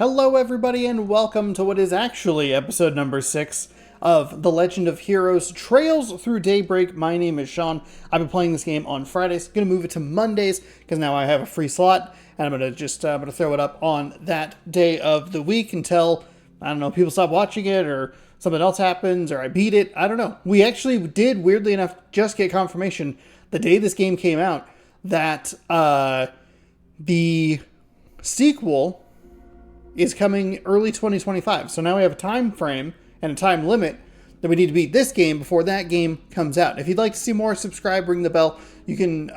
Hello everybody and welcome to what is actually episode number 6 of The Legend of Heroes Trails Through Daybreak. My name is Sean. I've been playing this game on Fridays. Going to move it to Mondays because now I have a free slot and I'm going to throw it up on that day of the week until, I don't know, people stop watching it or something else happens or I beat it. I don't know. We actually did, weirdly enough, just get confirmation the day this game came out that the sequel is coming early 2025. So now we have a time frame and a time limit that we need to beat this game before that game comes out. If you'd like to see more, subscribe, ring the bell. You can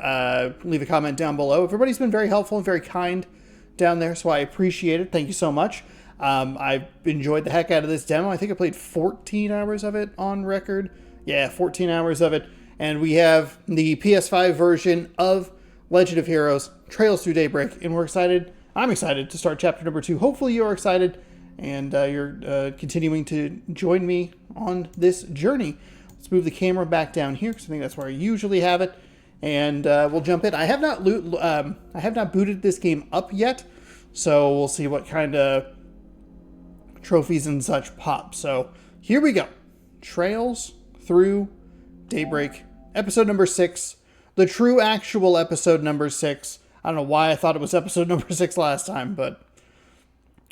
leave a comment down below. Everybody's been very helpful and very kind down there, so I appreciate it. Thank you so much. I've enjoyed the heck out of this demo. I think I played 14 hours of it on record. Yeah, 14 hours of it. And we have the PS5 version of Legend of Heroes Trails Through Daybreak, and we're excited. I'm excited to start chapter number 2. Hopefully you're excited and you're continuing to join me on this journey. Let's move the camera back down here because I think that's where I usually have it, and we'll jump in. I have not booted this game up yet, so we'll see what kind of trophies and such pop. So here we go. Trails Through Daybreak, episode number 6, the true actual episode number 6. I don't know why I thought it was episode number 6 last time, but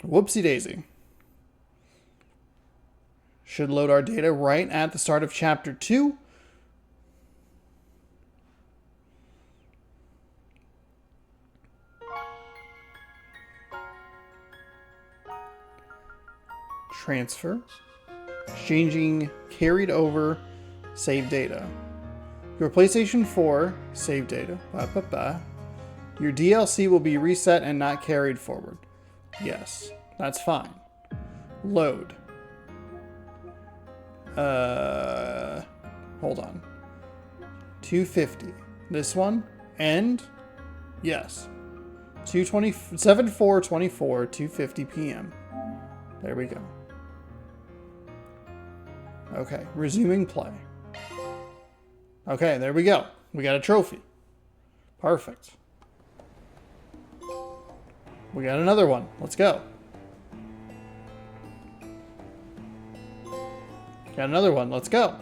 whoopsie daisy. Should load our data right at the start of chapter 2. Transfer. Exchanging carried over save data. Your PlayStation 4 save data. Your DLC will be reset and not carried forward. Yes, that's fine. Load. Hold on. 250. This one. End. Yes. 7/4/24, 2:50 p.m. There we go. Okay, resuming play. Okay, there we go. We got a trophy. Perfect. We got another one. Let's go. Got another one. Let's go.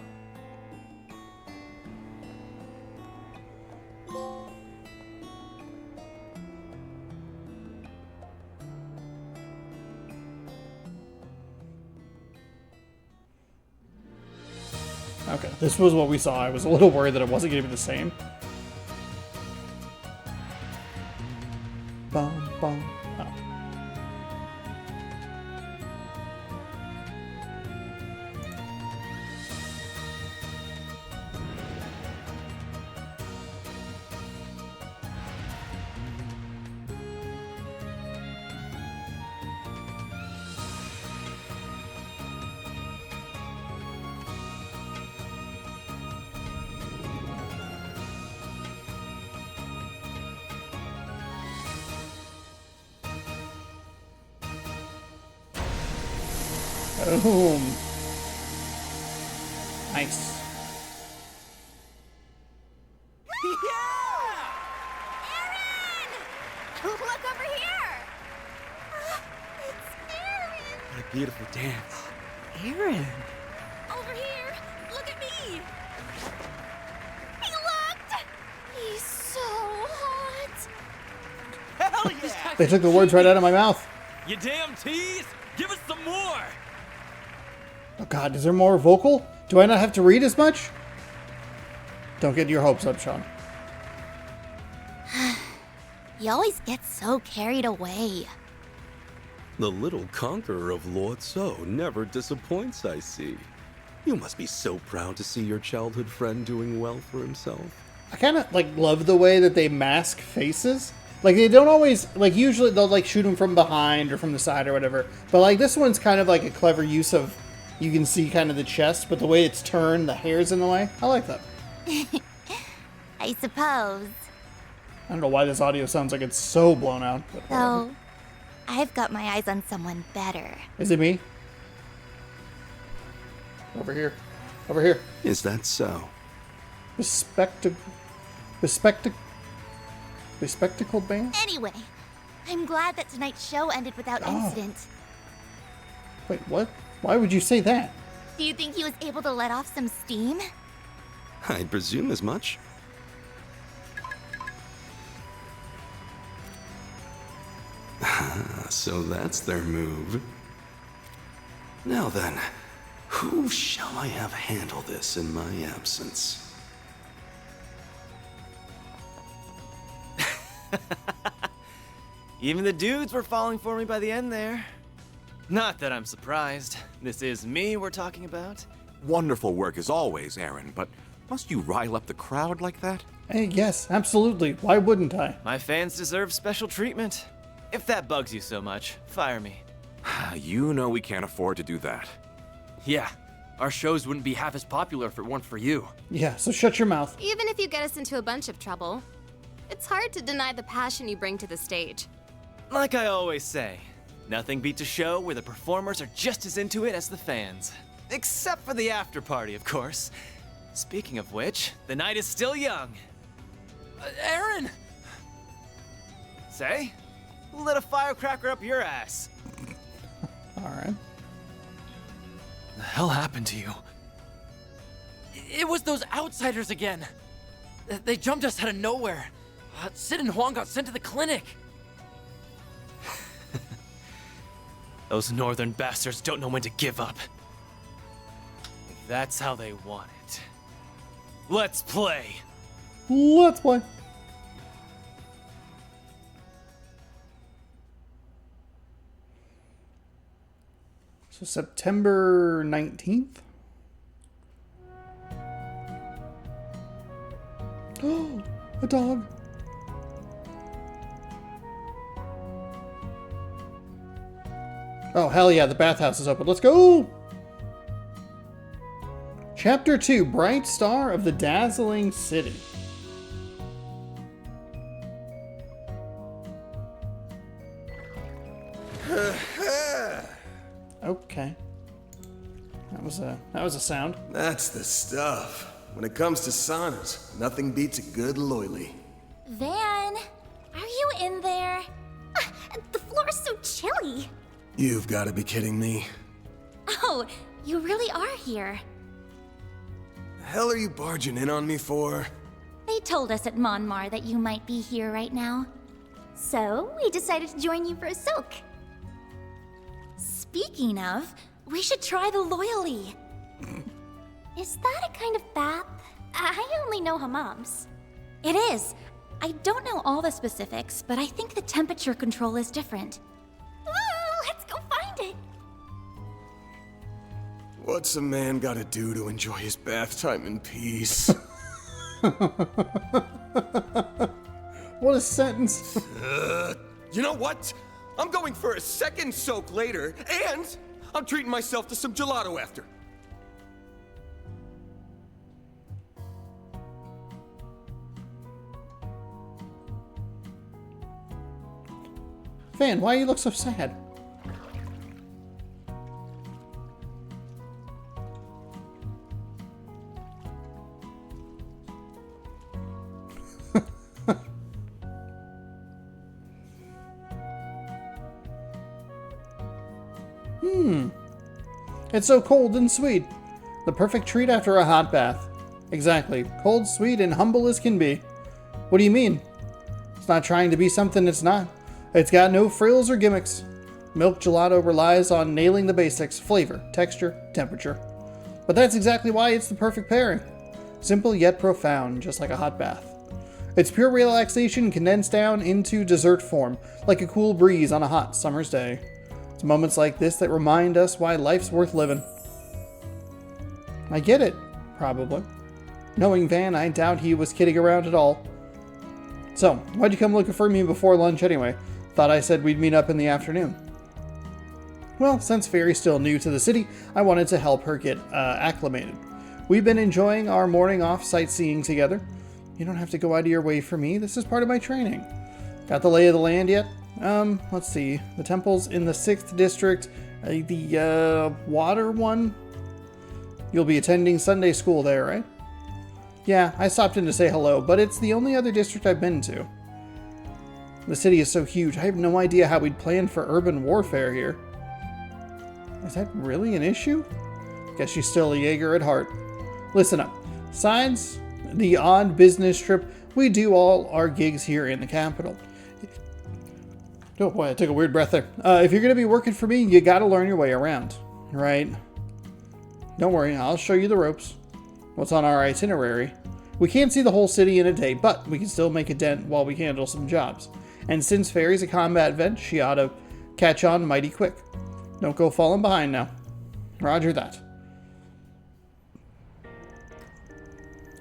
Okay, this was what we saw. I was a little worried that it wasn't going to be the same. Bum, bum. Oh. Boom. Nice. Yeah! Aaron! Look over here! It's Aaron! What a beautiful dance. Aaron! Over here! Look at me! He looked! He's so hot! Hell yeah! They took the words right out of my mouth. You damn tease! Give us some more! Oh god, is there more vocal? Do I not have to read as much? Don't get your hopes up, Sean. You always get so carried away. The little conqueror of Lord So never disappoints, I see. You must be so proud to see your childhood friend doing well for himself. I kind of love the way that they mask faces. Like, they don't always, usually they'll shoot them from behind or from the side or whatever. But this one's kind of a clever use of, you can see kind of the chest, but the way it's turned, the hair's in the way. I like that. I suppose. I don't know why this audio sounds like it's so blown out. But whatever. So, I've got my eyes on someone better. Is it me? Over here. Over here. Is that so? Bespectacled band? Anyway, I'm glad that tonight's show ended without incident. Wait, what? Why would you say that? Do you think he was able to let off some steam? I'd presume as much. So that's their move. Now then, who shall I have handle this in my absence? Even the dudes were falling for me by the end there. Not that I'm surprised. This is me we're talking about. Wonderful work as always, Aaron, but must you rile up the crowd like that? Hey, yes, absolutely. Why wouldn't I? My fans deserve special treatment. If that bugs you so much, fire me. You know we can't afford to do that. Yeah, our shows wouldn't be half as popular if it weren't for you. Yeah, so shut your mouth. Even if you get us into a bunch of trouble, it's hard to deny the passion you bring to the stage. Like I always say, nothing beats a show where the performers are just as into it as the fans. Except for the after party, of course. Speaking of which, the night is still young. Aaron! Say? Who lit a firecracker up your ass? Alright. The hell happened to you? It was those outsiders again. They jumped us out of nowhere. Sid and Huang got sent to the clinic. Those northern bastards don't know when to give up. If that's how they want it. Let's play! Let's play. So September 19th? Oh, a dog. Oh, hell yeah, the bathhouse is open. Let's go! Chapter 2, Bright Star of the Dazzling City. Okay. That was a sound. That's the stuff. When it comes to saunas, nothing beats a good loily. Van, are you in there? The floor is so chilly. You've got to be kidding me. Oh, you really are here. The hell are you barging in on me for? They told us at Monmar that you might be here right now. So, we decided to join you for a soak. Speaking of, we should try the loyally. Is that a kind of bath? I only know hammams. It is. I don't know all the specifics, but I think the temperature control is different. Let's go find it. What's a man gotta do to enjoy his bath time in peace? What a sentence. You know what? I'm going for a second soak later, and I'm treating myself to some gelato after. Van, why you look so sad? It's so cold and sweet. The perfect treat after a hot bath. Exactly. Cold, sweet, and humble as can be. What do you mean? It's not trying to be something it's not. It's got no frills or gimmicks. Milk gelato relies on nailing the basics: flavor, texture, temperature. But that's exactly why it's the perfect pairing. Simple yet profound, just like a hot bath. It's pure relaxation condensed down into dessert form, like a cool breeze on a hot summer's day. It's moments like this that remind us why life's worth living. I get it, probably. Knowing Van, I doubt he was kidding around at all. So, why'd you come looking for me before lunch anyway? Thought I said we'd meet up in the afternoon. Well, since Fairy's still new to the city, I wanted to help her get acclimated. We've been enjoying our morning off sightseeing together. You don't have to go out of your way for me. This is part of my training. Got the lay of the land yet? Let's see. The temple's in the 6th district. The water one? You'll be attending Sunday school there, right? Yeah, I stopped in to say hello, but it's the only other district I've been to. The city is so huge, I have no idea how we'd plan for urban warfare here. Is that really an issue? Guess she's still a Jaeger at heart. Listen up. Besides the odd business trip, we do all our gigs here in the capital. Oh boy, I took a weird breath there. If you're going to be working for me, you got to learn your way around, right? Don't worry, I'll show you the ropes. What's on our itinerary? We can't see the whole city in a day, but we can still make a dent while we handle some jobs. And since Fairy's a combat vet, she ought to catch on mighty quick. Don't go falling behind now. Roger that.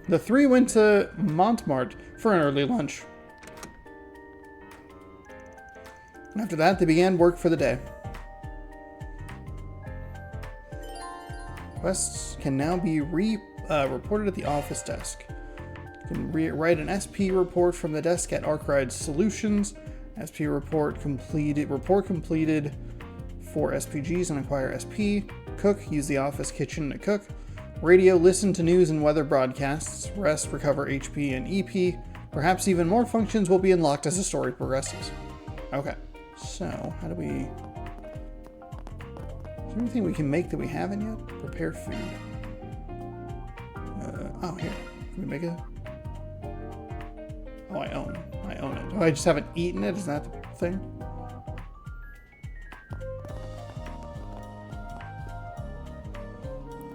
The three went to Montmartre for an early lunch. After that, they began work for the day. Quests can now be reported at the office desk. You can write an SP report from the desk at Arkwright Solutions. SP report completed. Report completed for SPGs and acquire SP. Cook. Use the office kitchen to cook. Radio. Listen to news and weather broadcasts. Rest. Recover HP and EP. Perhaps even more functions will be unlocked as the story progresses. Okay. So, how do we... Is there anything we can make that we haven't yet? Prepare food. Oh, here. Can we make it? Oh, I own it. Oh, I just haven't eaten it? Is that the thing?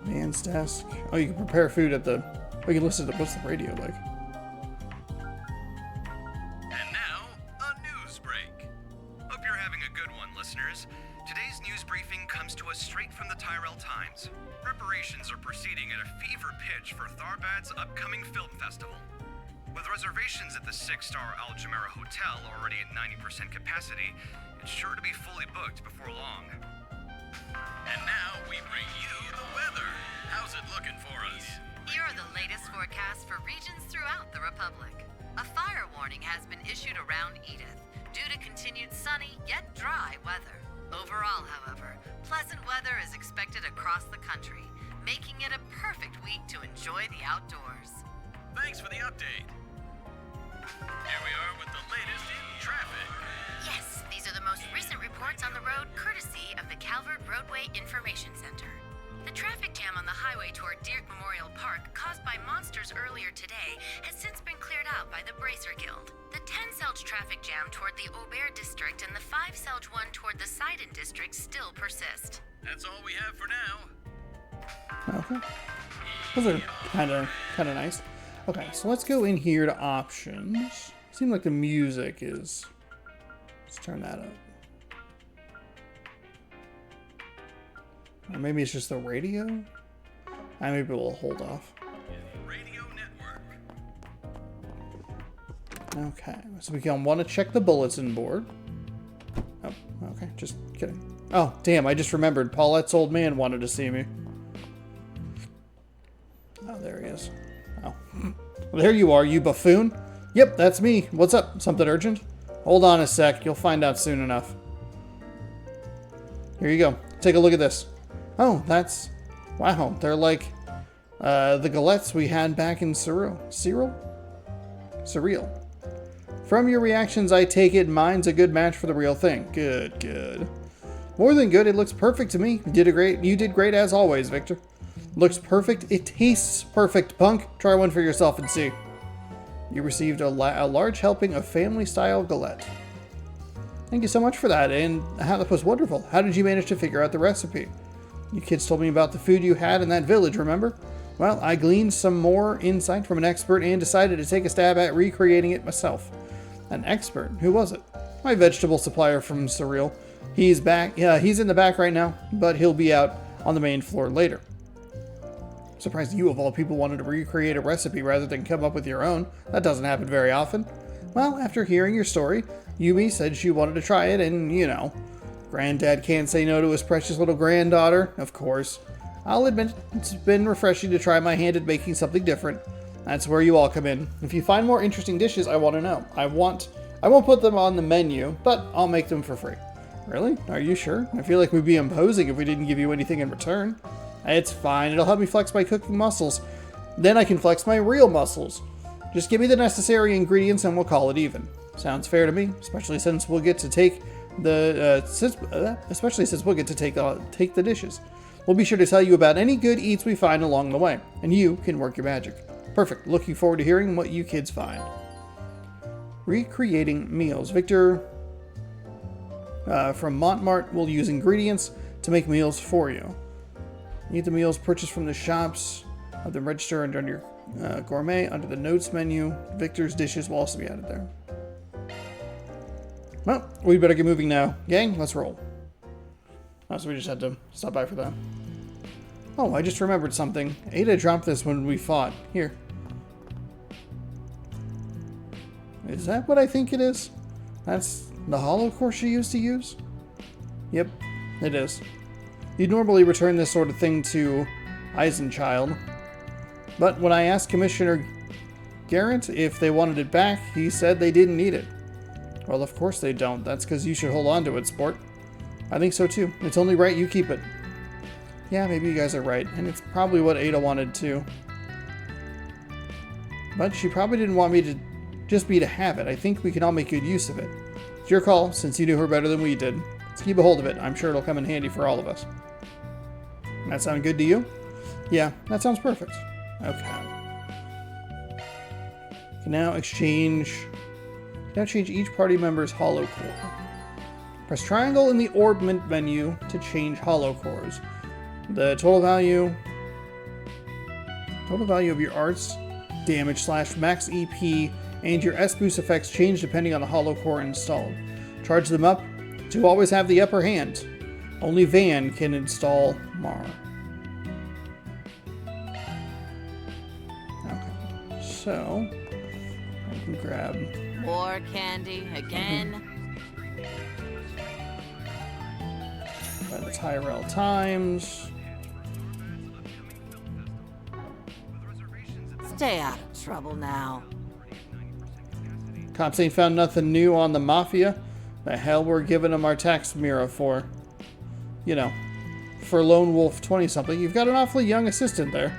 Man's desk. Oh, you can prepare food at the... Oh, you can listen to... What's the radio like? And now, a news break. Hope you're having a good one, listeners. Today's news briefing comes to us straight from the Tyrell Times. Preparations are proceeding at a fever pitch for Tharbad's upcoming film festival. With reservations at the 6-star Al Jumeirah Hotel already at 90% capacity, it's sure to be fully booked before long. And now we bring you the weather. How's it looking for us? Here are the latest forecasts for regions throughout the Republic. A fire warning has been issued around Edith due to continued sunny yet dry weather. Overall, however, pleasant weather is expected across the country, making it a perfect week to enjoy the outdoors. Thanks for the update. Here we are with the latest in traffic. Yes, these are the most recent reports on the road courtesy of the Calvert Roadway Information Center. The traffic jam on the highway toward Deert Memorial Park caused by monsters earlier today has since been cleared out by the Bracer Guild. The 10-Selge traffic jam toward the Aubert District and the 5-Selge one toward the Sidon District still persist. That's all we have for now. Okay. Those are kind of nice. Okay, so let's go in here to options. Seems like the music is... Let's turn that up. Or maybe it's just the radio? Maybe we'll hold off. Radio Network. Okay, so we can want to check the bulletin board. Oh, okay, just kidding. Oh, damn, I just remembered. Paulette's old man wanted to see me. Oh, there he is. Oh. There you are, you buffoon. Yep, that's me. What's up? Something urgent? Hold on a sec. You'll find out soon enough. Here you go. Take a look at this. Oh, that's... Wow, they're like the galettes we had back in Surreal. Surreal. From your reactions, I take it mine's a good match for the real thing. Good, good. More than good, it looks perfect to me. You did great as always, Victor. Looks perfect. It tastes perfect, punk. Try one for yourself and see. You received a large helping of family-style galette. Thank you so much for that, and that was wonderful. How did you manage to figure out the recipe? You kids told me about the food you had in that village, remember? Well, I gleaned some more insight from an expert and decided to take a stab at recreating it myself. An expert? Who was it? My vegetable supplier from Surreal. He's back. Yeah, he's in the back right now, but he'll be out on the main floor later. Surprised you of all people wanted to recreate a recipe rather than come up with your own. That doesn't happen very often. Well, after hearing your story, Yumi said she wanted to try it, and, you know, Granddad can't say no to his precious little granddaughter, of course. I'll admit it's been refreshing to try my hand at making something different. That's where you all come in. If you find more interesting dishes, I want to know. I won't put them on the menu, but I'll make them for free. Really? Are you sure? I feel like we'd be imposing if we didn't give you anything in return. It's fine. It'll help me flex my cooking muscles. Then I can flex my real muscles. Just give me the necessary ingredients and we'll call it even. Sounds fair to me, especially since we'll get to take the take the dishes. We'll be sure to tell you about any good eats we find along the way, and you can work your magic. Perfect. Looking forward to hearing what you kids find. Recreating meals. Victor from Montmart will use ingredients to make meals for you. Eat the meals purchased from the shops. Have them register under your gourmet under the notes menu. Victor's dishes will also be added there. Well, we better get moving now. Gang, let's roll. Oh, so we just had to stop by for that. Oh, I just remembered something. Ada dropped this when we fought. Here. Is that what I think it is? That's the hollow core she used to use? Yep, it is. You'd normally return this sort of thing to Eisenchild. But when I asked Commissioner Garrett if they wanted it back, he said they didn't need it. Well, of course they don't. That's because you should hold on to it, sport. I think so too. It's only right you keep it. Yeah, maybe you guys are right. And it's probably what Ada wanted too. But she probably didn't want me to just be to have it. I think we can all make good use of it. It's your call, since you knew her better than we did. Let's keep a hold of it. I'm sure it'll come in handy for all of us. That sound good to you? Yeah, that sounds perfect. Okay. Can now change each party member's hollow core. Press triangle in the orb menu to change hollow cores. The total value of your arts, damage / max EP, and your S-boost effects change depending on the hollow core installed. Charge them up to always have the upper hand. Only Van can install Mar. Okay, so I can grab more candy again. By the Tyrell Times. Stay out of trouble now. Cops ain't found nothing new on the Mafia. The hell we're giving them our tax mirror for? You know, for Lone Wolf 20-something. You've got an awfully young assistant there.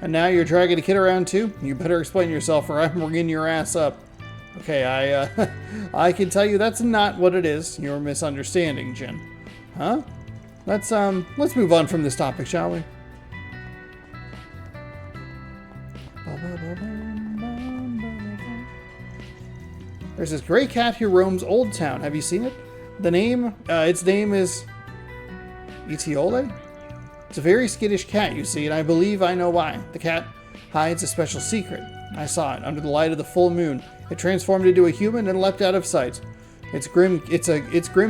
And now you're dragging a kid around too? You better explain yourself or I'm ringing your ass up. Okay, I can tell you that's not what it is. You're misunderstanding, Jen. Huh? Let's move on from this topic, shall we? There's this gray cat who roams Old Town. Have you seen it? Its name is Etiole? It's a very skittish cat, you see, and I believe I know why. The cat hides a special secret. I saw it under the light of the full moon. It transformed into a human and leapt out of sight. It's grim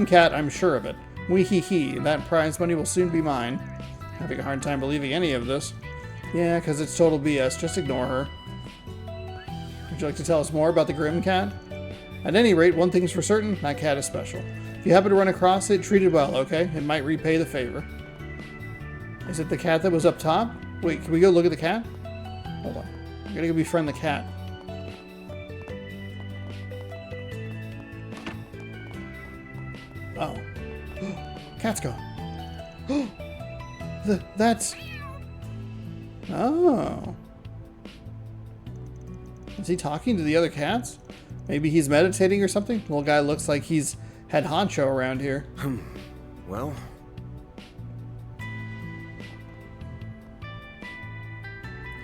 cat, I'm sure of it. Wee hee hee, that prize money will soon be mine. Having a hard time believing any of this. Yeah, because it's total BS. Just ignore her. Would you like to tell us more about the Grim Cat? At any rate, one thing's for certain, that cat is special. If you happen to run across it, treat it well, okay? It might repay the favor. Is it the cat that was up top? Wait, can we go look at the cat? Hold on. I gotta go befriend the cat. Oh. Cat's gone. That's... Oh. Is he talking to the other cats? Maybe he's meditating or something? The little guy looks like he's head honcho around here. Well...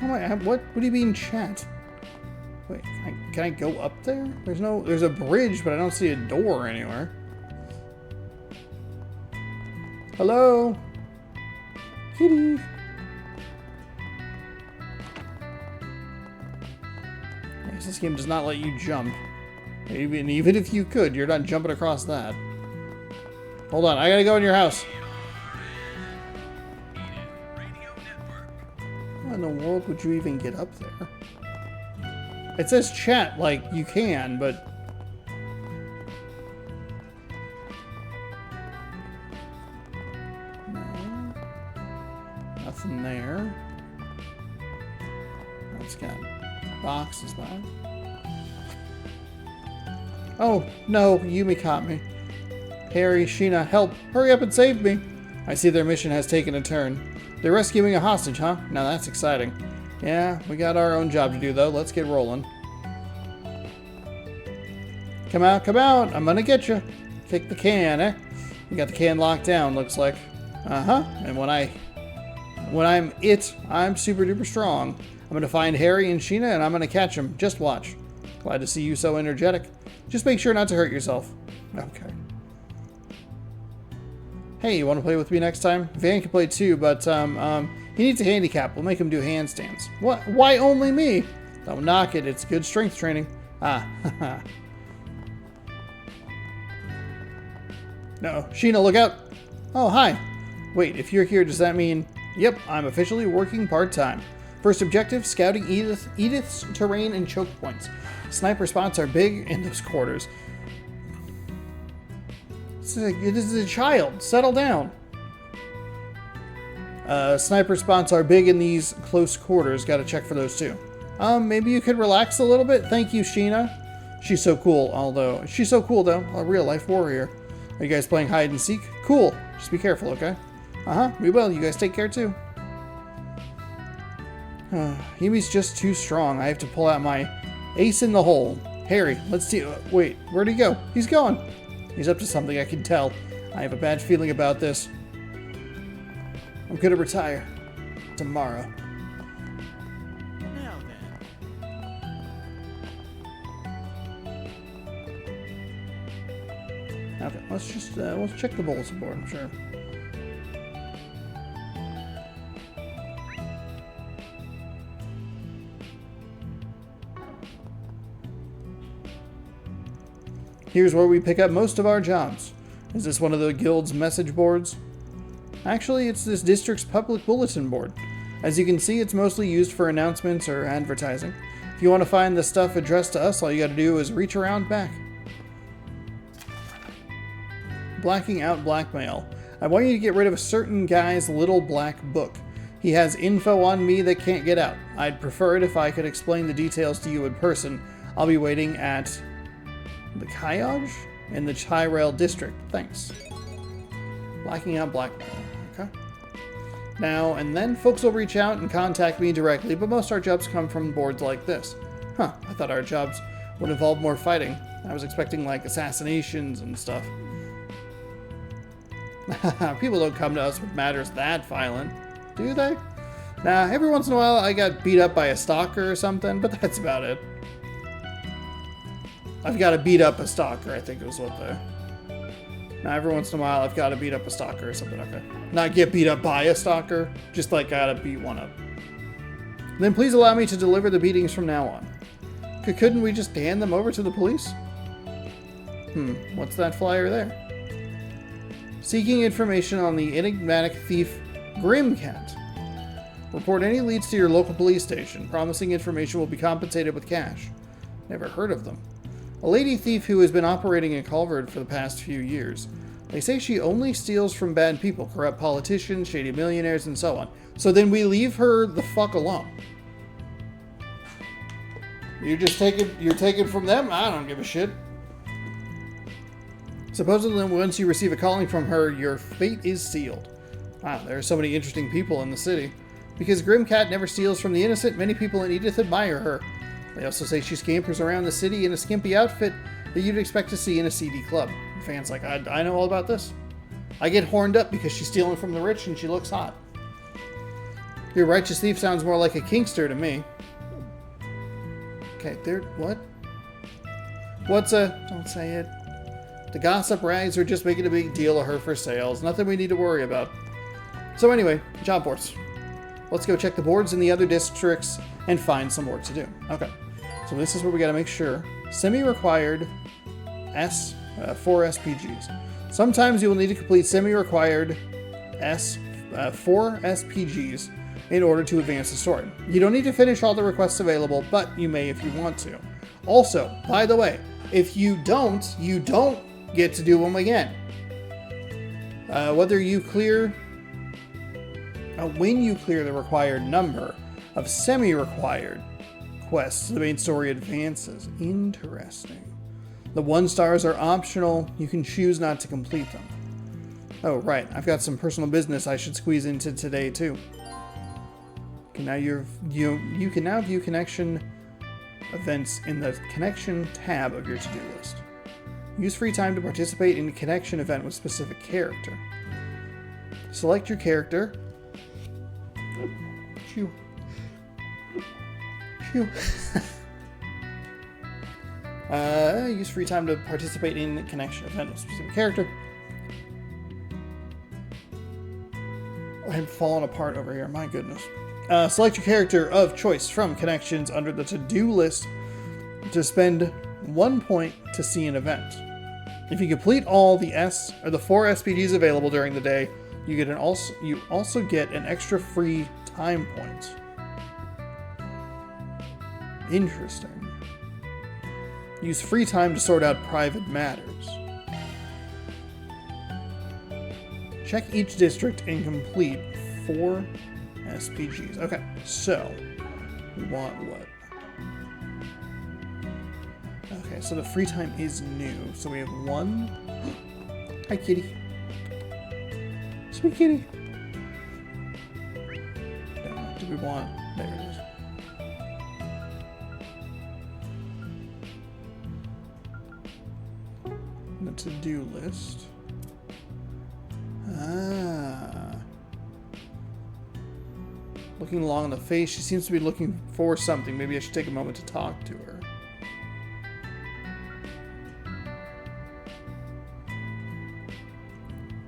What do you mean chat? Wait, can I go up there? There's a bridge, but I don't see a door anywhere. Hello? Kitty? I guess this game does not let you jump. Even if you could, you're not jumping across that. Hold on, I gotta go in your house. How in the world would you even get up there? It says chat, like, you can, but... No. Nothing there. That's got boxes by it. Oh, no, Yumi caught me. Harry, Sheena, help! Hurry up and save me! I see their mission has taken a turn. They're rescuing a hostage, huh? Now that's exciting. Yeah, we got our own job to do, though. Let's get rolling. Come out, come out. I'm gonna get you. Kick the can, eh? You got the can locked down, looks like. Uh-huh. And when I'm super duper strong. I'm gonna find Harry and Sheena and I'm gonna catch them. Just watch. Glad to see you so energetic. Just make sure not to hurt yourself. Okay. Hey, you want to play with me next time? Van can play too, but he needs a handicap. We'll make him do handstands. What? Why only me? Don't knock it. It's good strength training. Ah, haha. No, Sheena, look out. Oh, hi. Wait, if you're here, does that mean... Yep, I'm officially working part-time. First objective, scouting Edith's terrain and choke points. Sniper spots are big in those quarters. It is a child. Settle down. Sniper spots are big in these close quarters. Gotta check for those too. Maybe you could relax a little bit? Thank you, Sheena. She's so cool, though. A real-life warrior. Are you guys playing hide and seek? Cool. Just be careful, okay? Uh-huh. We will. You guys take care, too. Yumi's just too strong. I have to pull out my ace in the hole. Harry, let's see. Wait, where'd he go? He's gone. He's up to something, I can tell. I have a bad feeling about this. I'm gonna retire. Tomorrow. Now then. Okay, let's check the bulletin board, I'm sure. Here's where we pick up most of our jobs. Is this one of the guild's message boards? Actually, it's this district's public bulletin board. As you can see, it's mostly used for announcements or advertising. If you want to find the stuff addressed to us, all you gotta do is reach around back. Blacking out blackmail. I want you to get rid of a certain guy's little black book. He has info on me that can't get out. I'd prefer it if I could explain the details to you in person. I'll be waiting at the Kyoj in the Tyrell district. Thanks. Blacking out blackmail. Okay. Now and then, folks will reach out and contact me directly, but most of our jobs come from boards like this. Huh, I thought our jobs would involve more fighting. I was expecting, like, assassinations and stuff. People don't come to us with matters that violent, do they? Nah, every once in a while I got beat up by a stalker or something, but that's about it. I've got to beat up a stalker, I think was what the... Now, every once in a while, I've got to beat up a stalker or something. Okay. Not get beat up by a stalker, just like gotta beat one up. Then please allow me to deliver the beatings from now on. Couldn't we just hand them over to the police? What's that flyer there? Seeking information on the enigmatic thief Grimcat. Report any leads to your local police station. Promising information will be compensated with cash. Never heard of them. A lady thief who has been operating in Culvard for the past few years. They say she only steals from bad people, corrupt politicians, shady millionaires, and so on. So then we leave her the fuck alone. You're taking from them? I don't give a shit. Supposedly, once you receive a calling from her, your fate is sealed. Wow, there are so many interesting people in the city. Because Grimcat never steals from the innocent, many people in Edith admire her. They also say she scampers around the city in a skimpy outfit that you'd expect to see in a seedy club. Fans like, I know all about this. I get horned up because she's stealing from the rich and she looks hot. Your righteous thief sounds more like a kinkster to me. Okay, what? Don't say it. The gossip rags are just making a big deal of her for sales. Nothing we need to worry about. So anyway, job boards. Let's go check the boards in the other districts and find some work to do. Okay, so this is where we gotta make sure. Semi-required 4 SPGs. Sometimes you will need to complete semi-required 4 SPGs in order to advance the story. You don't need to finish all the requests available, but you may if you want to. Also, by the way, if you don't get to do them again. When you clear the required number of semi-required quests, the main story advances. Interesting. The 1-stars are optional. You can choose not to complete them. Oh, right. I've got some personal business I should squeeze into today, too. Okay, now you can now view connection events in the connection tab of your to-do list. Use free time to participate in a connection event with specific character. Select your character. Phew. Phew. Use free time to participate in a connection event with specific character. I'm falling apart over here, my goodness. Select your character of choice from connections under the to-do list to spend 1 point to see an event. If you complete all the 4 SPGs available during the day, you also get an extra free time point. Interesting. Use free time to sort out private matters. Check each district and complete 4 SPGs. Okay, so we want what? Okay, so the free time is new. So we have 1. Hi, kitty. Sweet kitty. Do we want? There it is. The to-do list. Looking long in the face, she seems to be looking for something. Maybe I should take a moment to talk to her.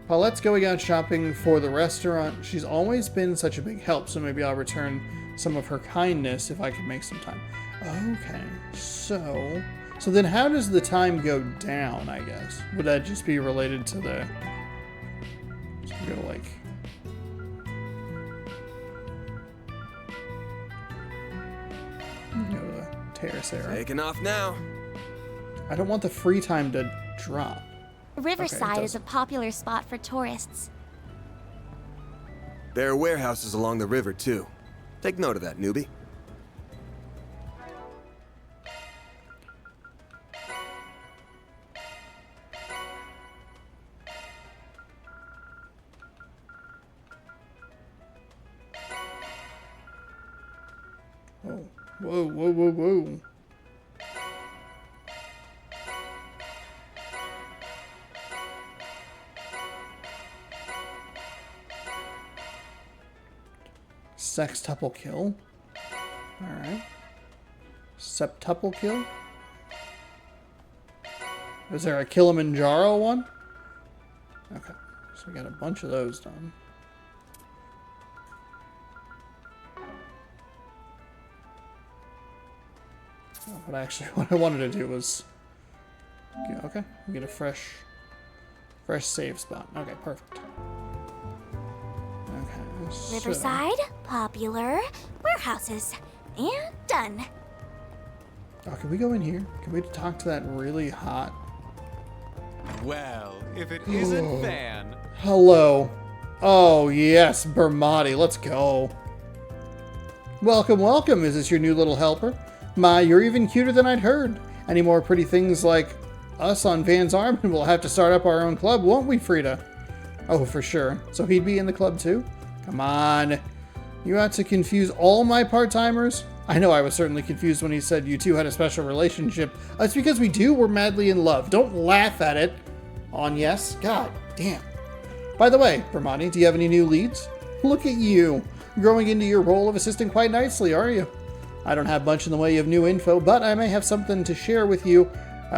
Paulette's going out shopping for the restaurant. She's always been such a big help, so maybe I'll return some of her kindness if I could make some time. Okay, so then how does the time go down, I guess? Would that just be related to the... So we go like... Go to the terrace area. Taking off now. I don't want the free time to drop. Riverside Okay, is a popular spot for tourists. There are warehouses along the river, too. Take note of that, newbie. Oh, whoa, whoa, whoa, whoa. Sextuple kill. Alright. Septuple kill. Is there a Kilimanjaro one? Okay. So we got a bunch of those done. Oh, but actually what I wanted to do was... Okay. We get a fresh save spot. Okay, perfect. Riverside, popular, warehouses, and done. Oh, can we go in here? Can we talk to that really hot... Well, if it isn't Van. Hello. Oh, yes, Bermati. Let's go. Welcome, welcome. Is this your new little helper? My, you're even cuter than I'd heard. Any more pretty things like us on Van's arm and we'll have to start up our own club, won't we, Frida? Oh, for sure. So he'd be in the club too? Come on. You out to confuse all my part-timers? I know I was certainly confused when he said you two had a special relationship. It's because we do. We're madly in love. Don't laugh at it. On yes? God damn. By the way, Bermani, do you have any new leads? Look at you. Growing into your role of assistant quite nicely, are you? I don't have much in the way of new info, but I may have something to share with you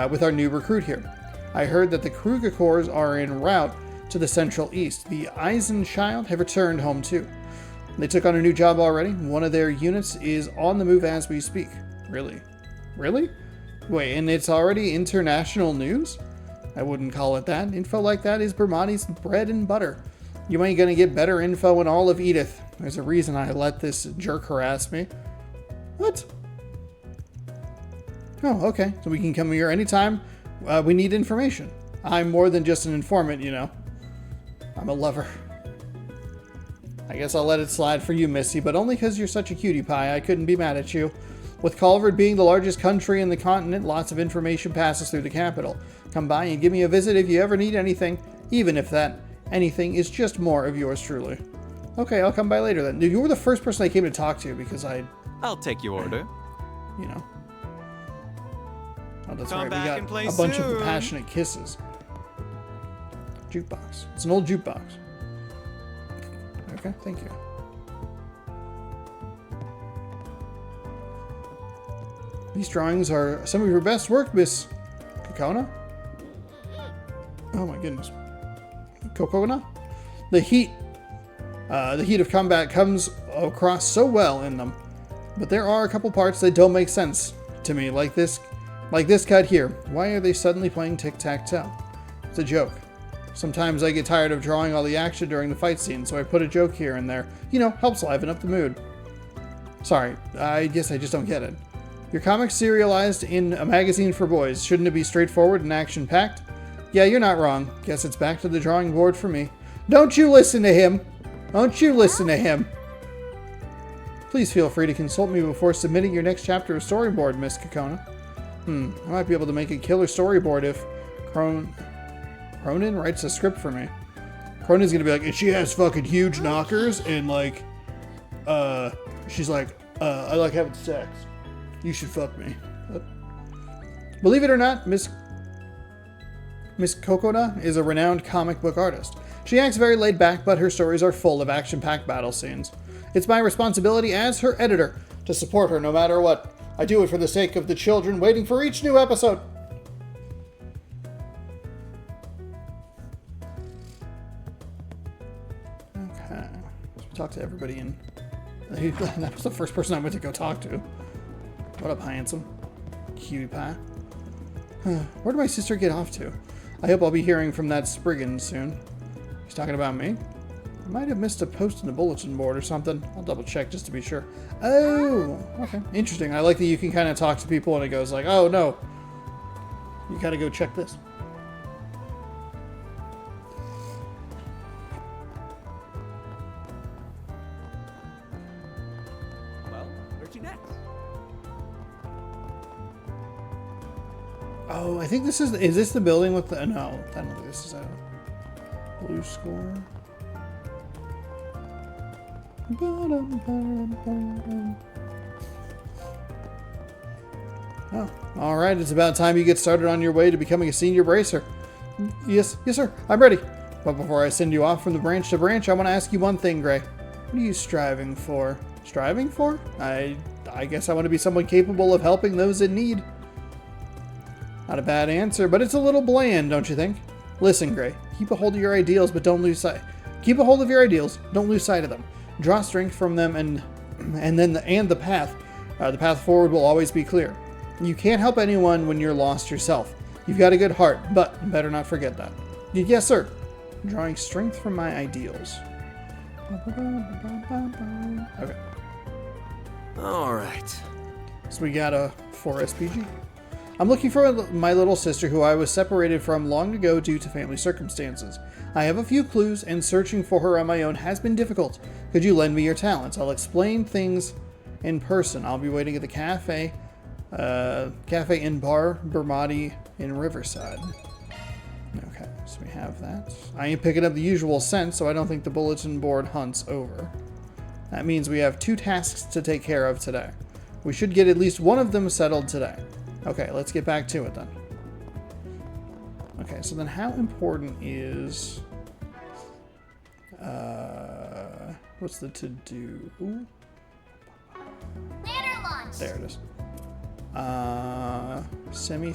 with our new recruit here. I heard that the Krugakors are en route to the Central East. The Eisenchild have returned home too. They took on a new job already. One of their units is on the move as we speak. Really? Really? Wait, and it's already international news? I wouldn't call it that. Info like that is Bermati's bread and butter. You ain't gonna get better info in all of Edith. There's a reason I let this jerk harass me. What? Oh, okay. So we can come here anytime we need information. I'm more than just an informant, you know. I'm a lover. I guess I'll let it slide for you, Missy, but only because you're such a cutie pie. I couldn't be mad at you. With Culvert being the largest country in the continent, lots of information passes through the capital. Come by and give me a visit if you ever need anything, even if that anything is just more of yours truly. Okay, I'll come by later then. You were the first person I came to talk to because I'll take your order. You know. Oh, that's Come right. We back got and play a bunch of the soon. passionate kisses. Jukebox. It's an old jukebox. Okay, thank you. These drawings are some of your best work, Miss Kokona. Oh my goodness. Kokona? The heat of combat comes across so well in them. But there are a couple parts that don't make sense to me, like this cut here. Why are they suddenly playing tic-tac-toe? It's a joke. Sometimes I get tired of drawing all the action during the fight scene, so I put a joke here and there. You know, helps liven up the mood. Sorry, I guess I just don't get it. Your comic's serialized in a magazine for boys. Shouldn't it be straightforward and action-packed? Yeah, you're not wrong. Guess it's back to the drawing board for me. Don't you listen to him! Don't you listen to him! Please feel free to consult me before submitting your next chapter of storyboard, Miss Kokona. I might be able to make a killer storyboard if Cronin writes a script for me. Cronin's gonna be like, and she has fucking huge knockers, and like, she's like, I like having sex. You should fuck me. Believe it or not, Miss Kokona is a renowned comic book artist. She acts very laid back, but her stories are full of action-packed battle scenes. It's my responsibility as her editor to support her no matter what. I do it for the sake of the children waiting for each new episode. Okay. So we talked to everybody and that was the first person I went to go talk to. What up, handsome? Cutie pie. Where did my sister get off to? I hope I'll be hearing from that Spriggan soon. He's talking about me? I might have missed a post in the bulletin board or something. I'll double check just to be sure. Oh, okay. Interesting. I like that you can kind of talk to people and it goes like, oh no, you gotta go check this. Well, where'd you next? Oh, I think this is this the building with the, no, I don't think this is a blue score. Oh, all right. It's about time you get started on your way to becoming a senior bracer. Yes, sir. I'm ready. But before I send you off from the branch to branch, I want to ask you one thing, Gray. What are you striving for? Striving for? I guess I want to be someone capable of helping those in need. Not a bad answer, but it's a little bland, don't you think? Listen, Gray. Keep a hold of your ideals, but don't lose sight. Keep a hold of your ideals. Don't lose sight of them. Draw strength from them, and then the path. The path forward will always be clear. You can't help anyone when you're lost yourself. You've got a good heart, but you better not forget that. Yes, sir. Drawing strength from my ideals. Okay. All right. So we got a 4 SPG. I'm looking for my little sister who I was separated from long ago due to family circumstances. I have a few clues, and searching for her on my own has been difficult. Could you lend me your talents? I'll explain things in person. I'll be waiting at the cafe and bar Bermati in Riverside. Okay, so we have that. I ain't picking up the usual scent, so I don't think the bulletin board hunt's over. That means we have 2 tasks to take care of today. We should get at least one of them settled today. Okay, let's get back to it then. Okay, so then how important is... what's the to-do? Banner launch! There it is. Semi.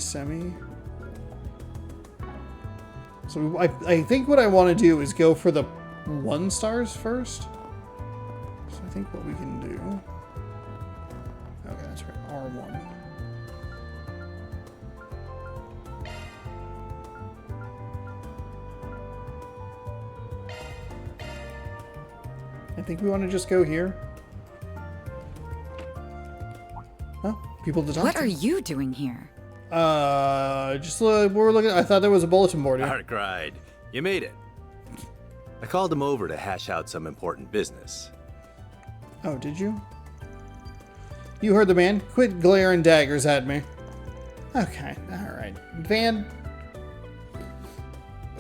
So I think what I want to do is go for the 1 stars first. So I think what we can do... Okay, that's right, R1. I think we want to just go here. Oh, people to talk What to. are you doing here? Just we're looking. I thought there was a bulletin board here. Arkwright, you made it. I called him over to hash out some important business. Oh, did you? You heard the man. Quit glaring daggers at me. Okay, all right, Van.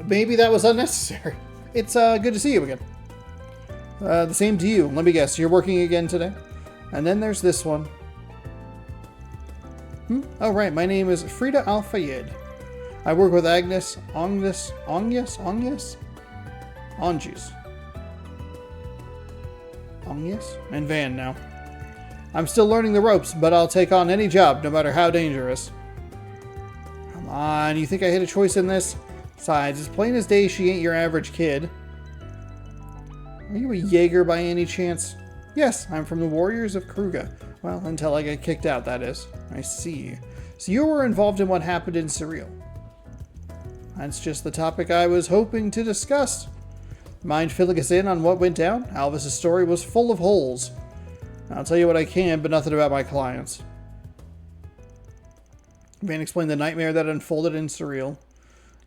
Maybe that was unnecessary. It's good to see you again. The same to you. Let me guess, you're working again today? And then there's this one. Oh, right. My name is Frida Al-Fayed. I work with Agnes Angius, and Van now. I'm still learning the ropes, but I'll take on any job, no matter how dangerous. Come on, you think I hit a choice in this? Besides, it's plain as day she ain't your average kid. Are you a Jaeger by any chance? Yes, I'm from the Warriors of Kruga. Well, until I get kicked out, that is. I see. So you were involved in what happened in Surreal. That's just the topic I was hoping to discuss. Mind filling us in on what went down? Alvis's story was full of holes. I'll tell you what I can, but nothing about my clients. Van explained the nightmare that unfolded in Surreal,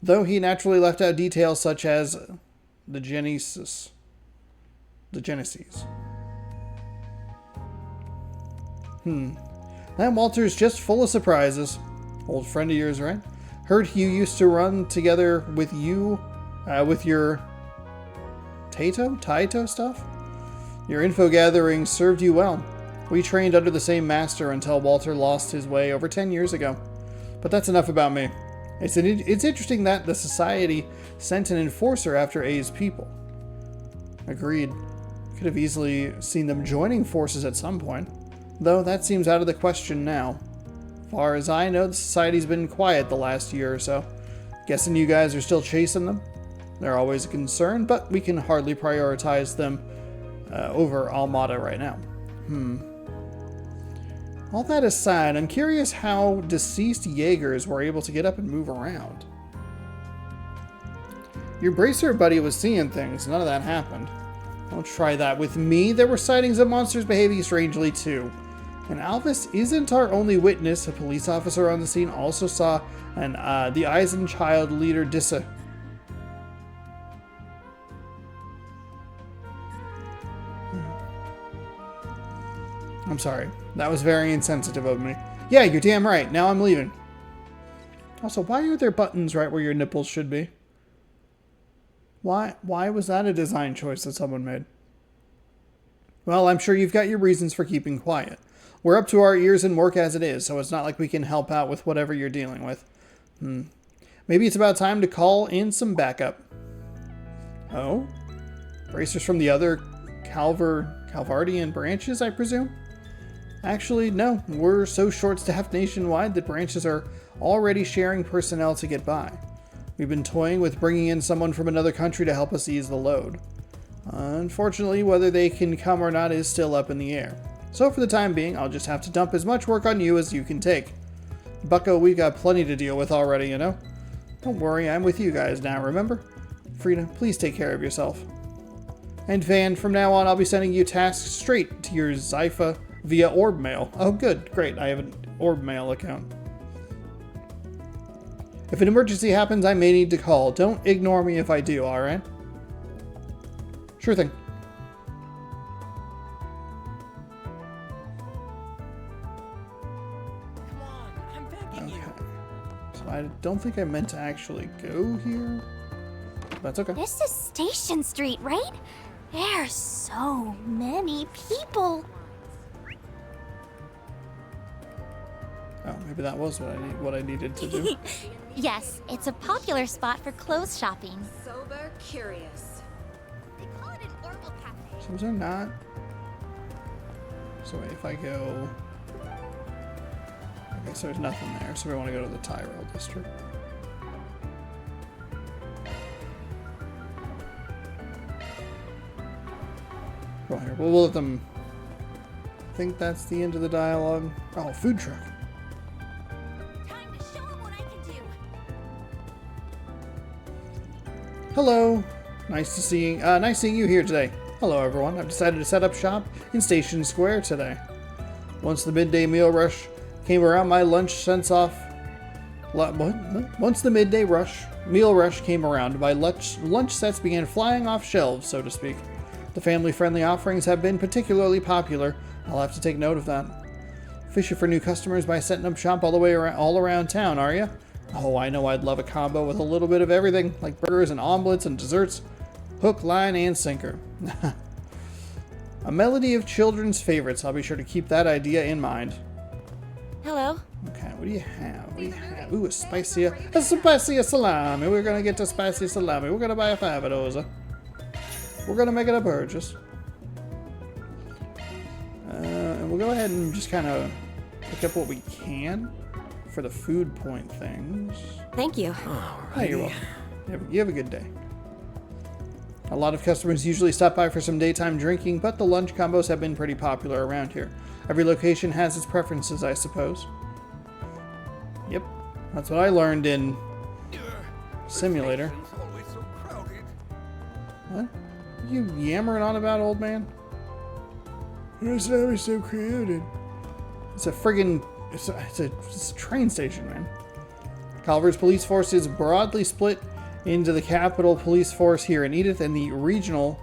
though he naturally left out details such as the Genesis. That Walter's just full of surprises. Old friend of yours, right? Heard you used to run together with with your Taito stuff? Your info gathering served you well. We trained under the same master until Walter lost his way over 10 years ago. But that's enough about me. It's interesting that the Society sent an enforcer after A's people. Agreed. Could have easily seen them joining forces at some point. Though that seems out of the question now. Far as I know, the Society's been quiet the last year or so. Guessing you guys are still chasing them? They're always a concern, but we can hardly prioritize them over Almada right now. All that aside, I'm curious how deceased Jaegers were able to get up and move around. Your bracer buddy was seeing things. None of that happened. Don't try that with me. There were sightings of monsters behaving strangely too. And Alvis isn't our only witness. A police officer on the scene also saw the Eisenchild leader Dissa. I'm sorry. That was very insensitive of me. Yeah, you're damn right. Now I'm leaving. Also, why are there buttons right where your nipples should be? Why was that a design choice that someone made? Well, I'm sure you've got your reasons for keeping quiet. We're up to our ears in work as it is, so it's not like we can help out with whatever you're dealing with. Maybe it's about time to call in some backup. Oh? Bracers from the other Calvardian branches, I presume? Actually, no. We're so short-staffed nationwide that branches are already sharing personnel to get by. We've been toying with bringing in someone from another country to help us ease the load. Unfortunately, whether they can come or not is still up in the air. So for the time being, I'll just have to dump as much work on you as you can take. Bucko, we've got plenty to deal with already, you know? Don't worry, I'm with you guys now, remember? Frida, please take care of yourself. And Van, from now on, I'll be sending you tasks straight to your Zypha via Orb Mail. Oh, good. Great. I have an Orb Mail account. If an emergency happens, I may need to call. Don't ignore me if I do, alright? Sure thing. Come on, I'm begging you. So I don't think I meant to actually go here. That's okay. This is Station Street, right? There's so many people. Oh, maybe that was what I needed to do. Yes, it's a popular spot for clothes shopping. Sober curious. They call it an Orbital Cafe. So is there not? So wait, if I go... Okay, so there's nothing there. So we want to go to the Tyrell district. Well, here, we'll let them... I think that's the end of the dialogue. Oh, food truck. Time to show them what I can do. Hello. Nice seeing you here today. Hello, everyone. I've decided to set up shop in Station Square today. Once the midday meal rush came around, my lunch sets off. Once the midday meal rush came around, my lunch sets began flying off shelves, so to speak. The family-friendly offerings have been particularly popular. I'll have to take note of that. Fishing for new customers by setting up shop all around town, are you? Oh, I know I'd love a combo with a little bit of everything, like burgers and omelets and desserts. Hook, line, and sinker. A melody of children's favorites. I'll be sure to keep that idea in mind. Hello. Okay, What do you have? What do you have? Ooh, a spicy salami. We're gonna get to spicy salami. We're gonna buy a 5 of those. We're gonna make it a purchase. And we'll go ahead and just kind of pick up what we can for the food point things. Thank you. Oh, you're welcome. You have a good day. A lot of customers usually stop by for some daytime drinking, but the lunch combos have been pretty popular around here. Every location has its preferences, I suppose. Yep, that's what I learned in Simulator. What? Are you yammering on about, old man? It's always so crowded. It's a friggin' it's a train station, man. Calvert's police force is broadly split into the Capital Police Force here in Edith and the regional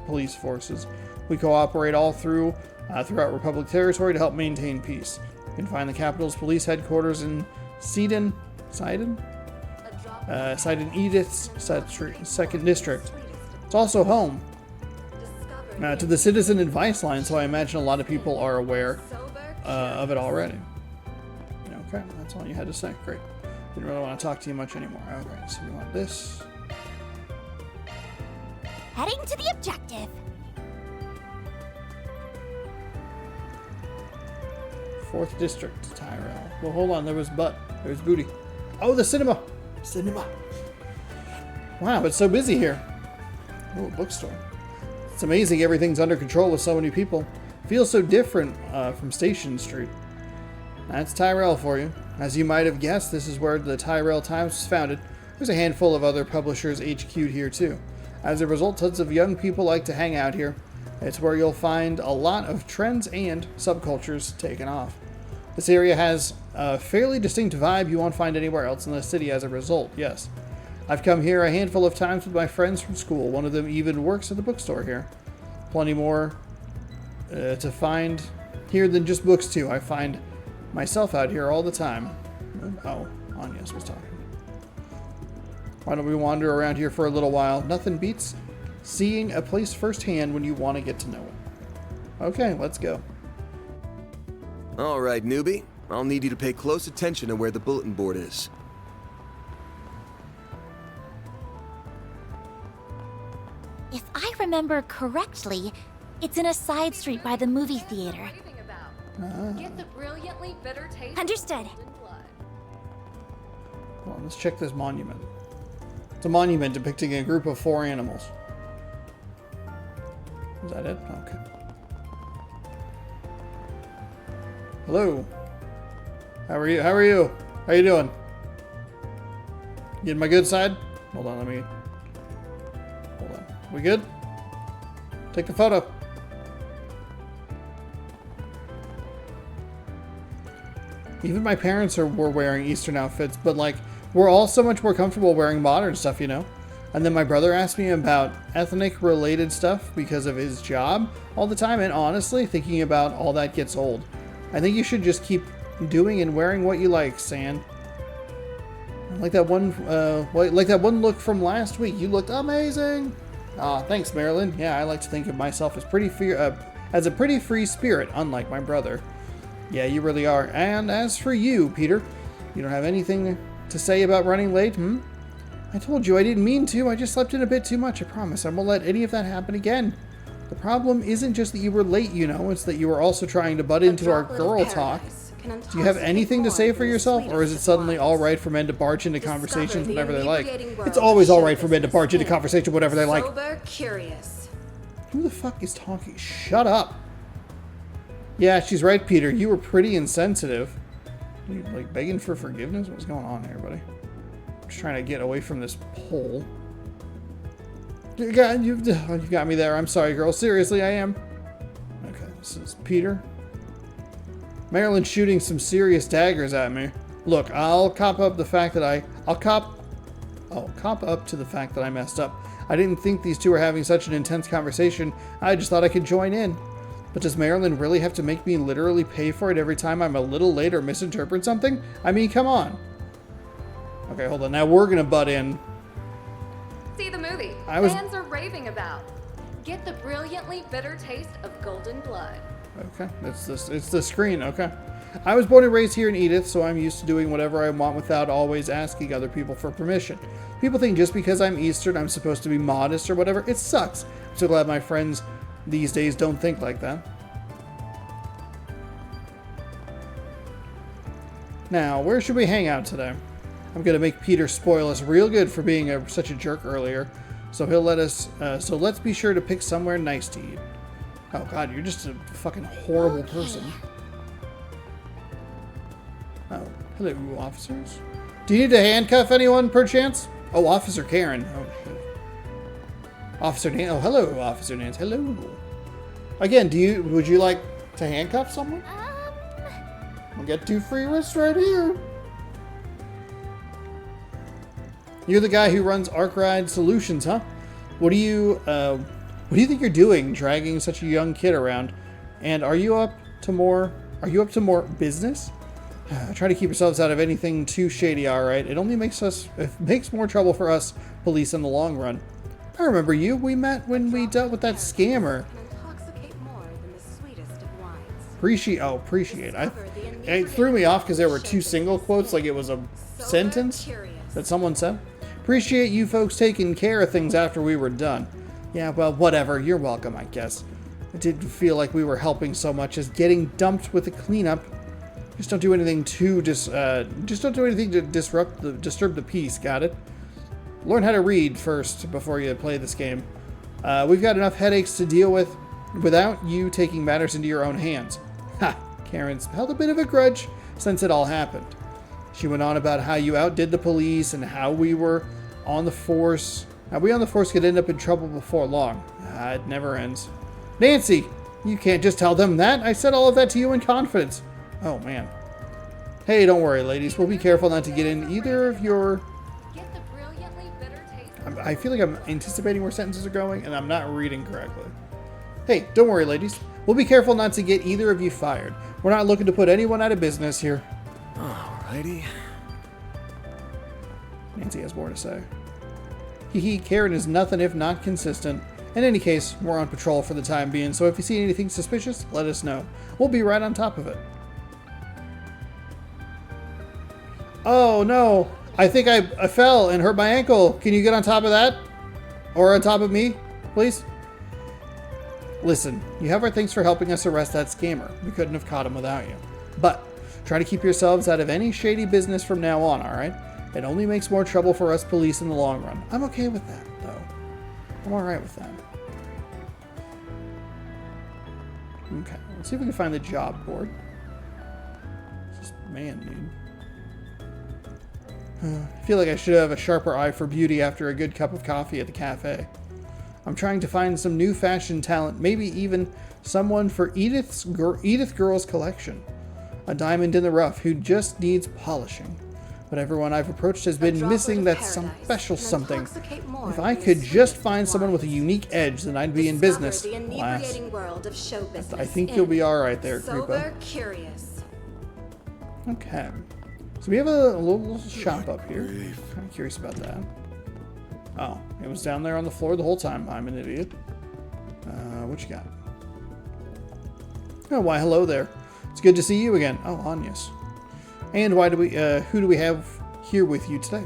police forces. We cooperate all throughout Republic territory to help maintain peace. You can find the Capital's police headquarters in Sidon Edith's 2nd District. It's also home to the Citizen Advice Line, so I imagine a lot of people are aware of it already. Okay, that's all you had to say. Great. Didn't really want to talk to you much anymore. Okay, so we want this. Heading to the objective. 4th District, Tyrell. Well, hold on. There was butt. There's booty. Oh, the cinema. Cinema. Wow, it's so busy here. Oh, a bookstore. It's amazing everything's under control with so many people. Feels so different from Station Street. That's Tyrell for you. As you might have guessed, this is where the Tyrell Times was founded. There's a handful of other publishers HQ'd here too. As a result, tons of young people like to hang out here. It's where you'll find a lot of trends and subcultures taken off. This area has a fairly distinct vibe you won't find anywhere else in the city as a result, yes. I've come here a handful of times with my friends from school. One of them even works at the bookstore here. Plenty more to find here than just books too. I find myself out here all the time. Oh, Agnes was talking. Why don't we wander around here for a little while? Nothing beats seeing a place firsthand when you want to get to know it. Okay, let's go. All right, newbie. I'll need you to pay close attention to where the bulletin board is. If I remember correctly, it's in a side street by the movie theater. Get the brilliantly bitter taste. Understood. Well, let's check this monument. It's a monument depicting a group of 4 animals. Is that it? Okay. Hello. How are you? How are you? How you doing? Getting my good side? Hold on, hold on. We good? Take the photo. Even my parents were wearing Eastern outfits, but like, we're all so much more comfortable wearing modern stuff, you know? And then my brother asked me about ethnic related stuff because of his job all the time, and honestly, thinking about all that gets old. I think you should just keep doing and wearing what you like, San. Like that one look from last week. You looked amazing. Ah, thanks, Marilyn. Yeah, I like to think of myself as a pretty free spirit, unlike my brother. Yeah, you really are. And as for you, Peter, you don't have anything to say about running late, hmm? I told you I didn't mean to. I just slept in a bit too much, I promise. I won't let any of that happen again. The problem isn't just that you were late, you know. It's that you were also trying to butt into our girl talk. Do you have anything to say for yourself, or is it suddenly all right for men to barge into conversations whenever they like? It's always all right for men to barge into conversation whenever they like. Who the fuck is talking? Shut up. Yeah, she's right, Peter. You were pretty insensitive. You like begging for forgiveness? What's going on here, buddy? I'm just trying to get away from this pole. God, you've got me there. I'm sorry, girl. Seriously, I am. Okay, this is Peter. Marilyn's shooting some serious daggers at me. Look, I'll cop up to the fact that I messed up. I didn't think these two were having such an intense conversation. I just thought I could join in. But does Marilyn really have to make me literally pay for it every time I'm a little late or misinterpret something? I mean, come on. Okay, hold on. Now we're gonna butt in. See the movie. Fans are raving about. Get the brilliantly bitter taste of Golden Blood. Okay, it's the screen, okay. I was born and raised here in Edith, so I'm used to doing whatever I want without always asking other people for permission. People think just because I'm Eastern, I'm supposed to be modest or whatever. It sucks. I'm so glad my friends these days don't think like that. Now, where should we hang out today? I'm gonna make Peter spoil us real good for being such a jerk earlier, so he'll let us. So let's be sure to pick somewhere nice to eat. Oh God, you're just a fucking horrible person. Oh, hello, officers. Do you need to handcuff anyone, perchance? Oh, Officer Karen. Oh, shit. Officer Nance. Oh, hello, Officer Nance. Hello. Again, would you like to handcuff someone? I'll get 2 free wrists right here. You're the guy who runs Arc Ride Solutions, huh? What do you think you're doing, dragging such a young kid around? And are you up to more business? Try to keep yourselves out of anything too shady, all right? It only makes more trouble for us police in the long run. I remember you. We met when we dealt with that scammer. Appreciate. It threw me off because there were 2 single quotes, like it was a sentence that someone said. Appreciate you folks taking care of things after we were done. Yeah, well, whatever. You're welcome, I guess. It didn't feel like we were helping so much as getting dumped with the cleanup. Just don't do anything to disturb the peace. Got it? Learn how to read first before you play this game. We've got enough headaches to deal with without you taking matters into your own hands. Ha! Karen's held a bit of a grudge since it all happened. She went on about how you outdid the police and how we on the force could end up in trouble before long. It never ends. Nancy, you can't just tell them that. I said all of that to you in confidence. Oh, man. Hey, don't worry, ladies. We'll be careful not to get in either of your... I feel like I'm anticipating where sentences are going, and I'm not reading correctly. Hey, don't worry, ladies. We'll be careful not to get either of you fired. We're not looking to put anyone out of business here. Alrighty. Nancy has more to say. Hee, Karen is nothing if not consistent. In any case, we're on patrol for the time being, so if you see anything suspicious, let us know. We'll be right on top of it. Oh, no. I think I fell and hurt my ankle. Can you get on top of that? Or on top of me, please? Listen, you have our thanks for helping us arrest that scammer. We couldn't have caught him without you. But try to keep yourselves out of any shady business from now on, alright? It only makes more trouble for us police in the long run. I'm okay with that, though. I'm alright with that. Okay, let's see if we can find the job board. Just, man, dude. I feel like I should have a sharper eye for beauty after a good cup of coffee at the cafe. I'm trying to find some new fashion talent, maybe even someone for Edith Girls Collection. A diamond in the rough who just needs polishing. But everyone I've approached has been missing that some special something. If I could just find someone with a unique edge, then I'd be in business. Alas, I think you'll be alright there, Creepo. Okay. So we have a little shop up here. I'm curious about that. Oh, it was down there on the floor the whole time. I'm an idiot. What you got? Oh, why, hello there. It's good to see you again. Oh, Agnes. And who do we have here with you today?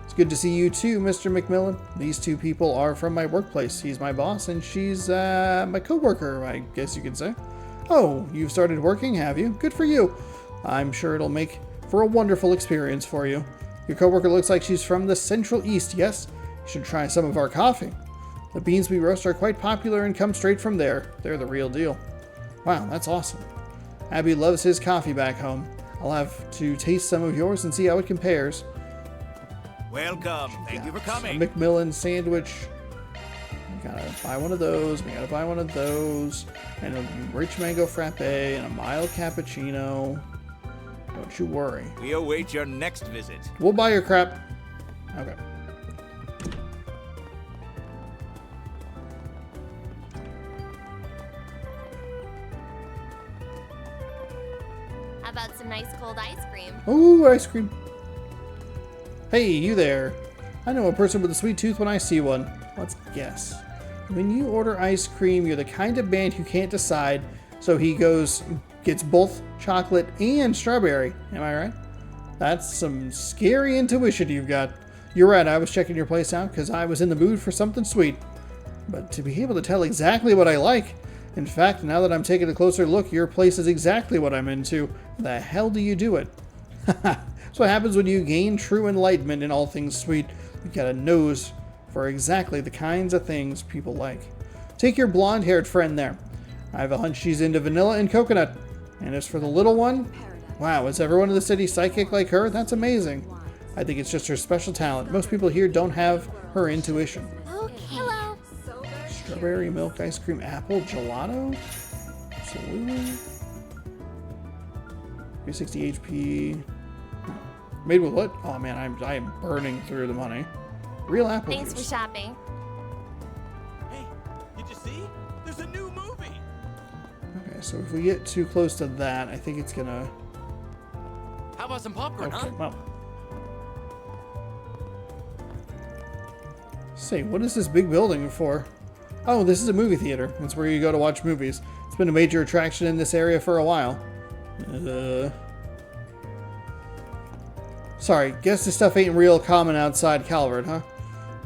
It's good to see you too, Mr. McMillan. These 2 people are from my workplace. He's my boss and she's my co-worker, I guess you could say. Oh, you've started working, have you? Good for you. I'm sure it'll make for a wonderful experience for you. Your coworker looks like she's from the Central East, yes? You should try some of our coffee. The beans we roast are quite popular and come straight from there. They're the real deal. Wow, that's awesome. Abby loves his coffee back home. I'll have to taste some of yours and see how it compares. Welcome. Thank you for coming. A McMillan sandwich. We gotta buy one of those. We gotta buy one of those. And a rich mango frappe and a mild cappuccino. Don't you worry. We await your next visit. We'll buy your crap. Okay. How about some nice cold ice cream? Ooh, ice cream. Hey, you there. I know a person with a sweet tooth when I see one. Let's guess. When you order ice cream, you're the kind of man who can't decide So he gets both chocolate and strawberry. Am I right? That's some scary intuition you've got. You're right, I was checking your place out because I was in the mood for something sweet. But to be able to tell exactly what I like, in fact, now that I'm taking a closer look, your place is exactly what I'm into. The hell do you do it? That's what happens when you gain true enlightenment in all things sweet. You've got a nose for exactly the kinds of things people like. Take your blonde-haired friend there. I have a hunch she's into vanilla and coconut. And as for the little one, wow, is everyone in the city psychic like her? That's amazing. I think it's just her special talent. Most people here don't have her intuition. Okay. Hello. Strawberry milk ice cream apple gelato? Absolutely. 360 HP. Made with what? Oh man, I am burning through the money. Real apple Thanks juice. for shopping. Hey, did you see? There's a new movie. Okay, so if we get too close to that, I think it's gonna... How about some popcorn, Okay, huh? well. Say, what is this big building for? Oh, this is a movie theater. It's where you go to watch movies. It's been a major attraction in this area for a while. Sorry, guess this stuff ain't real common outside Calvert, huh?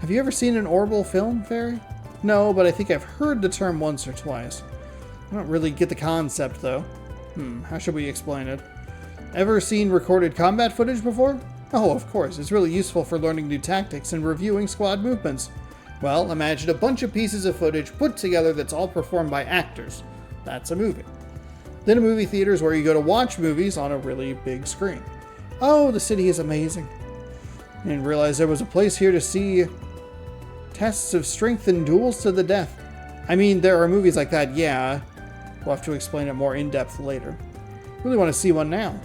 Have you ever seen an orbital film, Fairy? No, but I think I've heard the term once or twice. I don't really get the concept, though. How should we explain it? Ever seen recorded combat footage before? Oh, of course. It's really useful for learning new tactics and reviewing squad movements. Well, imagine a bunch of pieces of footage put together that's all performed by actors. That's a movie. Then a movie theater is where you go to watch movies on a really big screen. Oh, the city is amazing. I didn't realize there was a place here to see tests of strength and duels to the death. I mean, there are movies like that, yeah. We'll have to explain it more in depth later. Really want to see one now.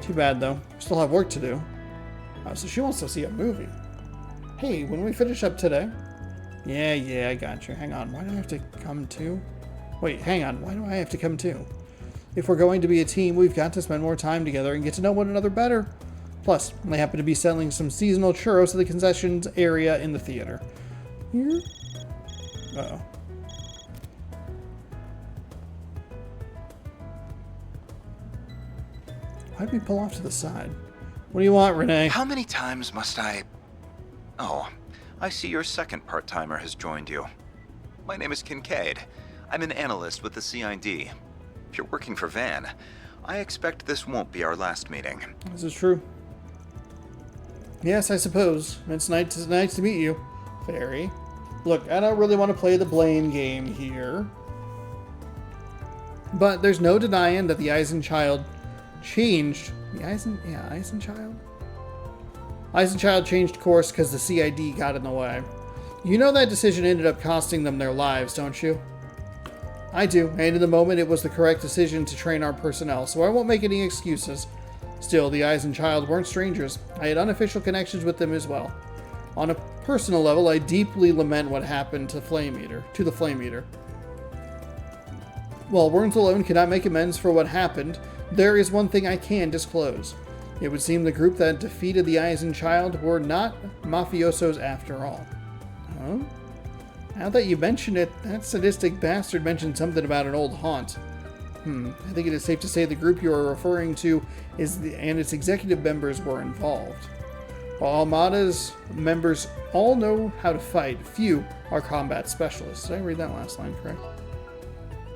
Too bad, though. Still have work to do. Oh, so she wants to see a movie. Hey, when we finish up today... Yeah, I got you. Hang on, why do I have to come too? Wait, hang on, why do I have to come too? If we're going to be a team, we've got to spend more time together and get to know one another better. Plus, they happen to be selling some seasonal churros at the concessions area in the theater. Here? Uh-oh. Why'd we pull off to the side? What do you want, Renee? How many times must I... Oh, I see your second part-timer has joined you. My name is Kincaid. I'm an analyst with the CID. If you're working for Van, I expect this won't be our last meeting. This is true. Yes, I suppose. It's nice to meet you, Fairy. Look, I don't really want to play the blame game here. But there's no denying that the Eisenchild changed... Eisenchild? Eisenchild changed course because the CID got in the way. You know that decision ended up costing them their lives, don't you? I do, and in the moment it was the correct decision to train our personnel, so I won't make any excuses. Still, the Eisenchild weren't strangers. I had unofficial connections with them as well. On a personal level, I deeply lament what happened to the Flame Eater. While words alone cannot make amends for what happened, there is one thing I can disclose. It would seem the group that defeated the Eisenchild were not mafiosos after all. Huh? Now that you mention it, that sadistic bastard mentioned something about an old haunt. I think it is safe to say the group you are referring to and its executive members were involved. While Armada's members all know how to fight, few are combat specialists. Did I read that last line correct?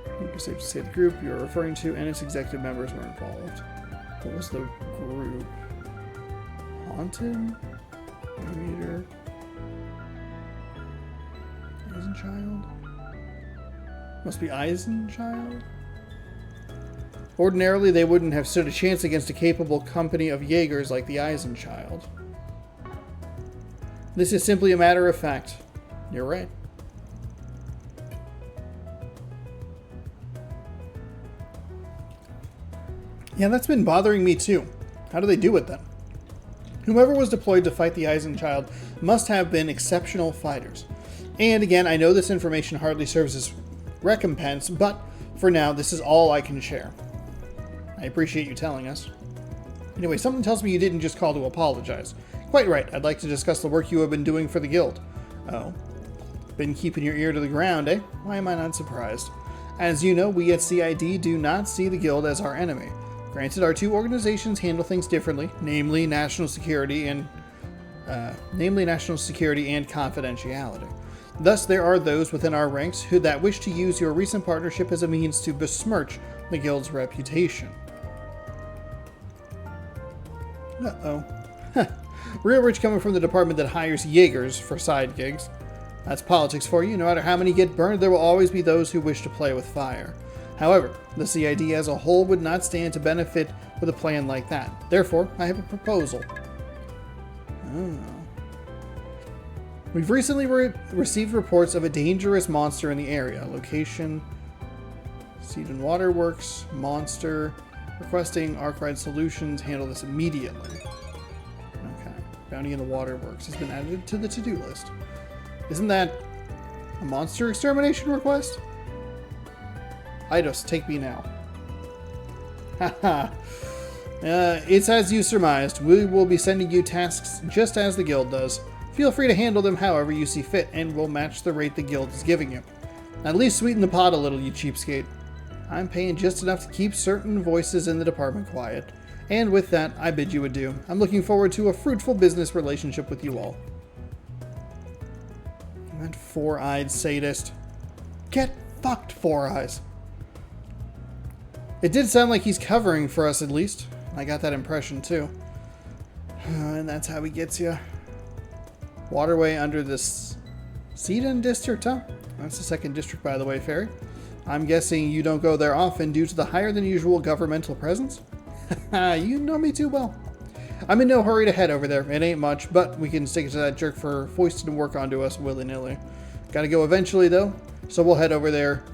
I think it's safe to say the group you are referring to and its executive members were involved. What was the group? Haunted? Reader? Eisenchild? Must be Eisenchild? Ordinarily, they wouldn't have stood a chance against a capable company of Jaegers like the Eisenchild. This is simply a matter of fact. You're right. Yeah, that's been bothering me too. How do they do it then? Whomever was deployed to fight the Eisenchild must have been exceptional fighters. And again, I know this information hardly serves as recompense, but for now, this is all I can share. I appreciate you telling us. Anyway, something tells me you didn't just call to apologize. Quite right, I'd like to discuss the work you have been doing for the guild. Oh. Been keeping your ear to the ground, eh? Why am I not surprised? As you know, we at CID do not see the Guild as our enemy. Granted, our two organizations handle things differently, namely national security and confidentiality. Thus, there are those within our ranks that wish to use your recent partnership as a means to besmirch the Guild's reputation. Uh-oh. Real rich coming from the department that hires Jaegers for side gigs. That's politics for you. No matter how many get burned, there will always be those who wish to play with fire. However, the CID as a whole would not stand to benefit with a plan like that. Therefore, I have a proposal. Oh. We've recently received reports of a dangerous monster in the area. Location, Seed and Waterworks, monster, requesting Arkwright Solutions, handle this immediately. Okay, bounty in the Waterworks has been added to the to-do list. Isn't that a monster extermination request? Eidos, take me now. Haha. It's as you surmised. We will be sending you tasks just as the Guild does. Feel free to handle them however you see fit, and we'll match the rate the Guild is giving you. At least sweeten the pot a little, you cheapskate. I'm paying just enough to keep certain voices in the department quiet. And with that, I bid you adieu. I'm looking forward to a fruitful business relationship with you all. That four-eyed sadist. Get fucked, Four Eyes. It did sound like he's covering for us, at least. I got that impression, too. And that's how he gets you. Waterway under this Seedon district, huh? That's the second district, by the way, Fairy. I'm guessing you don't go there often due to the higher-than-usual governmental presence? You know me too well. I'm in no hurry to head over there. It ain't much, but we can stick it to that jerk for foisting work onto us willy-nilly. Gotta go eventually, though, so we'll head over there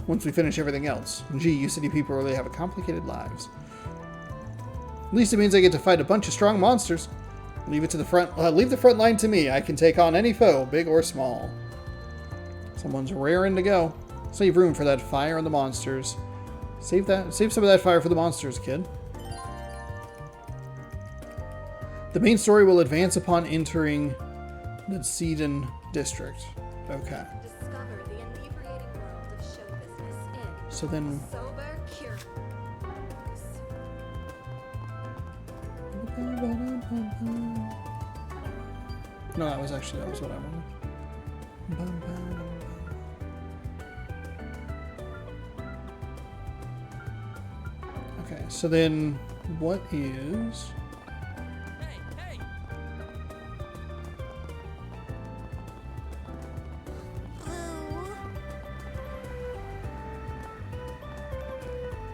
once we finish everything else. Gee, you city people really have complicated lives. At least it means I get to fight a bunch of strong monsters. Leave the front line to me. I can take on any foe, big or small. Someone's raring to go. Save room for that fire and the monsters. Save some of that fire for the monsters, kid. The main story will advance upon entering the Seedon district. Okay. Discover the inebriating world of show business in So then. Sober Cure. No, that was what I wanted. Okay, so then what is...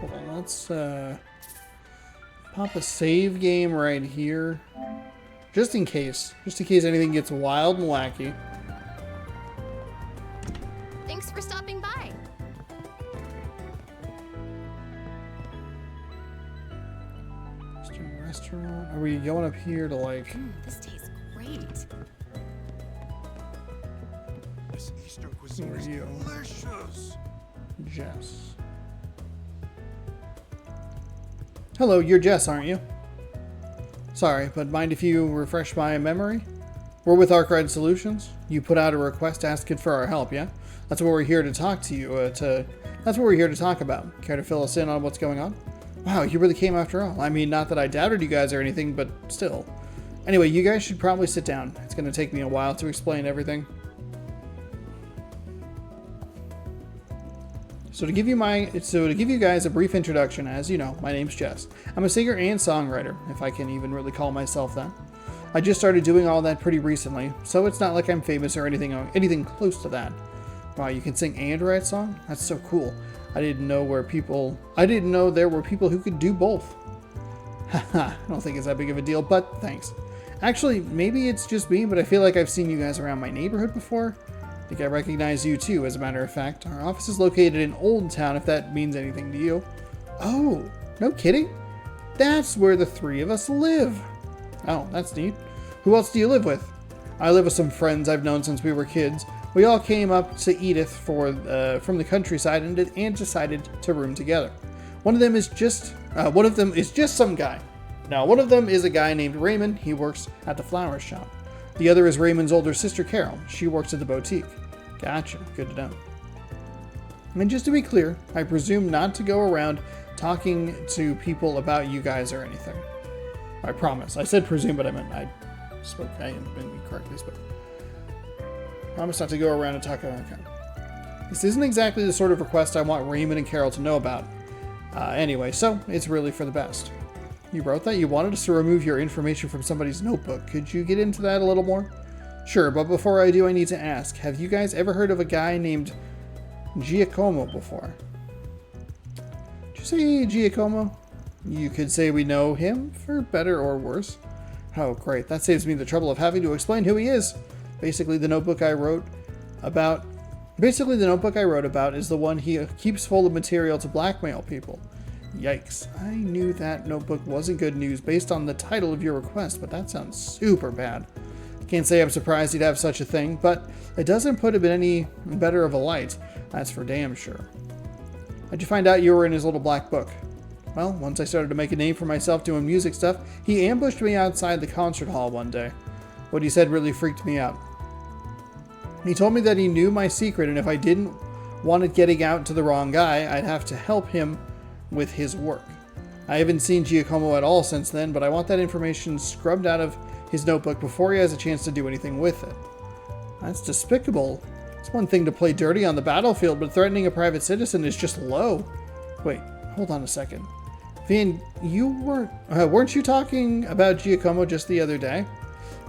Hold on, let's pop a save game right here. Just in case anything gets wild and wacky. Thanks for stopping by. Restaurant. Are we going up here to like... This tastes great. This Eastern cuisine is delicious. Jess. Hello, you're Jess, aren't you? Sorry, but mind if you refresh my memory? We're with Arkwright Solutions. You put out a request asking for our help, yeah? That's what we're here to talk to you, that's what we're here to talk about. Care to fill us in on what's going on? Wow, you really came after all. I mean, not that I doubted you guys or anything, but still. Anyway, you guys should probably sit down. It's going to take me a while to explain everything. So to give you guys a brief introduction, as you know, my name's Jess. I'm a singer and songwriter, if I can even really call myself that. I just started doing all that pretty recently, so it's not like I'm famous or anything close to that. Wow, you can sing and write songs? That's so cool. I didn't know there were people who could do both. Haha, I don't think it's that big of a deal, but thanks. Actually, maybe it's just me, but I feel like I've seen you guys around my neighborhood before. I think I recognize you too, as a matter of fact. Our office is located in Old Town, if that means anything to you. Oh, no kidding? That's where the three of us live. Oh, that's neat. Who else do you live with? I live with some friends I've known since we were kids. We all came up to Edith from the countryside and decided to room together. One of them is just some guy. Now, one of them is a guy named Raymond. He works at the flower shop. The other is Raymond's older sister, Carol. She works at the boutique. Gotcha. Good to know. And just to be clear, I presume not to go around talking to people about you guys or anything. I promise. I said presume, but I meant I spoke. I incorrectly spoke. Promise not to go around and talk about okay. This isn't exactly the sort of request I want Raymond and Carol to know about. Anyway, so it's really for the best. You wrote that? You wanted us to remove your information from somebody's notebook. Could you get into that a little more? Sure, but before I do, I need to ask. Have you guys ever heard of a guy named Giacomo before? Did you say Giacomo? You could say we know him, for better or worse. Oh, great. That saves me the trouble of having to explain who he is. Basically, the notebook I wrote about is the one he keeps full of material to blackmail people. Yikes. I knew that notebook wasn't good news based on the title of your request, but that sounds super bad. Can't say I'm surprised he'd have such a thing, but it doesn't put him in any better of a light. That's for damn sure. How'd you find out you were in his little black book? Well, once I started to make a name for myself doing music stuff, he ambushed me outside the concert hall one day. What he said really freaked me out. He told me that he knew my secret, and if I didn't want it getting out to the wrong guy, I'd have to help him with his work. I haven't seen Giacomo at all since then, but I want that information scrubbed out of his notebook before he has a chance to do anything with it. That's despicable. It's one thing to play dirty on the battlefield, but threatening a private citizen is just low. Wait, hold on a second. Van, you weren't you talking about Giacomo just the other day?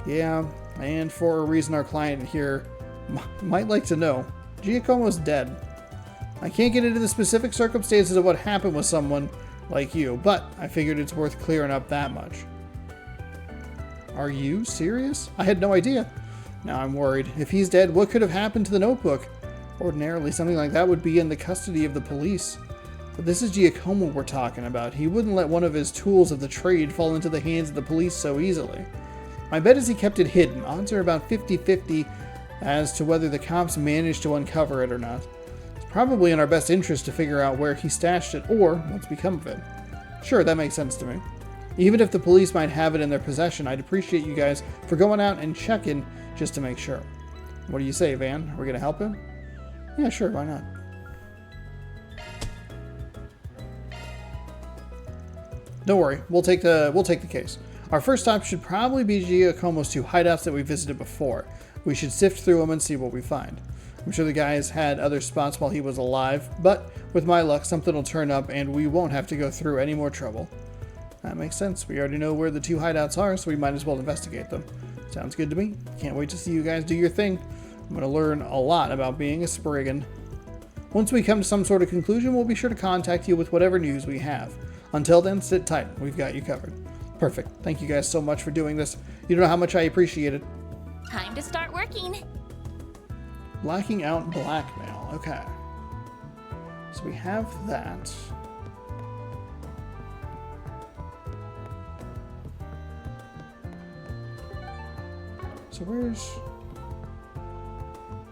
Yeah, and for a reason our client here might like to know. Giacomo's dead. I can't get into the specific circumstances of what happened with someone like you, but I figured it's worth clearing up that much. Are you serious? I had no idea. Now I'm worried. If he's dead, what could have happened to the notebook? Ordinarily, something like that would be in the custody of the police. But this is Giacomo we're talking about. He wouldn't let one of his tools of the trade fall into the hands of the police so easily. My bet is he kept it hidden. Odds are about 50-50 as to whether the cops managed to uncover it or not. It's probably in our best interest to figure out where he stashed it or what's become of it. Sure, that makes sense to me. Even if the police might have it in their possession, I'd appreciate you guys for going out and checking just to make sure. What do you say, Van? Are we gonna help him? Yeah, sure, why not? Don't worry, we'll take the case. Our first stop should probably be Giacomo's 2 hideouts that we visited before. We should sift through them and see what we find. I'm sure the guys had other spots while he was alive, but with my luck, something will turn up and we won't have to go through any more trouble. That makes sense. We already know where the 2 hideouts are, so we might as well investigate them. Sounds good to me. Can't wait to see you guys do your thing. I'm going to learn a lot about being a Spriggan. Once we come to some sort of conclusion, we'll be sure to contact you with whatever news we have. Until then, sit tight. We've got you covered. Perfect. Thank you guys so much for doing this. You don't know how much I appreciate it. Time to start working. Blacking out blackmail. Okay. So we have that. So where's...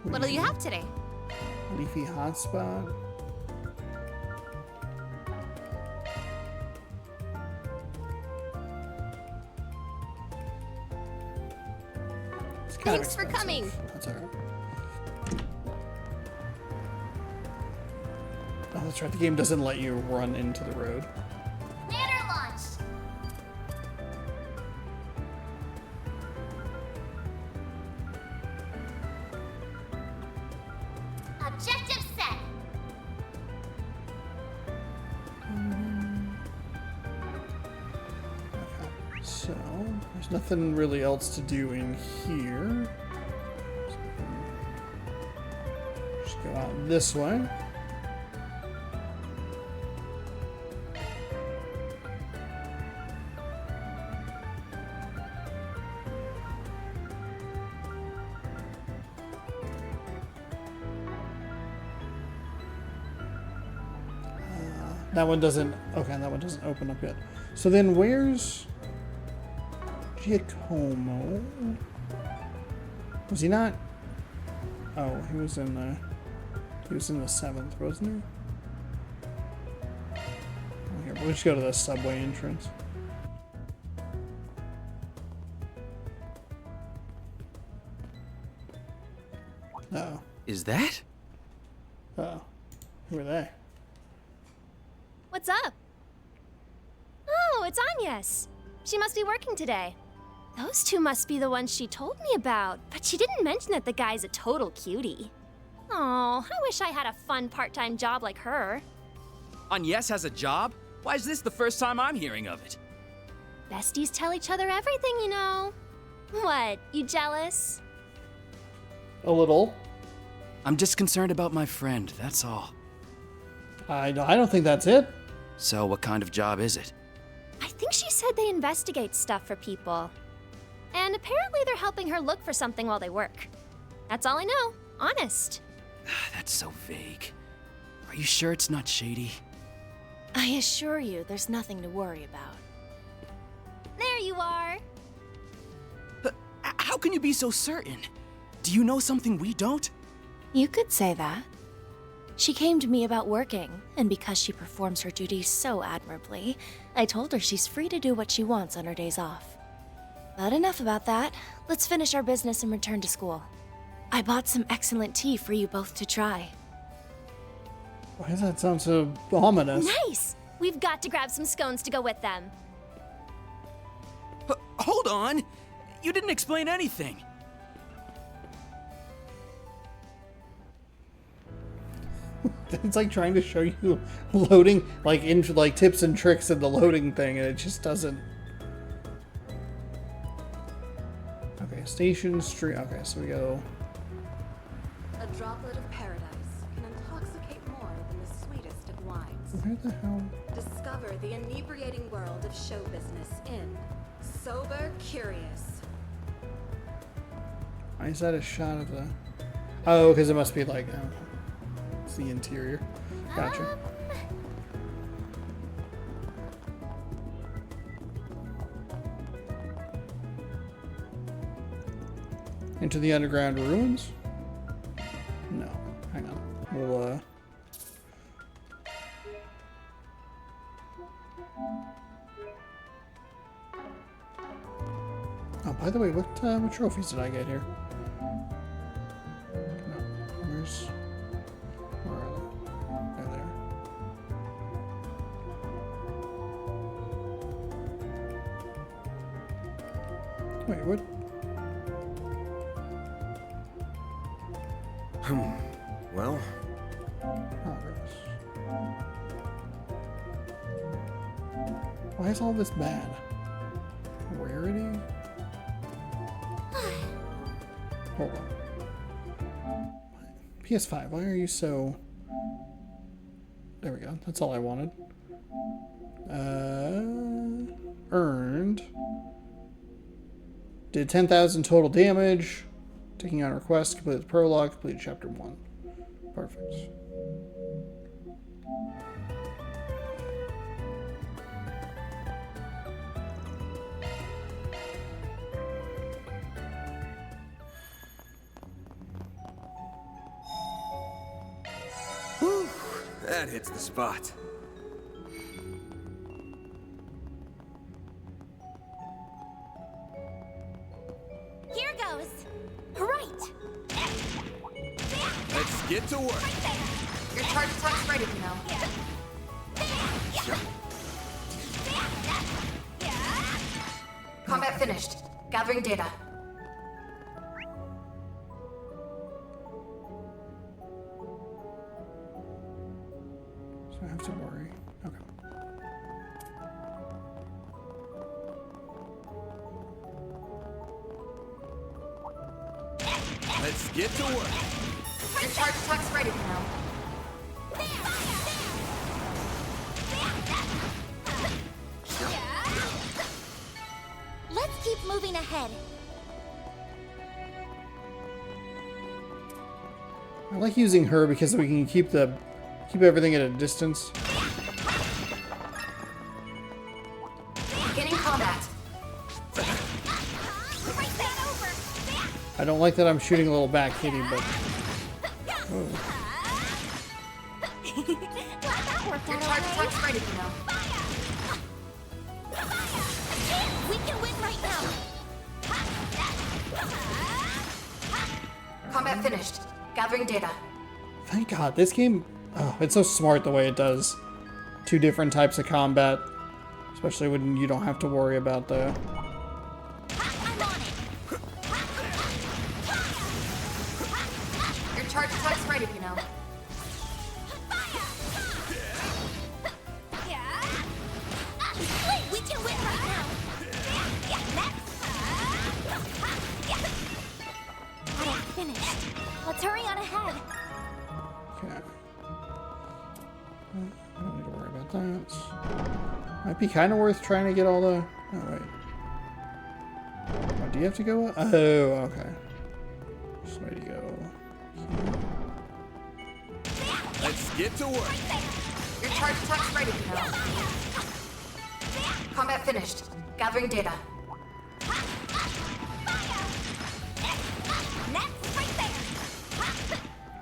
What'll you have today? Leafy hotspot. Thanks for coming. That's alright. Oh, that's right. The game doesn't let you run into the road. Manor launch. Objective set. Okay. So there's nothing really else to do in here. Just go out this way. That one doesn't, okay, that one doesn't open up yet. So then where's Giacomo? Was he not? Oh, he was in the 7th, wasn't he? Oh, here, we'll just go to the subway entrance. Oh. Is that? Oh. Who are they? What's up? Oh, it's Agnes. She must be working today. Those two must be the ones she told me about, but she didn't mention that the guy's a total cutie. Oh, I wish I had a fun part-time job like her. Agnes has a job? Why is this the first time I'm hearing of it? Besties tell each other everything, you know. What, you jealous? A little. I'm just concerned about my friend, that's all. I don't think that's it. So what kind of job is it? I think she said they investigate stuff for people. And apparently they're helping her look for something while they work. That's all I know, honest. That's so vague. Are you sure it's not shady? I assure you, there's nothing to worry about. There you are. How can you be so certain? Do you know something we don't? You could say that. She came to me about working, and because she performs her duties so admirably, I told her she's free to do what she wants on her days off. But enough about that. Let's finish our business and return to school. I bought some excellent tea for you both to try. Why does that sound so ominous? Nice! We've got to grab some scones to go with them. Hold on! You didn't explain anything! It's like trying to show you loading, like into like tips and tricks in the loading thing, and it just doesn't. Okay, station street. Okay, so we go. A droplet of paradise can intoxicate more than the sweetest of wines. Where the hell? Discover the inebriating world of show business in Sober Curious. Why is that a shot of the? Oh, because it must be like. Oh, it's the interior. Gotcha. Into the underground ruins? No. Hang on. We'll, Oh, by the way, what trophies did I get here? No. Where are they? They're there. Wait, what? Well, Progress. Why is all this bad? Rarity? Hold on. PS5, why are you so... There we go. That's all I wanted. Earned. Did 10,000 total damage. Taking on request. Completed the prologue. Completed chapter 1. Perfect. whew, that hits the spot. Here goes. Right. Let's get to work. Your charge attack's ready, you know. Combat finished. Gathering data. So I have to worry. Okay. Let's get to work. Your charge attack's ready, you know. Let's keep moving ahead. I like using her because we can keep everything at a distance. Beginning combat. I don't like that I'm shooting a little back kitty, but... Oh. Your charge attack's ready, you know. We can win right now. Combat finished. Gathering data. Thank God, this game... Oh, it's so smart the way it does 2 different types of combat. Especially when you don't have to worry about the... Your charge attack's ready, you know. We can win right now. Alright, finished. Let's hurry on ahead. Okay. I don't need to worry about that. Might be kind of worth trying to get all the... Oh, wait. Oh, do you have to go up? Oh, okay. This way to go. Let's get to work. Your charge attack's ready, you know. Combat finished. Gathering data.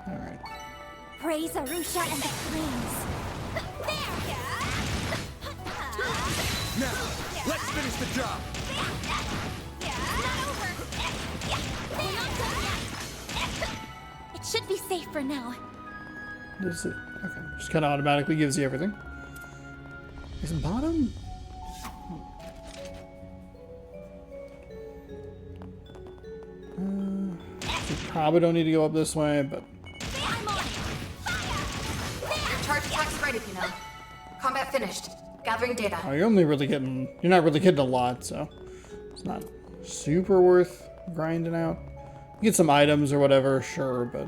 Alright. Praise Arusha and the flames. Now, let's finish the job. It should be safe for now. Is it? Okay. Just kind of automatically gives you everything. Is it bottom? You probably don't need to go up this way, but... Your charge attack's ready, you know. Combat finished. Gathering data. Oh, you're only really getting... You're not really getting a lot, so... It's not super worth grinding out. You get some items or whatever, sure, but...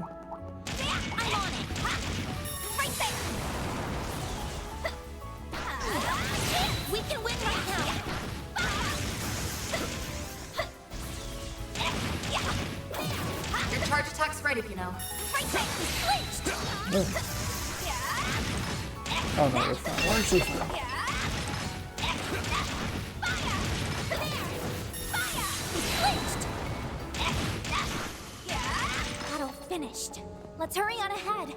We can win right now. Your charge attack's ready, you know. Oh no, we're fine. We're actually fine. Battle finished. Let's hurry on ahead.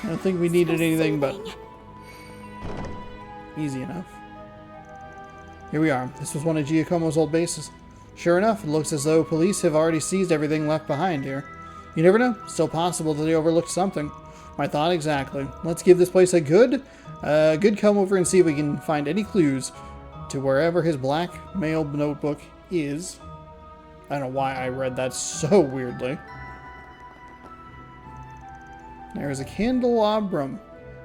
I don't think we needed anything but easy enough. Here we are. This was one of Giacomo's old bases. Sure enough, it looks as though police have already seized everything left behind here. You never know. Still possible that they overlooked something. My thought exactly. Let's give this place a good come over and see if we can find any clues to wherever his black mail notebook is. I don't know why I read that so weirdly. There is a candelabrum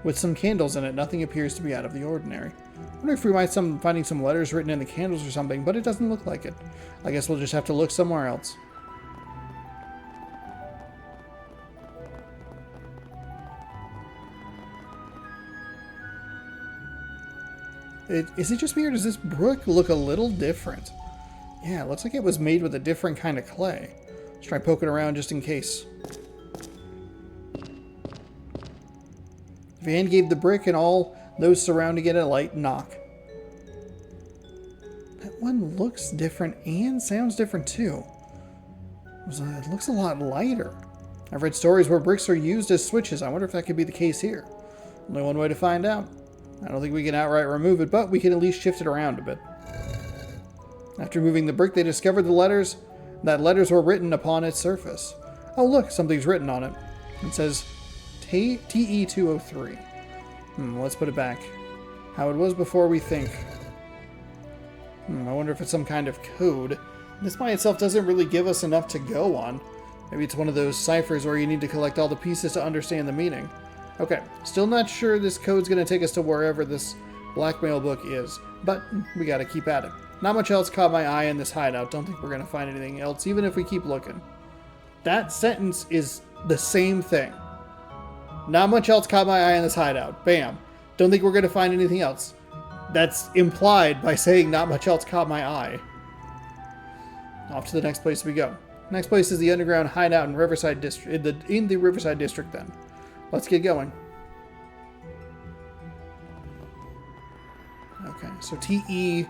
with some candles in it. Nothing appears to be out of the ordinary. I wonder if we might finding some letters written in the candles or something, but it doesn't look like it. I guess we'll just have to look somewhere else. Is it just me or does this brook look a little different? Yeah, it looks like it was made with a different kind of clay. Let's try poking around just in case. Van gave the brick and all those surrounding it a light knock. That one looks different and sounds different too. It looks a lot lighter. I've read stories where bricks are used as switches. I wonder if that could be the case here. Only one way to find out. I don't think we can outright remove it, but we can at least shift it around a bit. After moving the brick, they discovered that letters were written upon its surface. Oh look, something's written on it. It says TE203. Let's put it back. How it was before we think. I wonder if it's some kind of code. This by itself doesn't really give us enough to go on. Maybe it's one of those ciphers where you need to collect all the pieces to understand the meaning. Okay, still not sure this code's going to take us to wherever this blackmail book is, but we got to keep at it. Not much else caught my eye in this hideout. Don't think we're going to find anything else, even if we keep looking. That sentence is the same thing. Not much else caught my eye in this hideout. Bam. Don't think we're going to find anything else. That's implied by saying not much else caught my eye. Off to the next place we go. Next place is the underground hideout in Riverside District. In the Riverside District then. Let's get going. Okay, so TE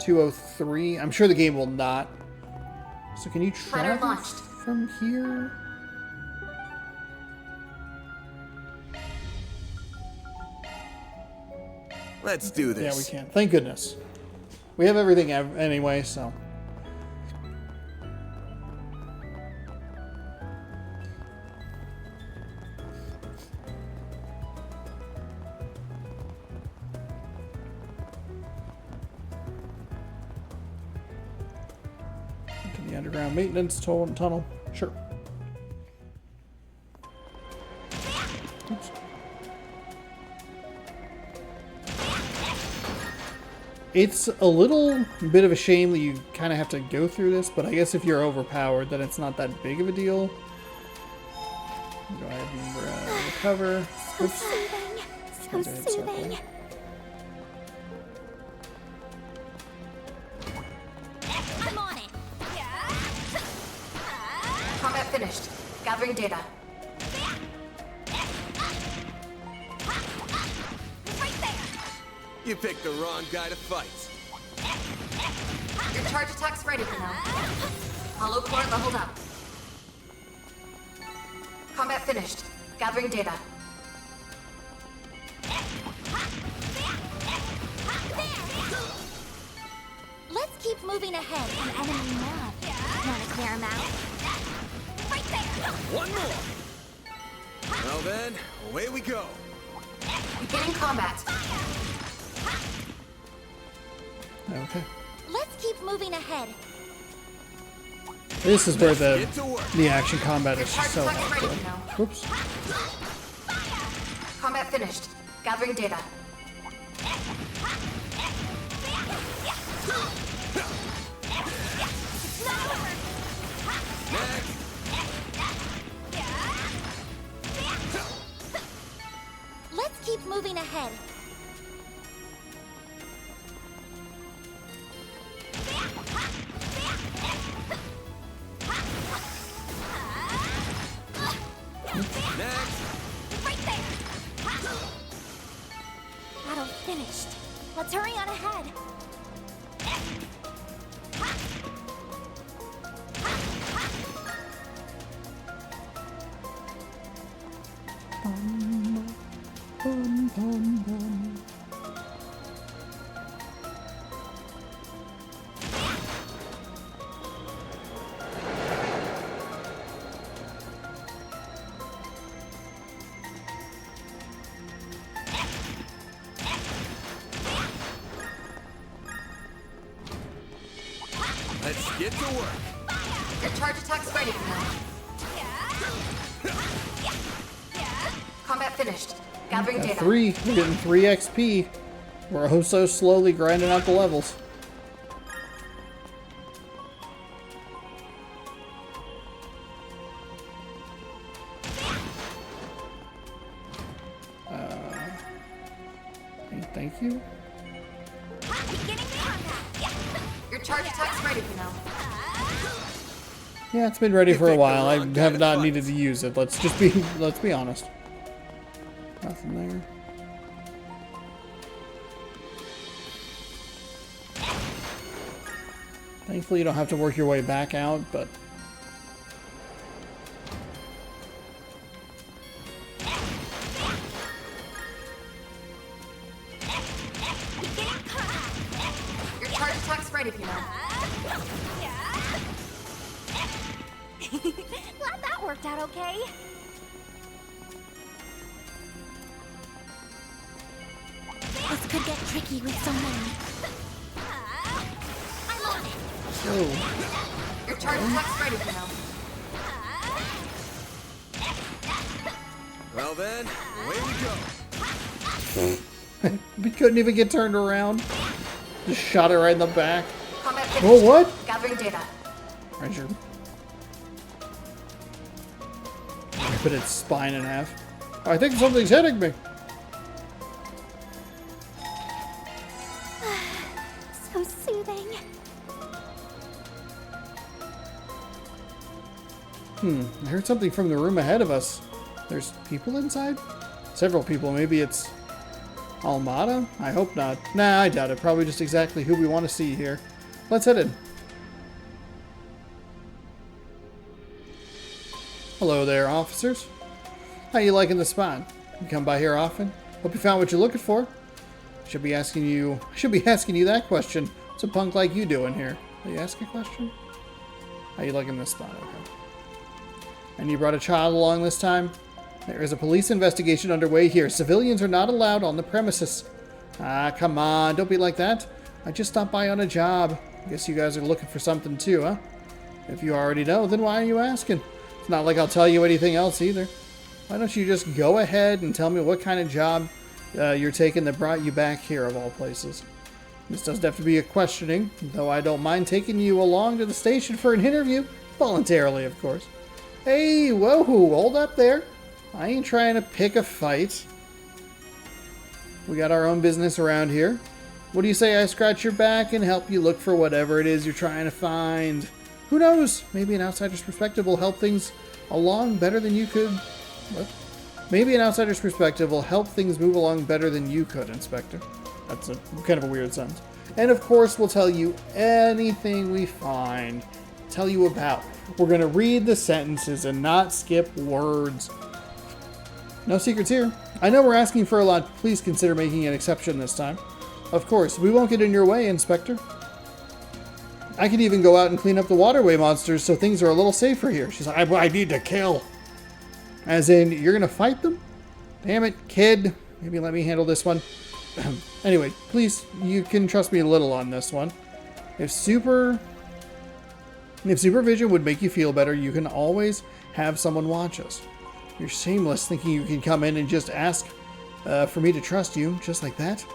203. I'm sure the game will not. So can you Planner travel launched. from here? Let's do this. Yeah, we can. Thank goodness. We have everything anyway, so. Into the underground maintenance tunnel. Sure. Oops. It's a little bit of a shame that you kind of have to go through this, but I guess if you're overpowered, then it's not that big of a deal. Go ahead and recover. So Oops. soothing. So Go ahead, soothing. I'm on it. Combat finished. Gathering data. You picked the wrong guy to fight. Your charge attack's ready for now. Hollow core leveled up. Combat finished. Gathering data. Let's keep moving ahead. An enemy mob. Want to clear him out? Right there. One more. Well then, away we go. Beginning combat. Okay. Let's keep moving ahead. This is where Get to work. the action combat is Charge just so attack's ready helpful. for now. Whoops. Combat finished. Gathering data. Next. Let's keep moving ahead. Next. Right there. Battle finished. Let's hurry on ahead. Let's get to work. Your charge attack's ready for now. Combat finished. Gathering Got data. 3. We're getting 3 XP. We're oh so slowly grinding out the levels. Thank you. Your charge attack's ready for now. Yeah, it's been ready for a while. I have not needed to use it. Let's be honest. Nothing there. Thankfully, you don't have to work your way back out, but Your charge attack's ready for now. Glad that worked out okay. This could get tricky with so many. I'm on it. oh, Your charge attack's ready for now. Well then, away we go. we couldn't even get turned around. Just shot it right in the back. Combat finished. Oh, what? Gathering data. Treasure. Rip its spine in half. I think something's hitting me. So soothing. I heard something from the room ahead of us. There's people inside? Several people. Maybe it's Almada? I hope not. Nah, I doubt it. Probably just exactly who we want to see here. Let's head in. Hello there, officers. How you liking the spot? You come by here often? Hope you found what you're looking for. Should be asking you that question. What's a punk like you doing here? Will you ask a question? How you liking this spot? Okay. And you brought a child along this time? There is a police investigation underway here. Civilians are not allowed on the premises. Ah, come on. Don't be like that. I just stopped by on a job. Guess you guys are looking for something too, huh? If you already know, then why are you asking? It's not like I'll tell you anything else either. Why don't you just go ahead and tell me what kind of job you're taking that brought you back here of all places? This doesn't have to be a questioning, though I don't mind taking you along to the station for an interview. Voluntarily, of course. Hey, whoa, hold up there. I ain't trying to pick a fight. We got our own business around here. What do you say I scratch your back and help you look for whatever it is you're trying to find? Who knows? Maybe an outsider's perspective will help things along better than you could. What? Maybe an outsider's perspective will help things move along better than you could, Inspector. That's a kind of a weird sentence. And of course, we'll tell you anything we find. Tell you about. We're going to read the sentences and not skip words. No secrets here. I know we're asking for a lot. Please consider making an exception this time. Of course, we won't get in your way, Inspector. I can even go out and clean up the waterway monsters so things are a little safer here. She's like, I need to kill. As in, you're going to fight them? Damn it, kid. Maybe let me handle this one. Anyway, please, you can trust me a little on this one. If supervision would make you feel better, you can always have someone watch us. You're shameless thinking you can come in and just ask for me to trust you, just like that.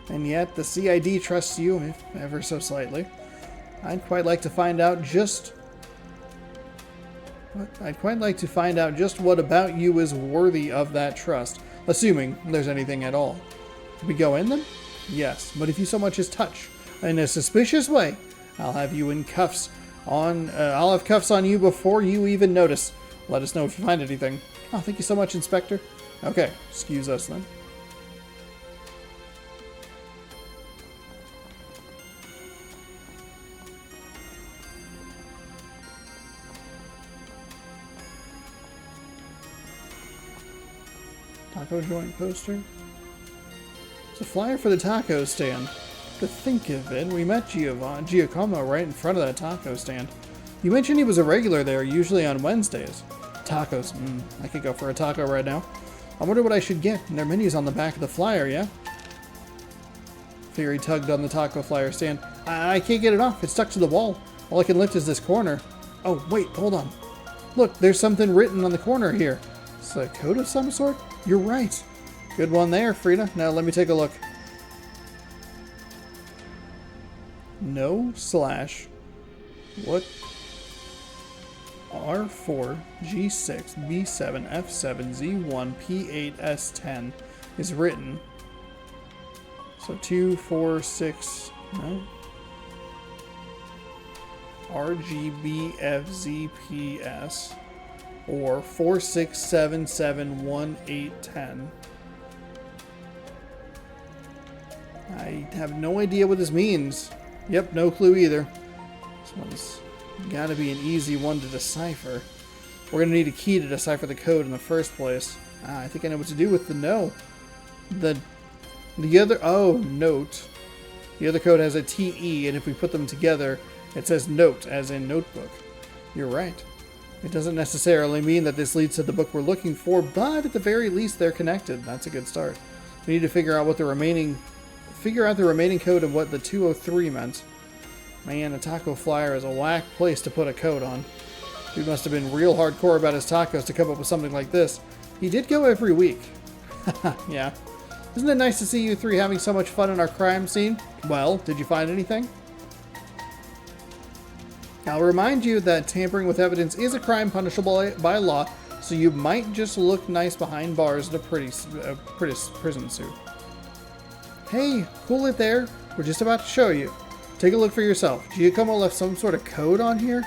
And yet, the CID trusts you, if ever so slightly. I'd quite like to find out just what about you is worthy of that trust, assuming there's anything at all. Can we go in them? Yes, but if you so much as touch in a suspicious way, I'll have you in cuffs on. I'll have cuffs on you before you even notice. Let us know if you find anything. Oh, thank you so much, Inspector. Okay, excuse us then. Taco joint poster. It's a flyer for the taco stand. To think of it, we met Giacomo right in front of that taco stand. You mentioned he was a regular there, usually on Wednesdays. Tacos. I could go for a taco right now. I wonder what I should get. Their menu's on the back of the flyer, yeah? Fury tugged on the taco flyer stand. I can't get it off. It's stuck to the wall. All I can lift is this corner. Oh, wait, hold on. Look, there's something written on the corner here. It's a code of some sort? You're right. Good one there, Frida. Now let me take a look. No slash. What? R4, G6, B7, F7, Z1, P8, S10 is written. So 2, 4, 6, no. RGBFZPS or 4, 6, 7, 7, 1, 8, 10. I have no idea what this means. Yep, no clue either. This one's gotta be an easy one to decipher. We're gonna need a key to decipher the code in the first place. I think I know what to do with the no. The other, oh, note. The other code has a TE, and if we put them together, it says note, as in notebook. You're right. It doesn't necessarily mean that this leads to the book we're looking for, but at the very least they're connected. That's a good start. We need to figure out the remaining code of what the 203 meant. Man, a taco flyer is a whack place to put a code on. Dude must have been real hardcore about his tacos to come up with something like this. He did go every week. Yeah. Isn't it nice to see you three having so much fun in our crime scene? Well, did you find anything? I'll remind you that tampering with evidence is a crime punishable by law, so you might just look nice behind bars in a pretty prison suit. Hey, cool it there. We're just about to show you. Take a look for yourself. Giacomo left some sort of code on here?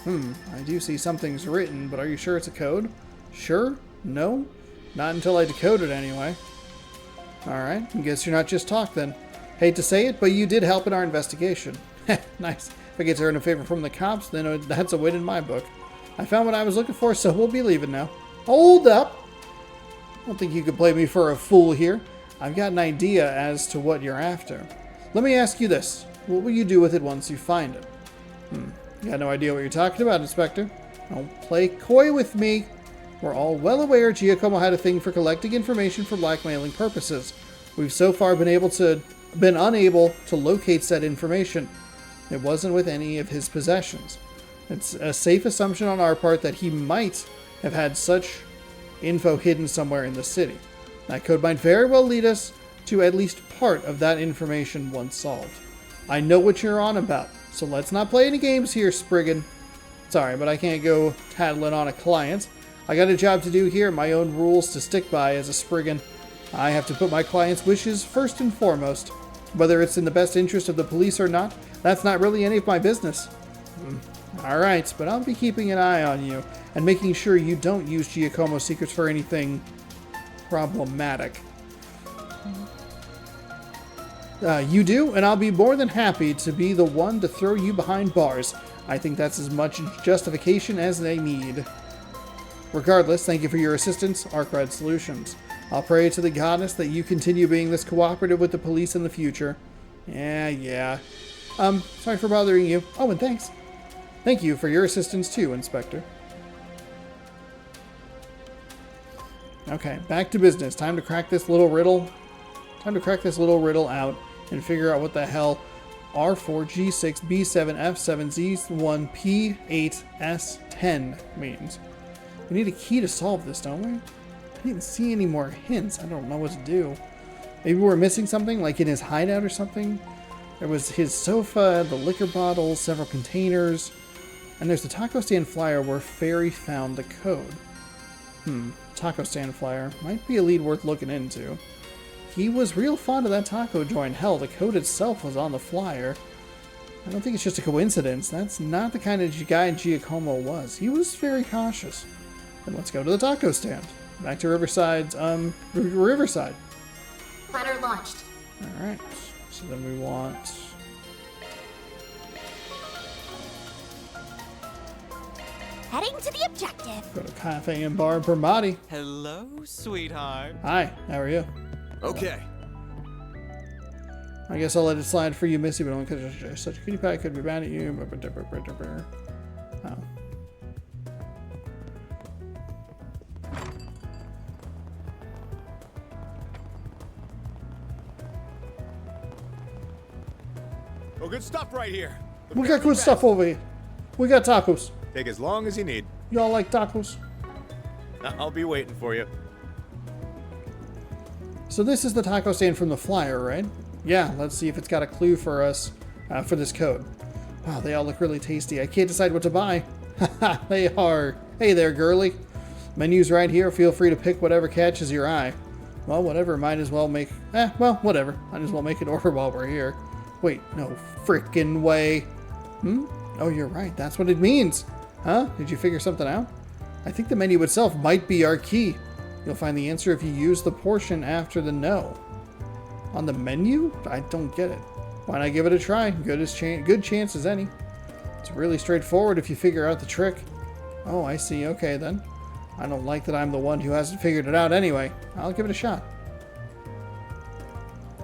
I do see something's written, but are you sure it's a code? Sure? No? Not until I decode it anyway. Alright, I guess you're not just talk then. Hate to say it, but you did help in our investigation. Nice. If I get to earn a favor from the cops, then that's a win in my book. I found what I was looking for, so we'll be leaving now. Hold up! I don't think you could play me for a fool here. I've got an idea as to what you're after. Let me ask you this. What will you do with it once you find it? You got no idea what you're talking about, Inspector. Don't play coy with me. We're all well aware Giacomo had a thing for collecting information for blackmailing purposes. We've so far been unable to locate said information. It wasn't with any of his possessions. It's a safe assumption on our part that he might have had such info hidden somewhere in the city. That code might very well lead us to at least part of that information once solved. I know what you're on about, so let's not play any games here, Spriggan. Sorry, but I can't go tattling on a client. I got a job to do here, my own rules to stick by as a Spriggan. I have to put my client's wishes first and foremost. Whether it's in the best interest of the police or not, that's not really any of my business. Alright, but I'll be keeping an eye on you, and making sure you don't use Giacomo's secrets for anything problematic. You do, and I'll be more than happy to be the one to throw you behind bars. I think that's as much justification as they need. Regardless, thank you for your assistance, Arkwright Solutions. I'll pray to the goddess that you continue being this cooperative with the police in the future. Yeah. Sorry for bothering you. Oh, and thanks. Thank you for your assistance too, Inspector. Okay, back to business. Time to crack this little riddle. Out and figure out what the hell R4, G6, B7, F7, Z1, P8, S10 means. We need a key to solve this, don't we? I didn't see any more hints. I don't know what to do. Maybe we're missing something, like in his hideout or something. There was his sofa, the liquor bottles, several containers, and there's the taco stand flyer where Fairy found the code. Taco stand flyer. Might be a lead worth looking into. He was real fond of that taco joint. Hell, the code itself was on the flyer. I don't think it's just a coincidence. That's not the kind of guy Giacomo was. He was very cautious. Then let's go to the taco stand. Back to Riverside. Planner launched. Alright. So then we want... Heading to the objective. Go to Cafe and Bar in Permati. Hello, sweetheart. Hi, how are you? Okay. I guess I'll let it slide for you, Missy, but only because you're such a cutie pie, could be mad at you. Oh. Oh, good stuff right here. We got good stuff over here. We got tacos. Take as long as you need. Y'all like tacos? I'll be waiting for you. So this is the taco stand from the flyer, right? Yeah, let's see if it's got a clue for us for this code. Wow, they all look really tasty. I can't decide what to buy. Haha, they are. Hey there, girly. Menu's right here. Feel free to pick whatever catches your eye. Well, whatever. Might as well make... whatever. Might as well make an order while we're here. Wait, no frickin' way. Oh, you're right. That's what it means. Huh? Did you figure something out? I think the menu itself might be our key. You'll find the answer if you use the portion after the no. On the menu? I don't get it. Why not give it a try? Good chance as any. It's really straightforward if you figure out the trick. Oh, I see. Okay, then. I don't like that I'm the one who hasn't figured it out anyway. I'll give it a shot.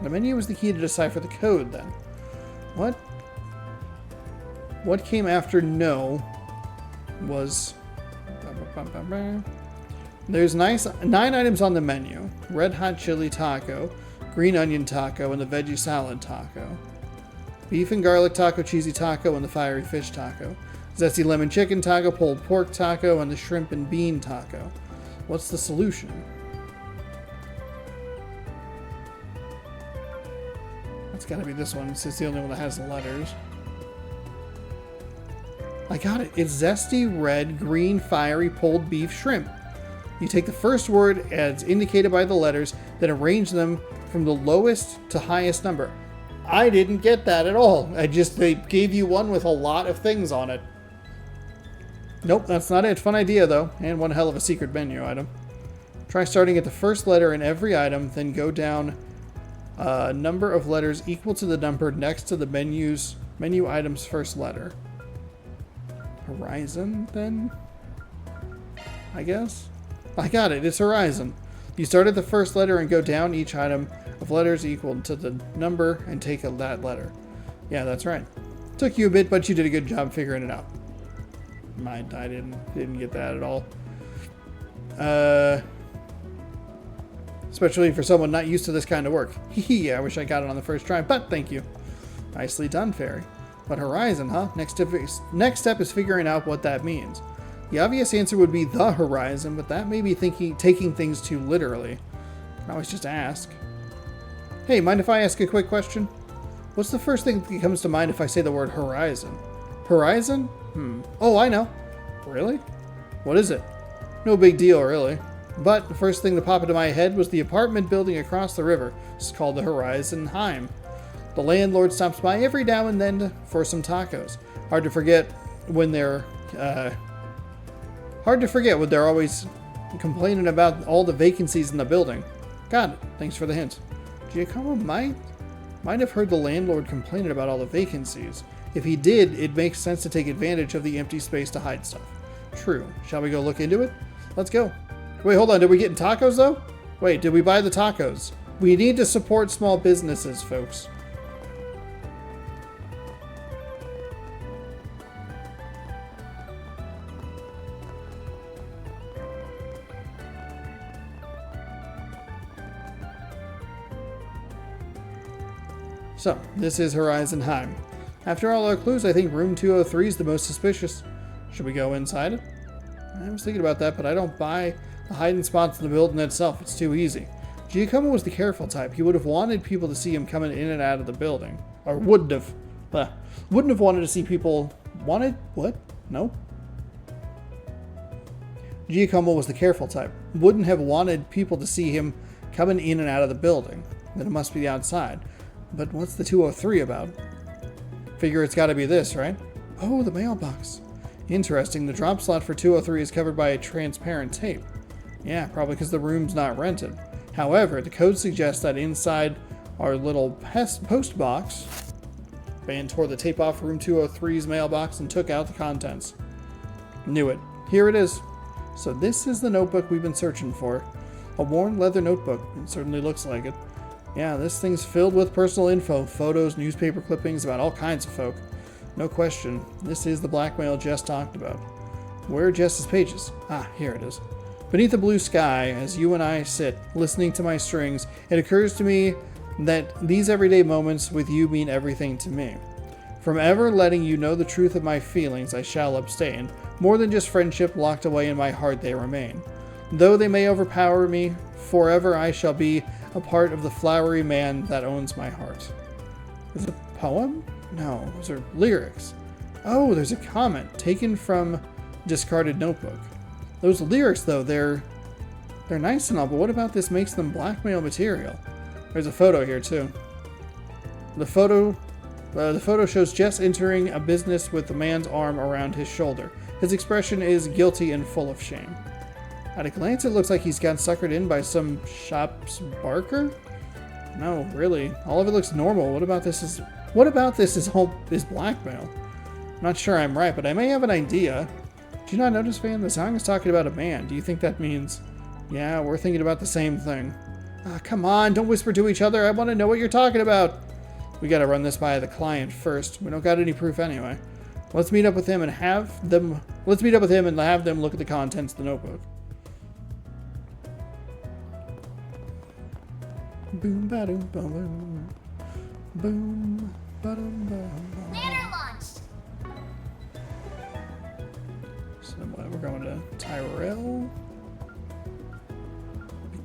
The menu is the key to decipher the code, then. What came after no was... There's 9 items on the menu. Red hot chili taco, green onion taco, and the veggie salad taco. Beef and garlic taco, cheesy taco, and the fiery fish taco. Zesty lemon chicken taco, pulled pork taco, and the shrimp and bean taco. What's the solution? That's gotta be this one. It's the only one that has the letters. I got it. It's zesty, red, green, fiery, pulled beef, shrimp. You take the first word as indicated by the letters, then arrange them from the lowest to highest number. I didn't get that at all. They gave you one with a lot of things on it. Nope, that's not it. Fun idea, though. And one hell of a secret menu item. Try starting at the first letter in every item, then go down Number of letters equal to the number next to the menu item's first letter. Horizon, then? I guess? I got it. It's horizon. You start at the first letter and go down each item of letters equal to the number and take that letter. Yeah, that's right. Took you a bit, but you did a good job figuring it out. I didn't get that at all. Especially for someone not used to this kind of work. Hee, I wish I got it on the first try, but thank you. Nicely done, Fairy. But horizon, huh? Next step is figuring out what that means. The obvious answer would be the horizon, but that may be taking things too literally. I can always just ask. Hey, mind if I ask a quick question? What's the first thing that comes to mind if I say the word horizon? Horizon? Oh, I know. Really? What is it? No big deal, really. But the first thing that popped into my head was the apartment building across the river. It's called the Horizon Heim. The landlord stops by every now and then for some tacos. Hard to forget when they're always complaining about all the vacancies in the building. Got it. Thanks for the hint. Giacomo might have heard the landlord complaining about all the vacancies. If he did, it makes sense to take advantage of the empty space to hide stuff. True. Shall we go look into it? Let's go. Wait, hold on. Did we get tacos, though? Wait, did we buy the tacos? We need to support small businesses, folks. So, this is Horizon Heim. After all our clues, I think room 203 is the most suspicious. Should we go inside it? I was thinking about that, but I don't buy the hiding spots in the building itself. It's too easy. Giacomo was the careful type. He would have wanted people to see him coming in and out of the building. Or wouldn't have. Wouldn't have wanted to see people... Wanted? What? No? Giacomo was the careful type. Wouldn't have wanted people to see him coming in and out of the building. Then it must be outside. But what's the 203 about? Figure it's got to be this, right? Oh, the mailbox. Interesting. The drop slot for 203 is covered by a transparent tape. Yeah, probably because the room's not rented. However, the code suggests that inside our little post box, Van tore the tape off room 203's mailbox and took out the contents. Knew it. Here it is. So this is the notebook we've been searching for. A worn leather notebook. It certainly looks like it. Yeah, this thing's filled with personal info, photos, newspaper clippings about all kinds of folk. No question, this is the blackmail Jess talked about. Where are Jess's pages? Ah, here it is. Beneath the blue sky, as you and I sit, listening to my strings, it occurs to me that these everyday moments with you mean everything to me. From ever letting you know the truth of my feelings, I shall abstain. More than just friendship locked away in my heart they remain. Though they may overpower me, forever I shall be a part of the flowery man that owns my heart. Is it a poem? No, those are lyrics. Oh, there's a comment taken from discarded notebook. Those lyrics, though, they're nice and all, but what about this makes them blackmail material? There's a photo here, too. The photo shows Jess entering a business with the man's arm around his shoulder. His expression is guilty and full of shame. At a glance, it looks like he's got suckered in by some shop's barker? No, really. All of it looks normal. What about this is blackmail? I'm not sure I'm right, but I may have an idea. Do you not notice, Van? The song is talking about a man. Do you think that means... Yeah, we're thinking about the same thing. Ah, come on, don't whisper to each other. I want to know what you're talking about. We gotta run this by the client first. We don't got any proof anyway. Let's meet up with him and have them look at the contents of the notebook. Boom ba doom boom boom. Boom ba doom boom. Ladder launched. So we're going to Tyrell.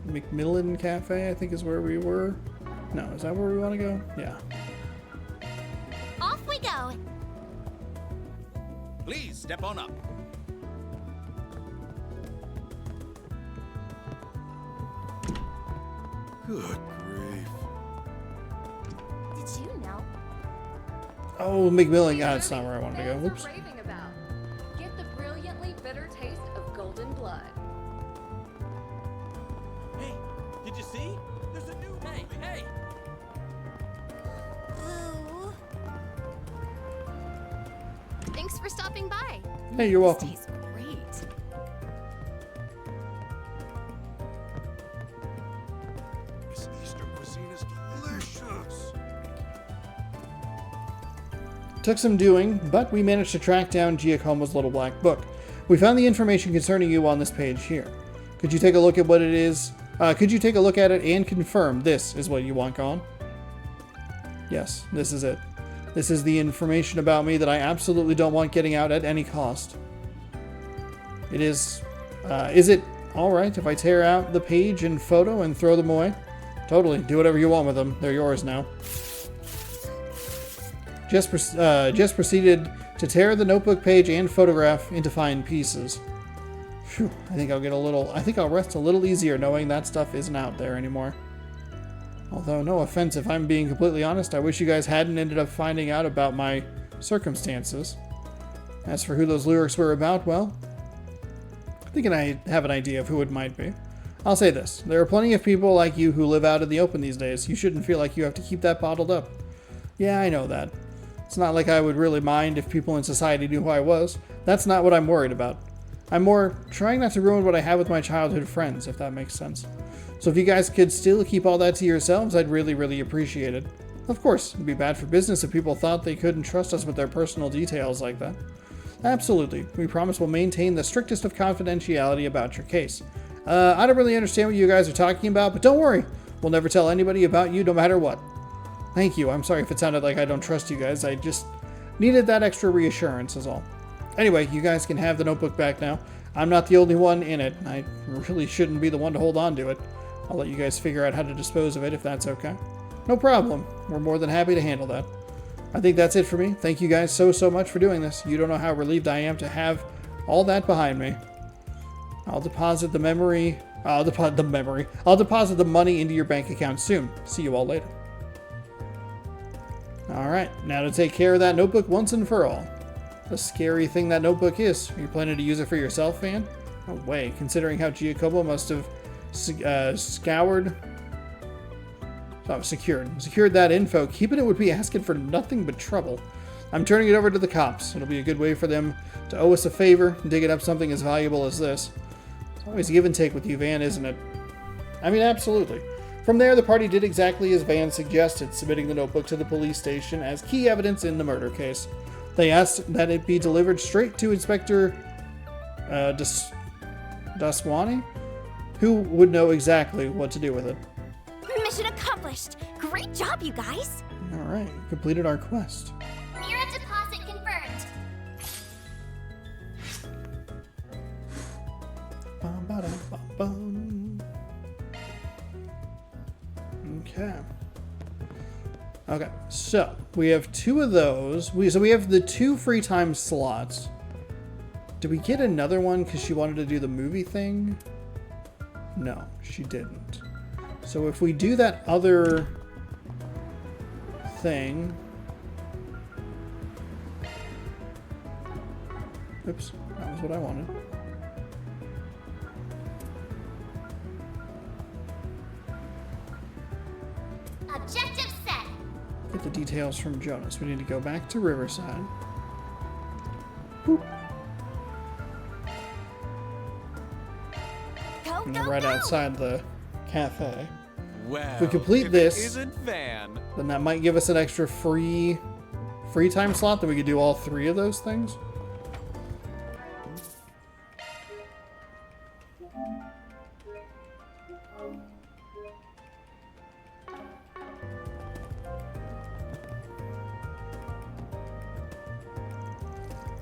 McMillan Cafe, I think is where we were. No, is that where we want to go? Yeah. Off we go. Please step on up. Good grief. Did you know? Oh, McMillan. God, it's not where I wanted to go. Whoops. Raving about. Get the brilliantly bitter taste of golden blood. Hey, did you see? There's a new movie. Hey! Thanks for stopping by. Hey, you're welcome. This tastes great. This Eastern cuisine is delicious. Took some doing, but we managed to track down Giacomo's little black book. We found the information concerning you on this page here. Could you take a look at what it is? Could you take a look at it and confirm this is what you want gone? Yes, this is it. This is the information about me that I absolutely don't want getting out at any cost. It is it alright if I tear out the page and photo and throw them away? Totally, do whatever you want with them. They're yours now. Just proceeded to tear the notebook page and photograph into fine pieces. Phew, I think I'll rest a little easier knowing that stuff isn't out there anymore. Although, no offense, if I'm being completely honest, I wish you guys hadn't ended up finding out about my circumstances. As for who those lyrics were about, well, I think I have an idea of who it might be. I'll say this, there are plenty of people like you who live out in the open these days. You shouldn't feel like you have to keep that bottled up. Yeah, I know that. It's not like I would really mind if people in society knew who I was. That's not what I'm worried about. I'm more trying not to ruin what I have with my childhood friends, if that makes sense. So if you guys could still keep all that to yourselves, I'd really, really appreciate it. Of course, it'd be bad for business if people thought they couldn't trust us with their personal details like that. Absolutely. We promise we'll maintain the strictest of confidentiality about your case. I don't really understand what you guys are talking about, but don't worry. We'll never tell anybody about you no matter what. Thank you. I'm sorry if it sounded like I don't trust you guys. I just needed that extra reassurance is all. Anyway, you guys can have the notebook back now. I'm not the only one in it. I really shouldn't be the one to hold on to it. I'll let you guys figure out how to dispose of it if that's okay. No problem. We're more than happy to handle that. I think that's it for me. Thank you guys so much for doing this. You don't know how relieved I am to have all that behind me. I'll deposit the money into your bank account soon. See you all later. Alright, now to take care of that notebook once and for all. The scary thing that notebook is. Are you planning to use it for yourself, Van? No way, considering how Giacomo must have secured that info. Keeping it would be asking for nothing but trouble. I'm turning it over to the cops. It'll be a good way for them to owe us a favor, digging up something as valuable as this. It's always give and take with you, Van, isn't it? I mean, absolutely. From there, the party did exactly as Van suggested, submitting the notebook to the police station as key evidence in the murder case. They asked that it be delivered straight to Inspector Daswani, who would know exactly what to do with it. Mission accomplished! Great job, you guys! Alright, completed our quest. Mira deposit confirmed. Okay, so we have two of those. So we have the 2 free time slots. Did we get another one because she wanted to do the movie thing? No, she didn't. So if we do that other thing... Oops, that was what I wanted. Objective set. Get the details from Jonas. We need to go back to Riverside. Boop. And then right outside the cafe. Well, if we complete if this, it isn't Van. then that might give us an extra free time slot that we could do all 3 of those things.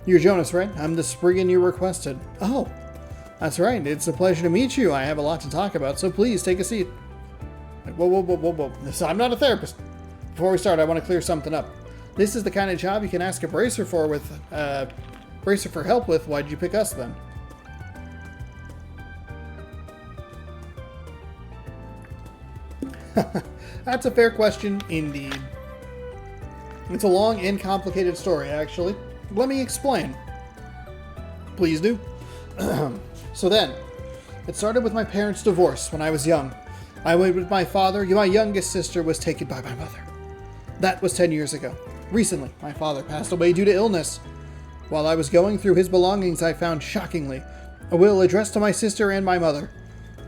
You're Jonas, right? I'm the Spriggan you requested. Oh, that's right. It's a pleasure to meet you. I have a lot to talk about, so please take a seat. Whoa. I'm not a therapist. Before we start, I want to clear something up. This is the kind of job you can ask a bracer for help with. Why did you pick us then? That's a fair question indeed. It's a long and complicated story, actually. Let me explain. Please do. So then, it started with my parents' divorce when I was young. I went with my father. My youngest sister was taken by my mother. That was 10 years ago. Recently, my father passed away due to illness. While I was going through his belongings, I found, shockingly, a will addressed to my sister and my mother.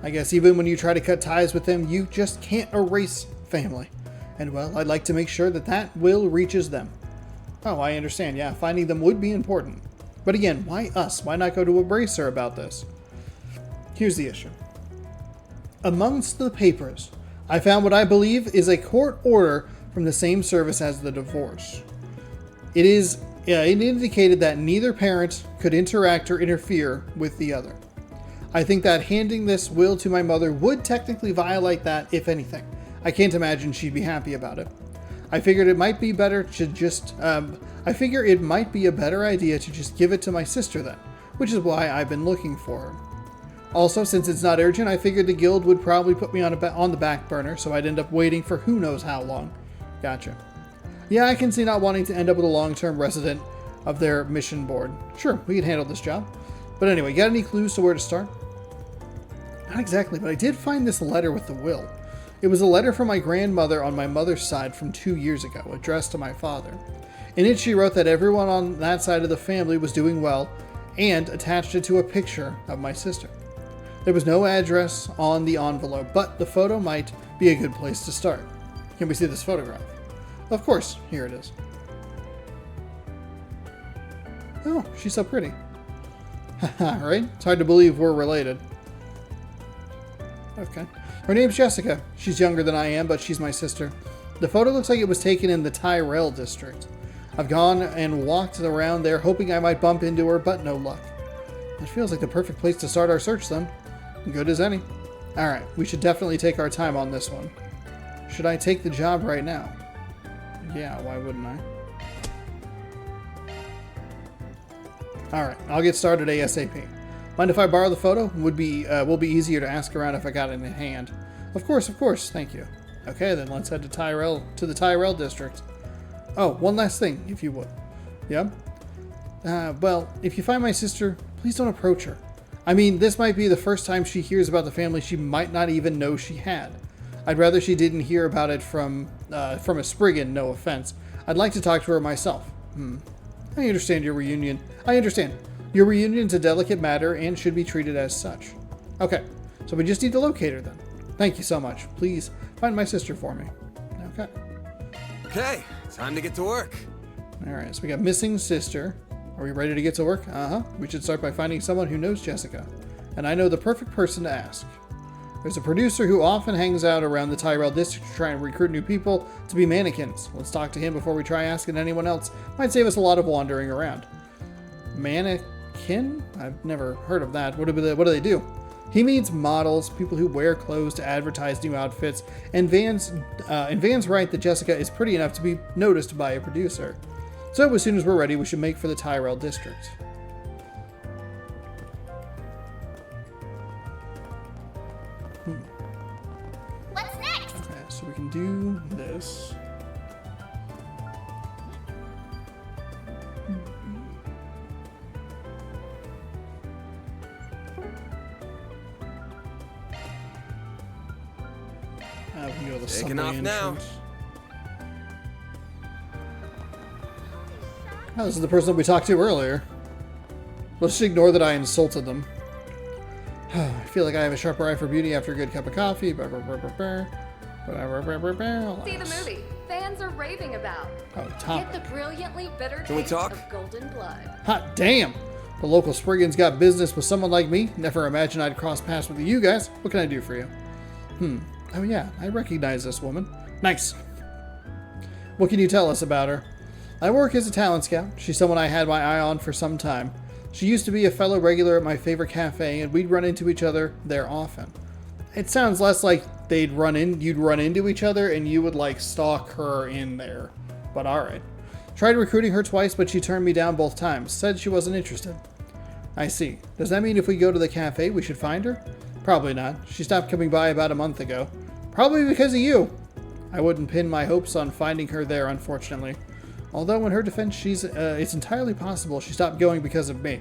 I guess even when you try to cut ties with them, you just can't erase family. And well, I'd like to make sure that that will reaches them. Oh, I understand. Yeah, finding them would be important. But again, why us? Why not go to a bracer about this? Here's the issue. Amongst the papers, I found what I believe is a court order from the same service as the divorce. It indicated that neither parent could interact or interfere with the other. I think that handing this will to my mother would technically violate that, if anything. I can't imagine she'd be happy about it. I figured it might be better to just, I figure it might be a better idea to just give it to my sister then, which is why I've been looking for her. Also, since it's not urgent, I figured the guild would probably put me on the back burner, so I'd end up waiting for who knows how long. Gotcha. Yeah, I can see not wanting to end up with a long-term resident of their mission board. Sure, we can handle this job. But anyway, got any clues to where to start? Not exactly, but I did find this letter with the will. It was a letter from my grandmother on my mother's side from 2 years ago, addressed to my father. In it, she wrote that everyone on that side of the family was doing well, and attached it to a picture of my sister. There was no address on the envelope, but the photo might be a good place to start. Can we see this photograph? Of course, here it is. Oh, she's so pretty. Haha, right? It's hard to believe we're related. Okay. Her name's Jessica. She's younger than I am, but she's my sister. The photo looks like it was taken in the Tyrell district. I've gone and walked around there hoping I might bump into her, but no luck. It feels like the perfect place to start our search then. Good as any. Alright, we should definitely take our time on this one. Should I take the job right now? Yeah, why wouldn't I? Alright, I'll get started ASAP. Mind if I borrow the photo? Will be easier to ask around if I got it in hand. Of course, thank you. Okay, then let's head to the Tyrell district. Oh, one last thing, if you would. Yep. Well, if you find my sister, please don't approach her. I mean, this might be the first time she hears about the family she might not even know she had. I'd rather she didn't hear about it from a Spriggan, no offense. I'd like to talk to her myself. I understand your reunion. Your reunion's a delicate matter and should be treated as such. Okay, so we just need to locate her then. Thank you so much. Please find my sister for me. Okay. Okay, time to get to work. Alright, so we got missing sister. Are we ready to get to work? We should start by finding someone who knows Jessica. And I know the perfect person to ask. There's a producer who often hangs out around the Tyrell district to try and recruit new people to be mannequins. Let's talk to him before we try asking anyone else. Might save us a lot of wandering around. Mannequin? I've never heard of that. What do they do? He means models, people who wear clothes to advertise new outfits, and Van's right that Jessica is pretty enough to be noticed by a producer. So as soon as we're ready, we should make for the Tyrell district. What's next? Okay, so we can do this. We can go to the Taking subway off now. entrance. Oh, this is the person that we talked to earlier. Let's just ignore that I insulted them. I feel like I have a sharper eye for beauty after a good cup of coffee. See the movie fans are raving about. Oh, Get topic. the brilliantly bitter Can we taste talk? of golden blood. Hot damn! The local Spriggan's got business with someone like me. Never imagined I'd cross paths with you guys. What can I do for you? Oh yeah, I recognize this woman. Nice. What can you tell us about her? I work as a talent scout. She's someone I had my eye on for some time. She used to be a fellow regular at my favorite cafe, and we'd run into each other there often. It sounds less like you'd run into each other and you would like stalk her in there. But alright. Tried recruiting her twice, but she turned me down both times. Said she wasn't interested. I see. Does that mean if we go to the cafe, we should find her? Probably not. She stopped coming by about a month ago. Probably because of you. I wouldn't pin my hopes on finding her there, unfortunately. Although in her defense, it's entirely possible she stopped going because of me.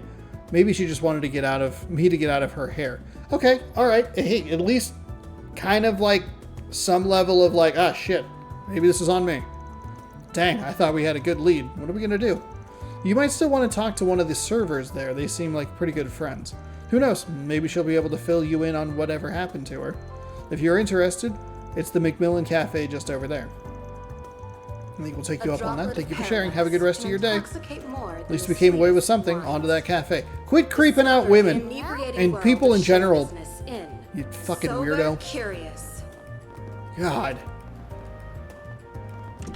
Maybe she just wanted to get out of her hair. Okay, alright. Hey, at least kind of like some level of like, ah, shit. Maybe this is on me. Dang, I thought we had a good lead. What are we gonna do? You might still want to talk to one of the servers there. They seem like pretty good friends. Who knows? Maybe she'll be able to fill you in on whatever happened to her. If you're interested, it's the Macmillan Cafe just over there. I think we'll take you up on that. Thank you for sharing. Have a good rest of your day. At least we came away with something. On to that cafe. Quit creeping out women and people in general. You fucking weirdo. God.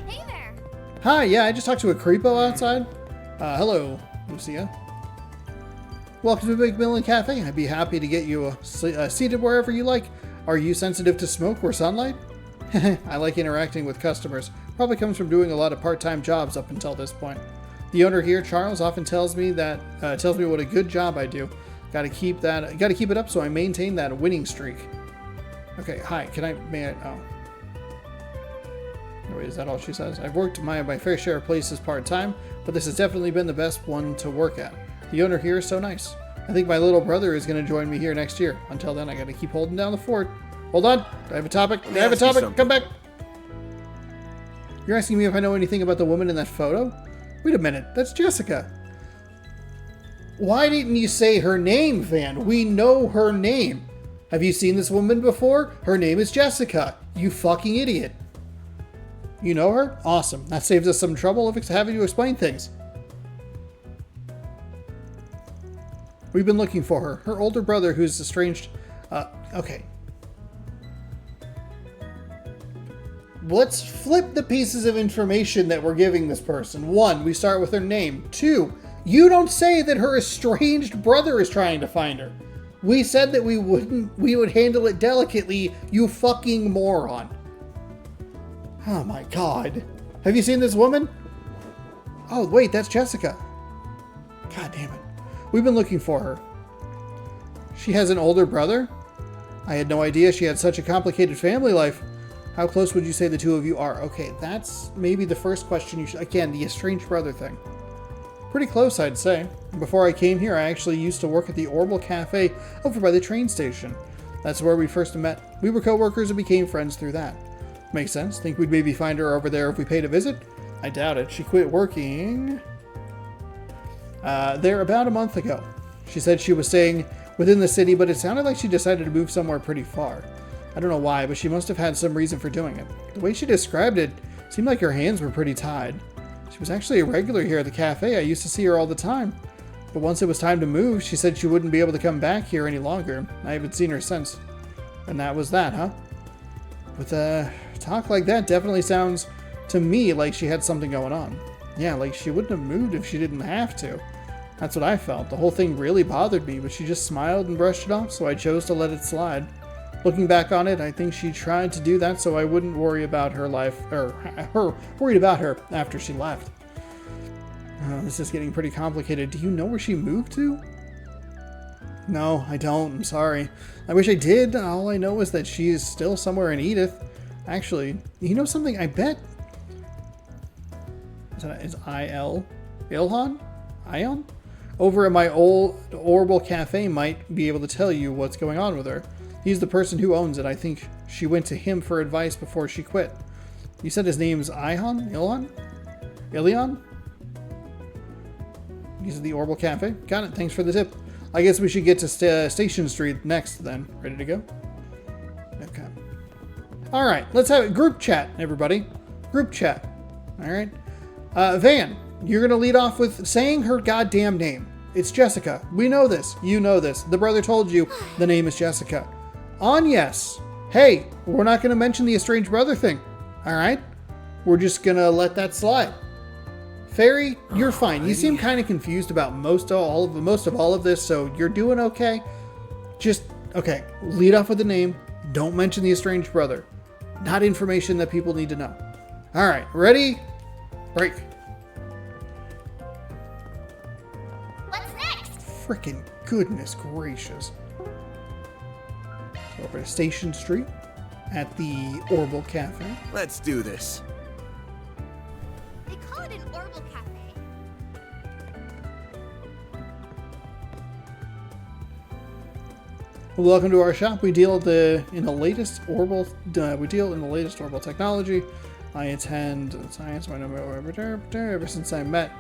Hey there. Hi, yeah, I just talked to a creepo outside. Hello, Lucia. Welcome to Macmillan Cafe. I'd be happy to get you seated wherever you like. Are you sensitive to smoke or sunlight? I like interacting with customers. Probably comes from doing a lot of part-time jobs up until this point. The owner here, Charles, often tells me what a good job I do. Gotta keep it up so I maintain that winning streak. Okay, hi, oh. Wait, is that all she says? I've worked my fair share of places part-time, but this has definitely been the best one to work at. The owner here is so nice. I think my little brother is going to join me here next year. Until then, I got to keep holding down the fort. Hold on. I have a topic. Come back. You're asking me if I know anything about the woman in that photo? Wait a minute. That's Jessica. Why didn't you say her name, Van? We know her name. Have you seen this woman before? Her name is Jessica. You fucking idiot. You know her? Awesome. That saves us some trouble of having to explain things. We've been looking for her. Her older brother, who's estranged... okay. Let's flip the pieces of information that we're giving this person. 1, we start with her name. 2, you don't say that her estranged brother is trying to find her. We said that we would handle it delicately, you fucking moron. Oh my god. Have you seen this woman? Oh, wait, that's Jessica. God damn it. We've been looking for her. She has an older brother? I had no idea she had such a complicated family life. How close would you say the two of you are? Okay, that's maybe the first question you should... Again, the estranged brother thing. Pretty close, I'd say. Before I came here, I actually used to work at the Orbital Cafe over by the train station. That's where we first met. We were co-workers and became friends through that. Makes sense. Think we'd maybe find her over there if we paid a visit? I doubt it. She quit working there about a month ago. She said she was staying within the city, but it sounded like she decided to move somewhere pretty far. I don't know why, but she must have had some reason for doing it. The way she described it seemed like her hands were pretty tied. She was actually a regular here at the cafe. I used to see her all the time. But once it was time to move, she said she wouldn't be able to come back here any longer. I haven't seen her since. And that was that, huh? But talk like that definitely sounds to me like she had something going on. Yeah, like she wouldn't have moved if she didn't have to. That's what I felt. The whole thing really bothered me, but she just smiled and brushed it off, so I chose to let it slide. Looking back on it, I think she tried to do that so I wouldn't worry about her life, or worried about her after she left. This is getting pretty complicated. Do you know where she moved to? No, I don't. I'm sorry. I wish I did. All I know is that she is still somewhere in Edith. Actually, you know something? I bet... Is Ilhan? Ion? Over at my old Orbital Cafe might be able to tell you what's going on with her. He's the person who owns it. I think she went to him for advice before she quit. You said his name's Ion? Ilhan? Ilion? He's at the Orbital Cafe. Got it. Thanks for the tip. I guess we should get to Station Street next then. Ready to go? Okay. Alright, let's have a group chat, everybody. Group chat. Alright. Van, you're going to lead off with saying her goddamn name. It's Jessica. We know this. You know this. The brother told you the name is Jessica. On yes. Hey, we're not going to mention the estranged brother thing. Alright? We're just going to let that slide. Fairy, you're fine. You seem kind of confused about most of all of this, so you're doing okay. Just, okay, lead off with the name. Don't mention the estranged brother. Not information that people need to know. Alright, ready? Break. What's next? Frickin' goodness gracious. So over to Station Street at the Orbital Cafe. Let's do this. They call it an Orbital Cafe. Welcome to our shop. We deal in the latest orbital technology. I attend science ever since I met.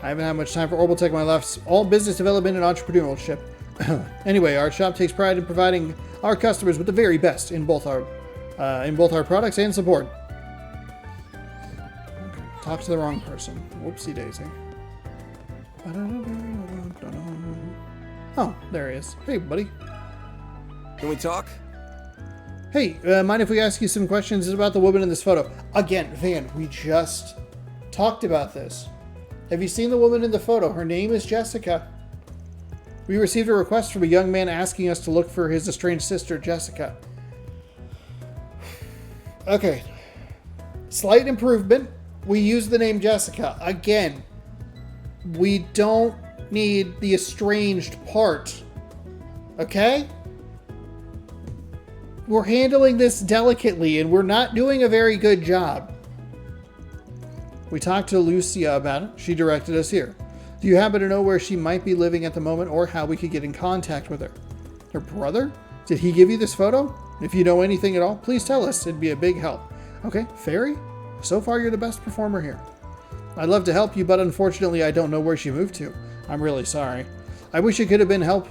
I haven't had much time for orbital tech in my life. All business development and entrepreneurship. Anyway, our shop takes pride in providing our customers with the very best in both our products and support. Okay, talk to the wrong person. Whoopsie daisy. Oh, there he is. Hey, buddy. Can we talk? Hey, mind if we ask you some questions about the woman in this photo? Again, Van, we just talked about this. Have you seen the woman in the photo? Her name is Jessica. We received a request from a young man asking us to look for his estranged sister, Jessica. Okay. Slight improvement. We use the name Jessica. Again, we don't need the estranged part. Okay? We're handling this delicately, and we're not doing a very good job. We talked to Lucia about it. She directed us here. Do you happen to know where she might be living at the moment, or how we could get in contact with her? Her brother? Did he give you this photo? If you know anything at all, please tell us. It'd be a big help. Okay, Fairy? So far, you're the best performer here. I'd love to help you, but unfortunately, I don't know where she moved to. I'm really sorry. I wish it could have been help.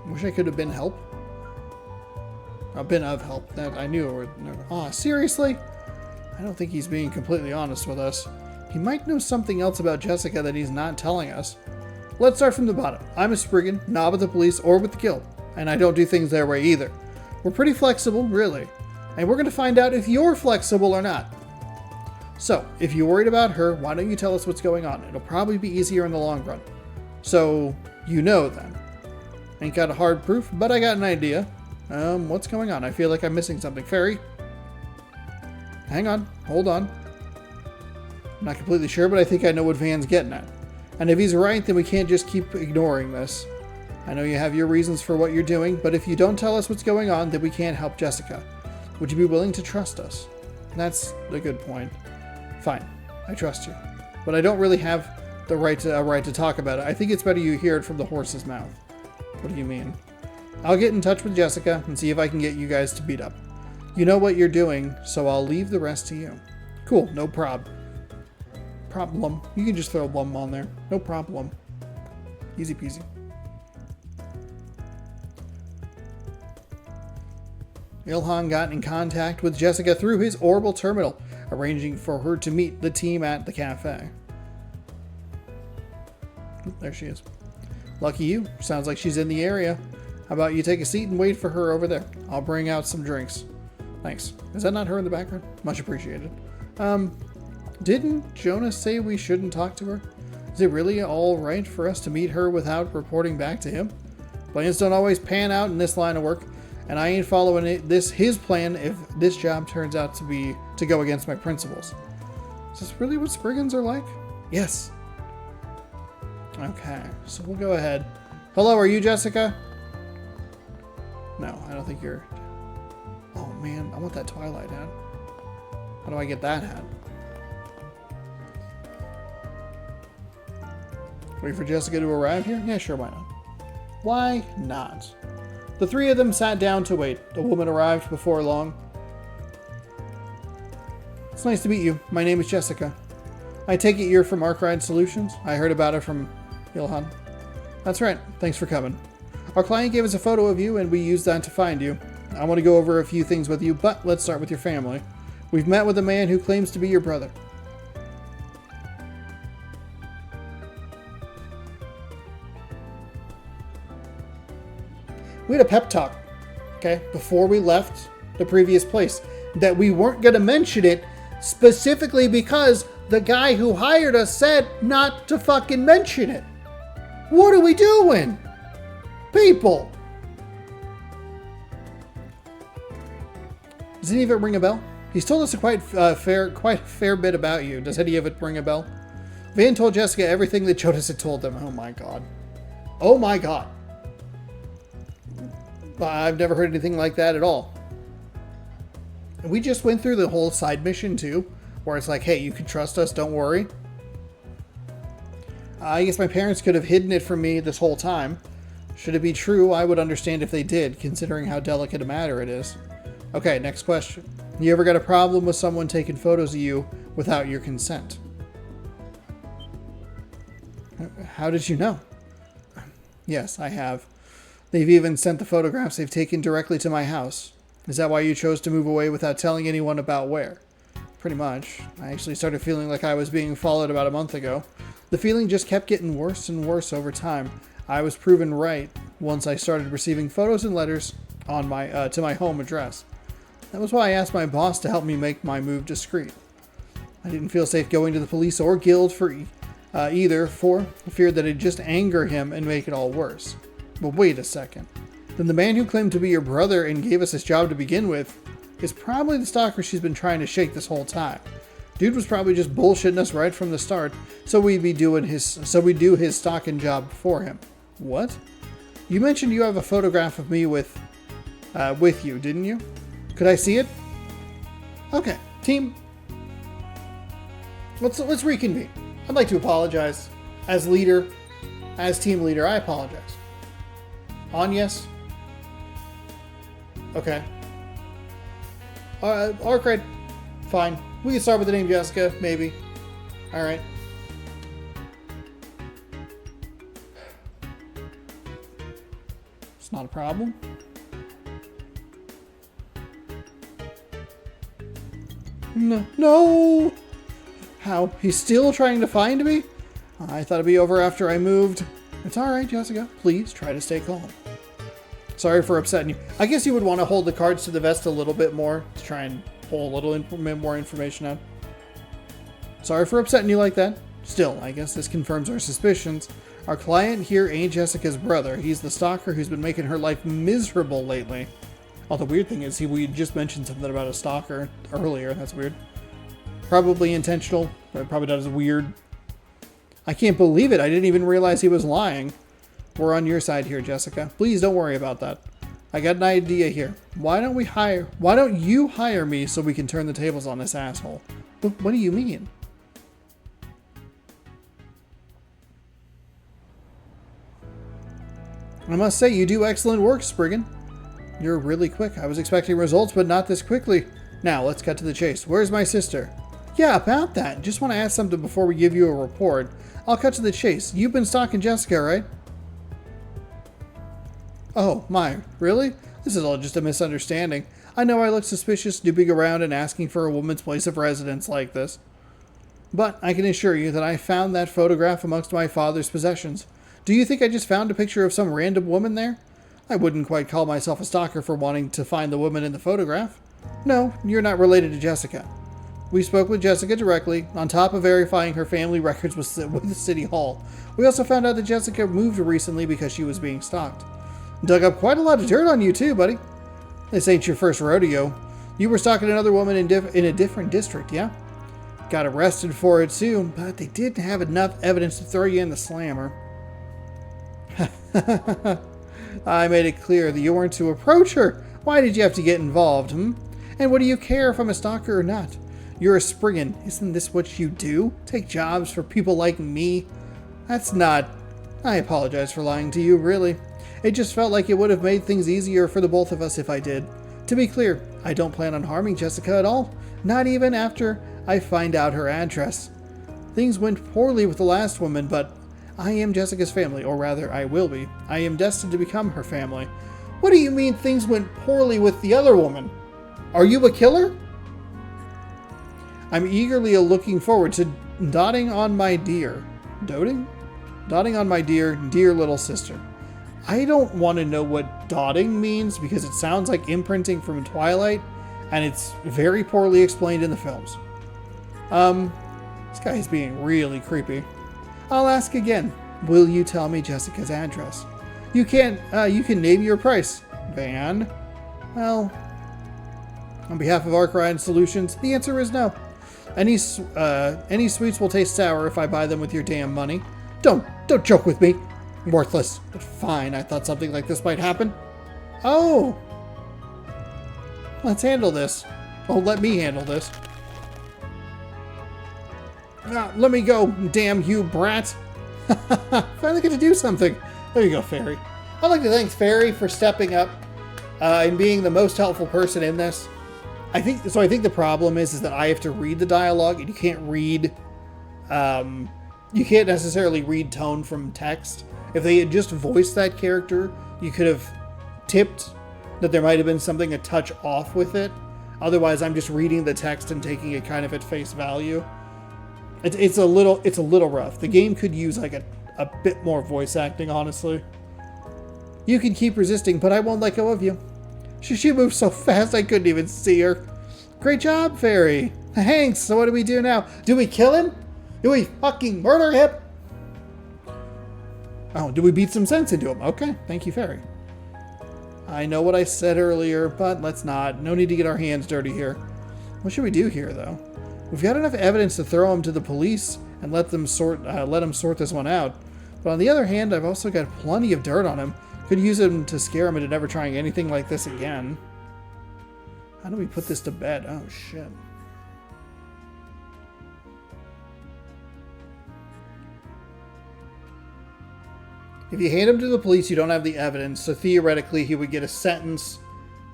Wish I could have been help? I've been of help. That I knew. Aw, seriously? I don't think he's being completely honest with us. He might know something else about Jessica that he's not telling us. Let's start from the bottom. I'm a Spriggan, not with the police or with the guild, and I don't do things their way either. We're pretty flexible, really, and we're going to find out if you're flexible or not. So, if you're worried about her, why don't you tell us what's going on? It'll probably be easier in the long run. So, you know then. Ain't got a hard proof, but I got an idea. What's going on? I feel like I'm missing something. Fairy? Hang on. Hold on. I'm not completely sure, but I think I know what Van's getting at. And if he's right, then we can't just keep ignoring this. I know you have your reasons for what you're doing, but if you don't tell us what's going on, then we can't help Jessica. Would you be willing to trust us? That's a good point. Fine. I trust you. But I don't really have the right to talk about it. I think it's better you hear it from the horse's mouth. What do you mean? I'll get in touch with Jessica and see if I can get you guys to beat up. You know what you're doing, so I'll leave the rest to you. Cool, no problem. You can just throw a blum on there. No problem. Easy peasy. Ilhan got in contact with Jessica through his orbital terminal, arranging for her to meet the team at the cafe. There she is. Lucky you. Sounds like she's in the area. How about you take a seat and wait for her over there? I'll bring out some drinks. Thanks. Is that not her in the background? Much appreciated. Didn't Jonas say we shouldn't talk to her? Is it really all right for us to meet her without reporting back to him? Plans don't always pan out in this line of work, and I ain't following his plan if this job turns out to go against my principles. Is this really what Spriggans are like? Yes. Okay, so we'll go ahead. Hello, are you Jessica? No, I don't think you're... Oh man, I want that Twilight hat. How do I get that hat? Wait for Jessica to arrive here? Yeah, sure, why not? Why not? The three of them sat down to wait. The woman arrived before long. It's nice to meet you. My name is Jessica. I take it you're from Arkride Solutions? I heard about it from Ilhan. That's right. Thanks for coming. Our client gave us a photo of you, and we used that to find you. I want to go over a few things with you, but let's start with your family. We've met with a man who claims to be your brother. We had a pep talk, okay, before we left the previous place, that we weren't going to mention it specifically because the guy who hired us said not to fucking mention it. What are we doing? People! Does any of it ring a bell? He's told us a quite a fair bit about you. Does any of it ring a bell? Van told Jessica everything that Jonas had told them. Oh my god. Oh my god. I've never heard anything like that at all. And we just went through the whole side mission too, where it's like, hey, you can trust us, don't worry. I guess my parents could have hidden it from me this whole time. Should it be true, I would understand if they did, considering how delicate a matter it is. Okay, next question. You ever got a problem with someone taking photos of you without your consent? How did you know? Yes, I have. They've even sent the photographs they've taken directly to my house. Is that why you chose to move away without telling anyone about where? Pretty much. I actually started feeling like I was being followed about a month ago. The feeling just kept getting worse and worse over time. I was proven right once I started receiving photos and letters on my to my home address. That was why I asked my boss to help me make my move discreet. I didn't feel safe going to the police or guild for either, for feared that it'd just anger him and make it all worse. But wait a second. Then the man who claimed to be your brother and gave us this job to begin with is probably the stalker she's been trying to shake this whole time. Dude was probably just bullshitting us right from the start, so we'd do his stalking job for him. What? You mentioned you have a photograph of me with you, didn't you? Could I see it? Okay, team. Let's reconvene. I'd like to apologize. As leader, as team leader, I apologize. On yes? Okay. Arkwright, fine. We can start with the name Jessica, maybe. Alright. It's not a problem. No! How? He's still trying to find me? I thought it'd be over after I moved. It's alright, Jessica. Please try to stay calm. Sorry for upsetting you. I guess you would want to hold the cards to the vest a little bit more to try and pull a little more information out. Sorry for upsetting you like that. Still, I guess this confirms our suspicions. Our client here ain't Jessica's brother. He's the stalker who's been making her life miserable lately. Oh, the weird thing is we just mentioned something about a stalker earlier. That's weird. Probably intentional, but probably not as weird. I can't believe it. I didn't even realize he was lying. We're on your side here, Jessica. Please don't worry about that. I got an idea here. Why don't you hire me so we can turn the tables on this asshole? What do you mean? I must say, you do excellent work, Spriggan. You're really quick. I was expecting results, but not this quickly. Now, let's cut to the chase. Where's my sister? Yeah, about that. Just want to ask something before we give you a report. I'll cut to the chase. You've been stalking Jessica, right? Oh, my. Really? This is all just a misunderstanding. I know I look suspicious snooping around and asking for a woman's place of residence like this. But I can assure you that I found that photograph amongst my father's possessions. Do you think I just found a picture of some random woman there? I wouldn't quite call myself a stalker for wanting to find the woman in the photograph. No, you're not related to Jessica. We spoke with Jessica directly, on top of verifying her family records with the City Hall. We also found out that Jessica moved recently because she was being stalked. Dug up quite a lot of dirt on you too, buddy. This ain't your first rodeo. You were stalking another woman in a different district, yeah? Got arrested for it too, but they didn't have enough evidence to throw you in the slammer. I made it clear that you weren't to approach her. Why did you have to get involved, And what do you care if I'm a stalker or not? You're a Spriggan. Isn't this what you do? Take jobs for people like me? That's not... I apologize for lying to you, really. It just felt like it would have made things easier for the both of us if I did. To be clear, I don't plan on harming Jessica at all. Not even after I find out her address. Things went poorly with the last woman, but I am Jessica's family, or rather, I will be. I am destined to become her family. What do you mean things went poorly with the other woman? Are you a killer? I'm eagerly looking forward to dotting on my dear. Doting? Dotting on my dear little sister. I don't want to know what dotting means because it sounds like imprinting from Twilight, and it's very poorly explained in the films. This guy is being really creepy. I'll ask again. Will you tell me Jessica's address? You can name your price. Van? Well, on behalf of Arkwright Solutions, the answer is no. Any sweets will taste sour if I buy them with your damn money. Don't joke with me. Worthless. But fine, I thought something like this might happen. Oh! Let's handle this. Oh, let me handle this. Let me go, damn you brat. Finally get to do something. There you go, Fairy. I'd like to thank Fairy for stepping up and being the most helpful person in this. I think the problem is that I have to read the dialogue, and you can't read, you can't necessarily read tone from text. If they had just voiced that character, you could have tipped that there might have been something a touch off with it. Otherwise, I'm just reading the text and taking it kind of at face value. It's a little rough. The game could use like a bit more voice acting, honestly. You can keep resisting, but I won't let go of you. She moved so fast I couldn't even see her. Great job, Fairy. Thanks. So what do we do now? Do we kill him? Do we fucking murder him? Oh, do we beat some sense into him? Okay, thank you, Fairy. I know what I said earlier, but let's not. No need to get our hands dirty here. What should we do here, though? We've got enough evidence to throw him to the police and let them sort this one out. But on the other hand, I've also got plenty of dirt on him. Could use him to scare him into never trying anything like this again. How do we put this to bed? Oh, shit. If you hand him to the police, you don't have the evidence, so theoretically he would get a sentence,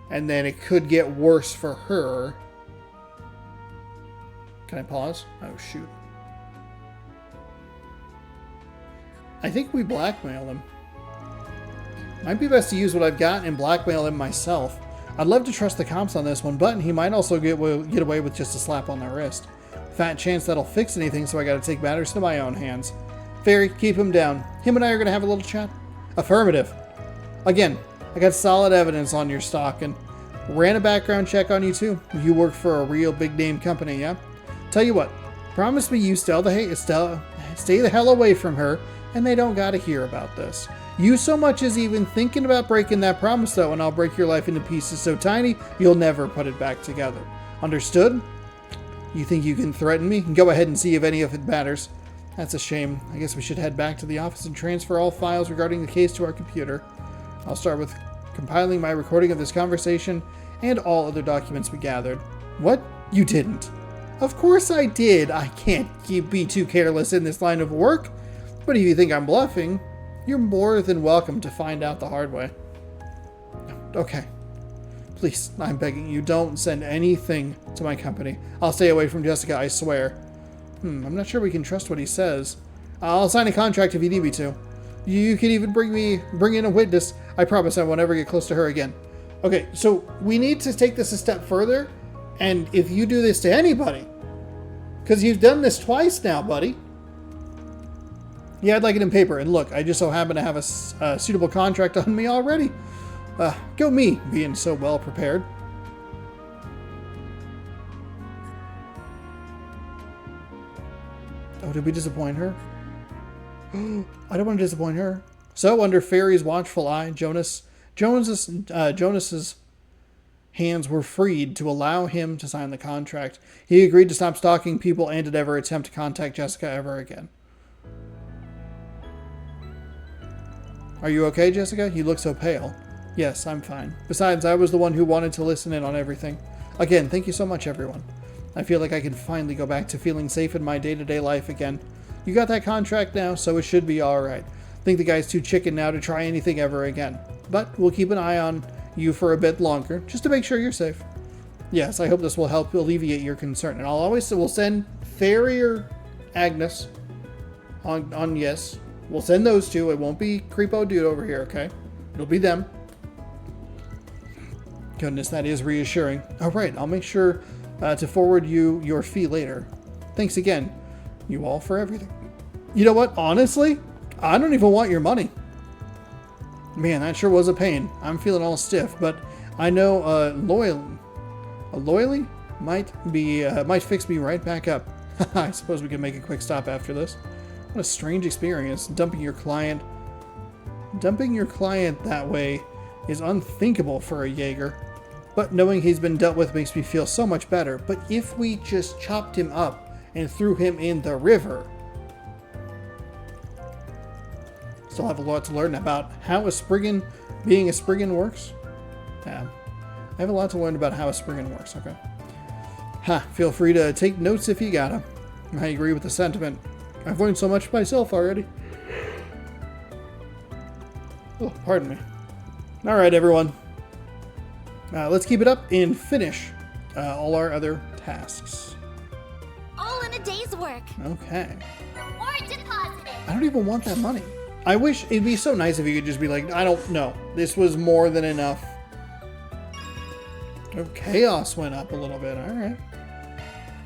and then it could get worse for her. Can I pause? Oh, shoot. I think we blackmail him. Might be best to use what I've got and blackmail him myself. I'd love to trust the cops on this one, but he might also get away with just a slap on the wrist. Fat chance that'll fix anything, so I gotta take matters into my own hands. Fairy, keep him down. Him and I are gonna have a little chat. Affirmative. Again, I got solid evidence on your stock and ran a background check on you too. You work for a real big name company, yeah? Tell you what, promise me you stay the hell away from her, and they don't gotta hear about this. You so much as even thinking about breaking that promise though, and I'll break your life into pieces so tiny, you'll never put it back together. Understood? You think you can threaten me? Go ahead and see if any of it matters. That's a shame. I guess we should head back to the office and transfer all files regarding the case to our computer. I'll start with compiling my recording of this conversation and all other documents we gathered. What? You didn't? Of course I did. I can't be too careless in this line of work. But if you think I'm bluffing, you're more than welcome to find out the hard way. Okay. Please, I'm begging you, don't send anything to my company. I'll stay away from Jessica, I swear. I'm not sure we can trust what he says. I'll sign a contract if you need me to. You can even bring in a witness. I promise I won't ever get close to her again. Okay, so we need to take this a step further. And if you do this to anybody, because you've done this twice now, buddy. Yeah, I'd like it in paper. And look, I just so happen to have a suitable contract on me already. Go me, being so well prepared. Oh, did we disappoint her? I don't want to disappoint her. So, under Fairy's watchful eye, Jonas's hands were freed to allow him to sign the contract. He agreed to stop stalking people and to never attempt to contact Jessica ever again. Are you okay, Jessica? You look so pale. Yes, I'm fine. Besides, I was the one who wanted to listen in on everything. Again, thank you so much, everyone. I feel like I can finally go back to feeling safe in my day-to-day life again. You got that contract now, so it should be alright. Think the guy's too chicken now to try anything ever again. But we'll keep an eye on you for a bit longer, just to make sure you're safe. Yes, I hope this will help alleviate your concern. And we'll send Fairy or Agnes on yes. We'll send those two. It won't be Creepo Dude over here, okay? It'll be them. Goodness, that is reassuring. Alright, I'll make sure to forward you your fee later. Thanks again, you all, for everything. You know what? Honestly, I don't even want your money. Man, that sure was a pain. I'm feeling all stiff, but I know loyally might fix me right back up. I suppose we can make a quick stop after this. What a strange experience, dumping your client that way is unthinkable for a Jaeger. But knowing he's been dealt with makes me feel so much better. But if we just chopped him up and threw him in the river, still have a lot to learn about how being a Spriggan works. Yeah, I have a lot to learn about how a Spriggan works, okay. Feel free to take notes if you gotta. I agree with the sentiment. I've learned so much myself already. Oh, pardon me. Alright, everyone. Let's keep it up and finish all our other tasks. All in a day's work. Okay. Or deposited. I don't even want that money. I wish it'd be so nice if you could just be like, I don't know. This was more than enough. Oh, chaos went up a little bit. All right.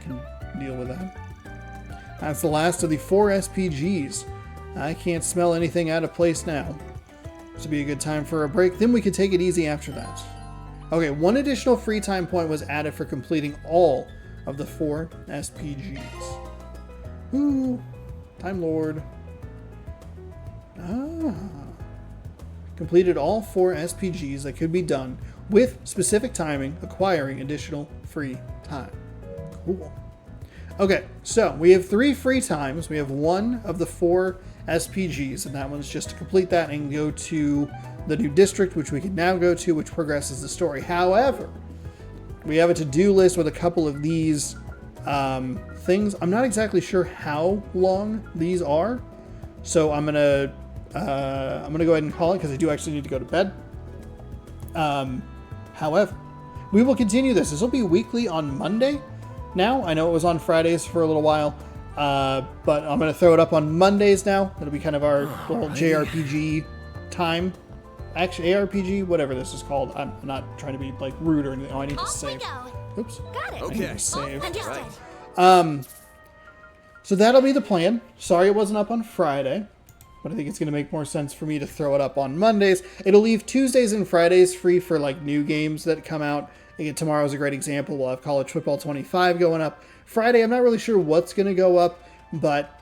Can deal with that. That's the last of the 4 SPGs. I can't smell anything out of place now. This would be a good time for a break. Then we could take it easy after that. Okay, 1 additional free time point was added for completing all of the 4 SPGs. Ooh, Time Lord. Completed all 4 SPGs that could be done with specific timing, acquiring additional free time. Cool. Okay, so we have 3 free times. We have 1 of the 4 SPGs, and that one's just to complete that and go to the new district, which we can now go to, which progresses the story. However, we have a to-do list with a couple of these things. I'm not exactly sure how long these are, so I'm gonna go ahead and call it because I do actually need to go to bed. However, we will continue this. This will be weekly on Monday. Now, I know it was on Fridays for a little while, but I'm going to throw it up on Mondays now. It'll be kind of our little JRPG time. Actually, ARPG, whatever this is called. I'm not trying to be like rude or anything. Oh, I need to save. Oops. Got it. Okay. I need to save. Understood. So that'll be the plan. Sorry it wasn't up on Friday, but I think it's going to make more sense for me to throw it up on Mondays. It'll leave Tuesdays and Fridays free for like new games that come out. Again, tomorrow's a great example. We'll have College Football 25 going up. Friday, I'm not really sure what's going to go up, but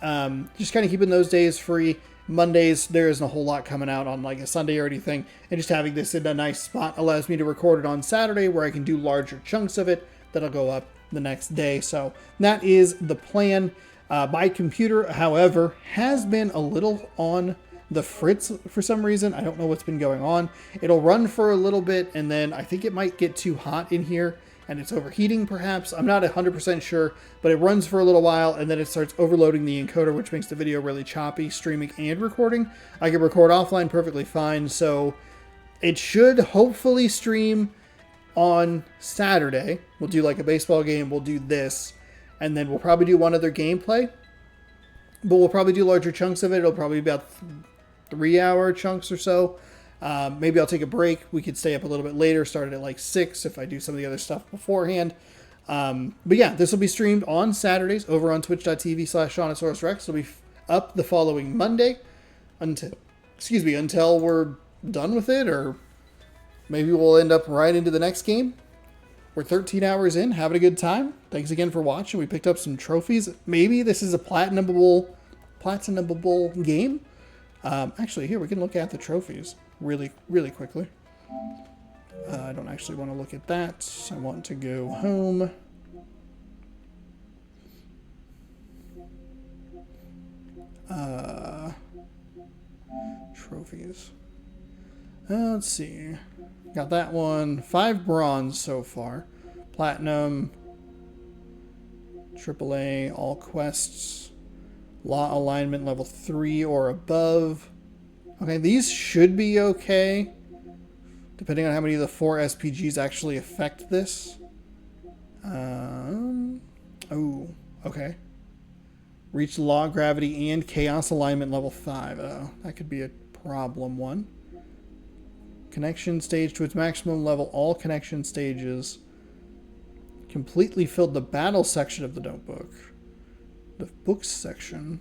just kind of keeping those days free. Mondays, there isn't a whole lot coming out on like a Sunday or anything. And just having this in a nice spot allows me to record it on Saturday where I can do larger chunks of it that'll go up the next day. So that is the plan. My computer, however, has been a little on the fritz for some reason. I don't know what's been going on. It'll run for a little bit and then I think it might get too hot in here and it's overheating perhaps. I'm not 100% sure, but it runs for a little while and then it starts overloading the encoder, which makes the video really choppy, streaming and recording. I can record offline perfectly fine, so it should hopefully stream on Saturday. We'll do like a baseball game, we'll do this, and then we'll probably do one other gameplay, but we'll probably do larger chunks of it. It'll probably be about 3-hour chunks or so. Maybe I'll take a break. We could stay up a little bit later, start it at like 6 if I do some of the other stuff beforehand. But yeah, this will be streamed on Saturdays over on twitch.tv/Seannosaurus Rex. It'll be up the following Monday until we're done with it, or maybe we'll end up right into the next game. We're 13 hours in, having a good time. Thanks again for watching. We picked up some trophies. Maybe this is a platinumable game. Actually, here, we can look at the trophies really quickly. I don't actually want to look at that. I want to go home. Trophies. Let's see. Got that one. 5 bronze so far. Platinum. AAA. All quests. Law alignment level 3 or above. Okay, these should be okay. Depending on how many of the 4 SPGs actually affect this. Oh, okay. Reach law, gravity, and chaos alignment level 5. Oh, that could be a problem one. Connection stage to its maximum level. All connection stages. Completely filled the battle section of the notebook. The books section.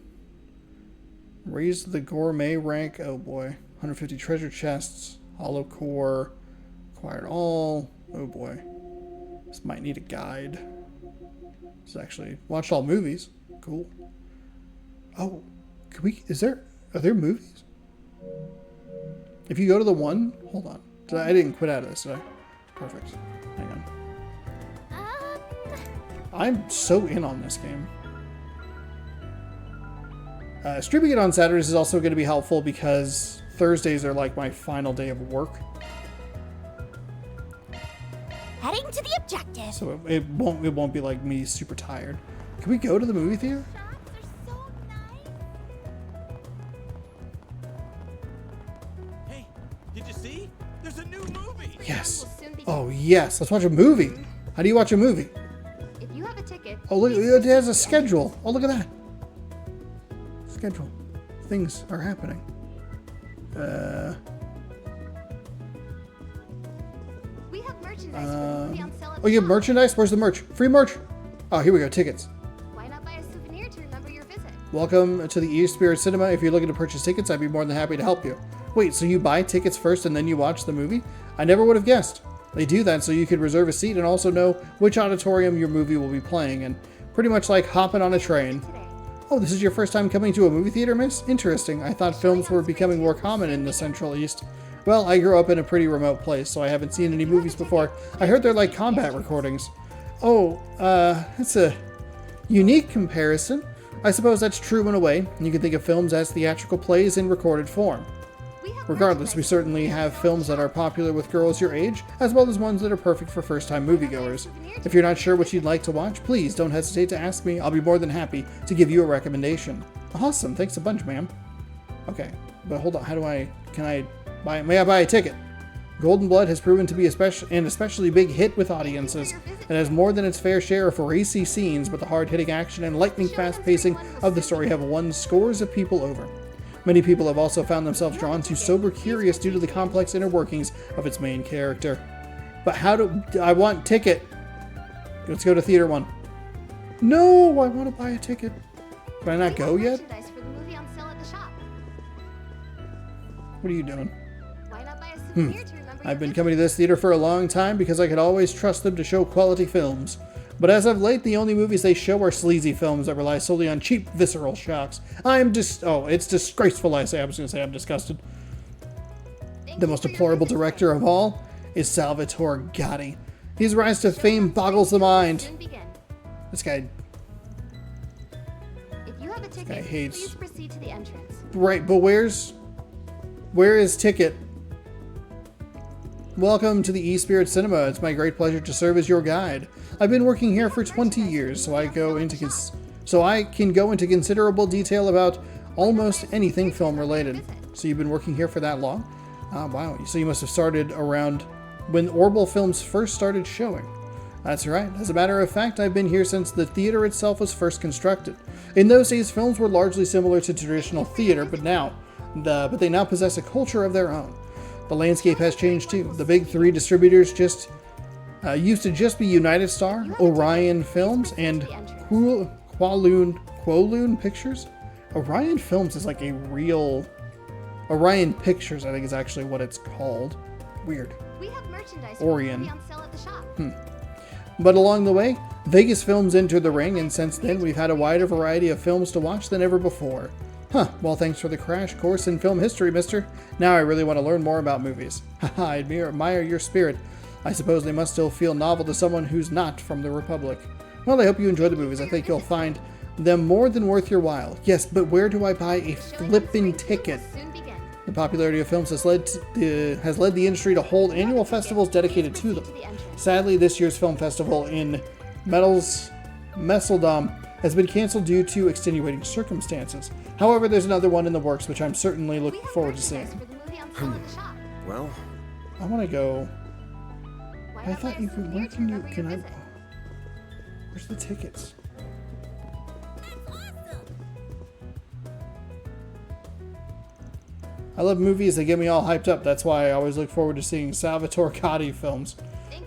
Raise the gourmet rank. Oh boy. 150 treasure chests. Hollow core. Acquired all. Oh boy. This might need a guide. This is actually watched all movies. Cool. Oh, can we? Are there movies? If you go to the one, hold on. I didn't quit out of this, did I? Perfect. Hang on. I'm so in on this game. Streaming it on Saturdays is also going to be helpful because Thursdays are like my final day of work. Heading to the objective. So it won't be like me super tired. Can we go to the movie theater? Hey, did you see? There's a new movie. Yes. Oh yes, let's watch a movie. How do you watch a movie? If you have a ticket, Oh, look, please it has a proceed to the schedule. Oh, look at that. Schedule. Things are happening. We have merchandise for the movie on sale at Oh, the you have shop. merchandise? Where's the merch? Free merch. Oh, here we go. Tickets. Why not buy a souvenir to remember your visit? Welcome to the E-Spirit Cinema. If you're looking to purchase tickets, I'd be more than happy to help you. Wait, so you buy tickets first and then you watch the movie? I never would have guessed. They do that so you could reserve a seat and also know which auditorium your movie will be playing, and pretty much like hopping on a train. Oh, this is your first time coming to a movie theater, miss? Interesting. I thought films were becoming more common in the Central East. Well, I grew up in a pretty remote place, so I haven't seen any movies before. I heard they're like combat recordings. Oh, that's a unique comparison. I suppose that's true in a way. You can think of films as theatrical plays in recorded form. Regardless, we certainly have films that are popular with girls your age, as well as ones that are perfect for first-time moviegoers. If you're not sure what you'd like to watch, please don't hesitate to ask me. I'll be more than happy to give you a recommendation. Awesome, thanks a bunch, ma'am. Okay, but hold on, may I buy a ticket? Golden Blood has proven to be an especially big hit with audiences. It has more than its fair share of racy scenes, but the hard-hitting action and lightning-fast pacing of the story have won scores of people over. Many people have also found themselves drawn to Sober Curious due to the complex inner workings of its main character. But I want ticket. Let's go to Theater 1. No, I want to buy a ticket. Can I not go yet? Merchandise for the movie on sale at the shop. What are you doing? Why not buy a souvenir to remember I've your been visit? coming to this theater for a long time because I could always trust them to show quality films. But as of late, the only movies they show are sleazy films that rely solely on cheap, visceral shocks. It's disgraceful, I say. I was going to say I'm disgusted. The most deplorable director of all is Salvatore Gatti. His rise to fame boggles the mind. This guy... If you have a guy ticket, hates- please proceed to the entrance. Right, but where is Ticket? Welcome to the E-Spirit Cinema. It's my great pleasure to serve as your guide. I've been working here for 20 years, so I can go into considerable detail about almost anything film related. So you've been working here for that long? Oh, wow. So you must have started around when Orbital films first started showing. That's right. As a matter of fact, I've been here since the theater itself was first constructed. In those days, films were largely similar to traditional theater, but they now possess a culture of their own. The landscape has changed too. The big three distributors used to just be United Star, Orion Films, and Kowloon Pictures. Orion Films is like a real... Orion Pictures, I think, is actually what it's called. Weird. We have merchandise Orion. on sale at the shop. But along the way, Vegas Films entered the ring, and since then we've had a wider variety of films to watch than ever before. Huh, well thanks for the crash course in film history, mister. Now I really want to learn more about movies. Haha, I admire your spirit. I suppose they must still feel novel to someone who's not from the Republic. Well, I hope you enjoy the movies. I think you'll find them more than worth your while. Yes, but where do I buy a flippin' ticket? The popularity of films has led the industry to hold annual festivals dedicated to them. Sadly, this year's film festival in Messeldom has been canceled due to extenuating circumstances. However, there's another one in the works, which I'm certainly looking forward to seeing. Well, I want to go... I thought you could... Where can you... Can I... Where's the tickets? I love movies that get me all hyped up. That's why I always look forward to seeing Salvatore Gatti films.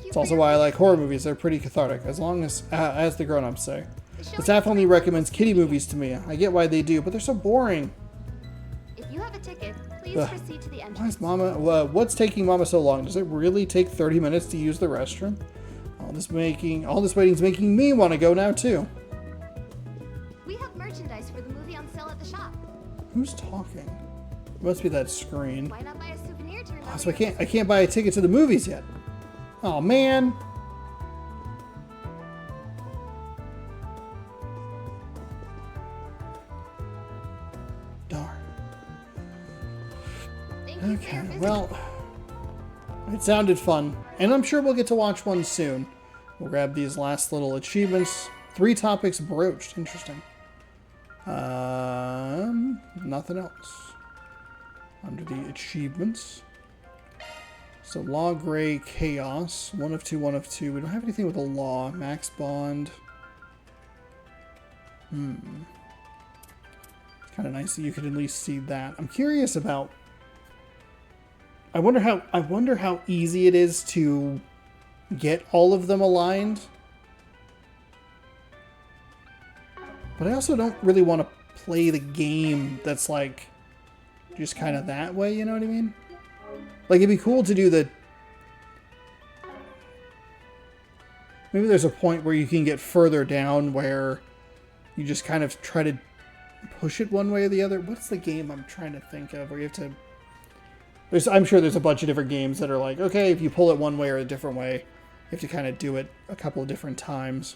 It's also why I like horror movies. They're pretty cathartic, as long as the grown-ups say. The staff only recommends kiddie movies to me. I get why they do, but they're so boring. If you have a ticket, please proceed to the entrance. Why is Mama... what's taking Mama so long? Does it really take 30 minutes to use the restroom? All this waiting's making me want to go now, too. We have merchandise for the movie on sale at the shop. Who's talking? It must be that screen. Why not buy a souvenir to remember So I can't buy a ticket to the movies yet. Oh, man. Darn. Okay, well, it sounded fun, and I'm sure we'll get to watch one soon. We'll grab these last little achievements. 3 topics broached. Interesting. Nothing else. Under the achievements. So Law, Gray, Chaos. 1 of 2, 1 of 2. We don't have anything with a Law. Max Bond. It's kind of nice that you could at least see that. I'm curious about... I wonder how easy it is to get all of them aligned. But I also don't really want to play the game that's like just kind of that way, you know what I mean? Like, it'd be cool to do the... Maybe there's a point where you can get further down where you just kind of try to push it one way or the other. What's the game I'm trying to think of where you have to... I'm sure there's a bunch of different games that are like, okay, if you pull it one way or a different way, you have to kind of do it a couple of different times.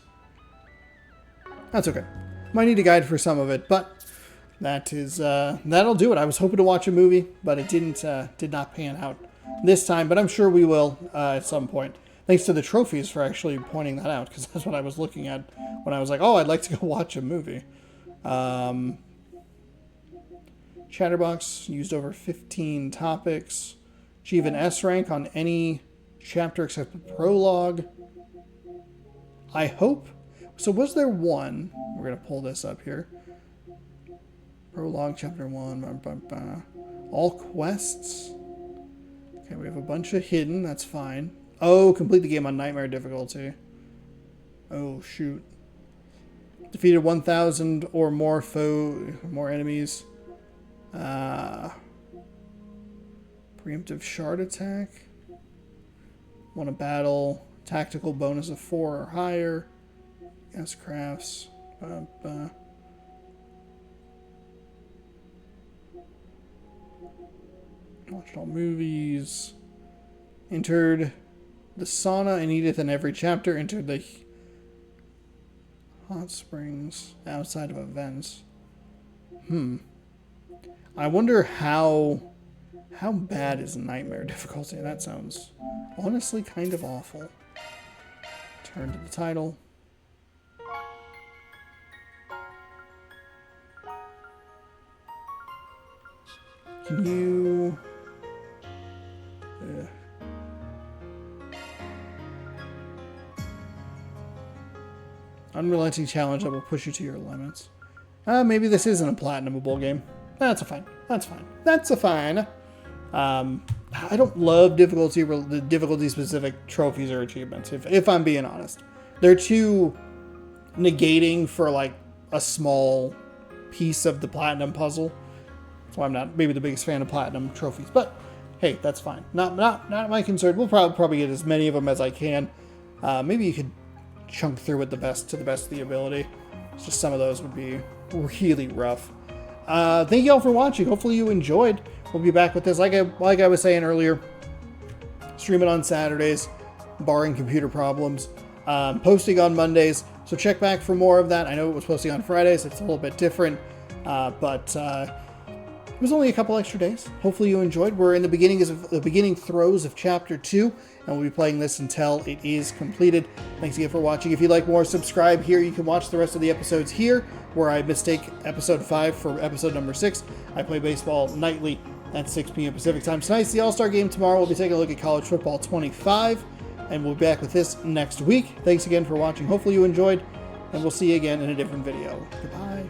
That's okay. Might need a guide for some of it, but that is that'll do it. I was hoping to watch a movie, but it did not pan out this time, but I'm sure we will at some point. Thanks to the trophies for actually pointing that out, because that's what I was looking at when I was like, oh, I'd like to go watch a movie. Chatterbox used over 15 topics. Achieve an S rank on any chapter except the prologue. I hope. So was there one? We're going to pull this up here. Prologue, chapter 1. All quests. Okay, we have a bunch of hidden. That's fine. Oh, complete the game on nightmare difficulty. Oh, shoot. Defeated 1,000 or more more enemies. Preemptive shard attack. Won a battle. Tactical bonus of 4 or higher. S crafts. Watched all movies. Entered the sauna and Edith in every chapter. Entered the hot springs outside of events. I wonder how bad is nightmare difficulty? That sounds honestly kind of awful. Turn to the title. Can you... Unrelenting challenge that will push you to your limits. Maybe this isn't a platinumable game. That's fine. That's fine. That's a fine. I don't love the difficulty-specific trophies or achievements, if I'm being honest. They're too negating for, like, a small piece of the platinum puzzle. So I'm not maybe the biggest fan of platinum trophies. But, hey, that's fine. Not my concern. We'll probably get as many of them as I can. Maybe you could chunk through it to the best of the ability. It's just some of those would be really rough. Thank you all for watching. Hopefully you enjoyed. We'll be back with this. Like I was saying earlier, stream it on Saturdays, barring computer problems. Posting on Mondays, so check back for more of that. I know it was posting on Fridays. It's a little bit different, but it was only a couple extra days. Hopefully you enjoyed. We're in the beginning throes of Chapter 2, and we'll be playing this until it is completed. Thanks again for watching. If you'd like more, subscribe here. You can watch the rest of the episodes here, where I mistake episode 5 for episode number 6. I play baseball nightly at 6 p.m. Pacific time. Tonight's the All-Star game. Tomorrow we'll be taking a look at College Football 25, and we'll be back with this next week. Thanks again for watching. Hopefully you enjoyed, and we'll see you again in a different video. Goodbye.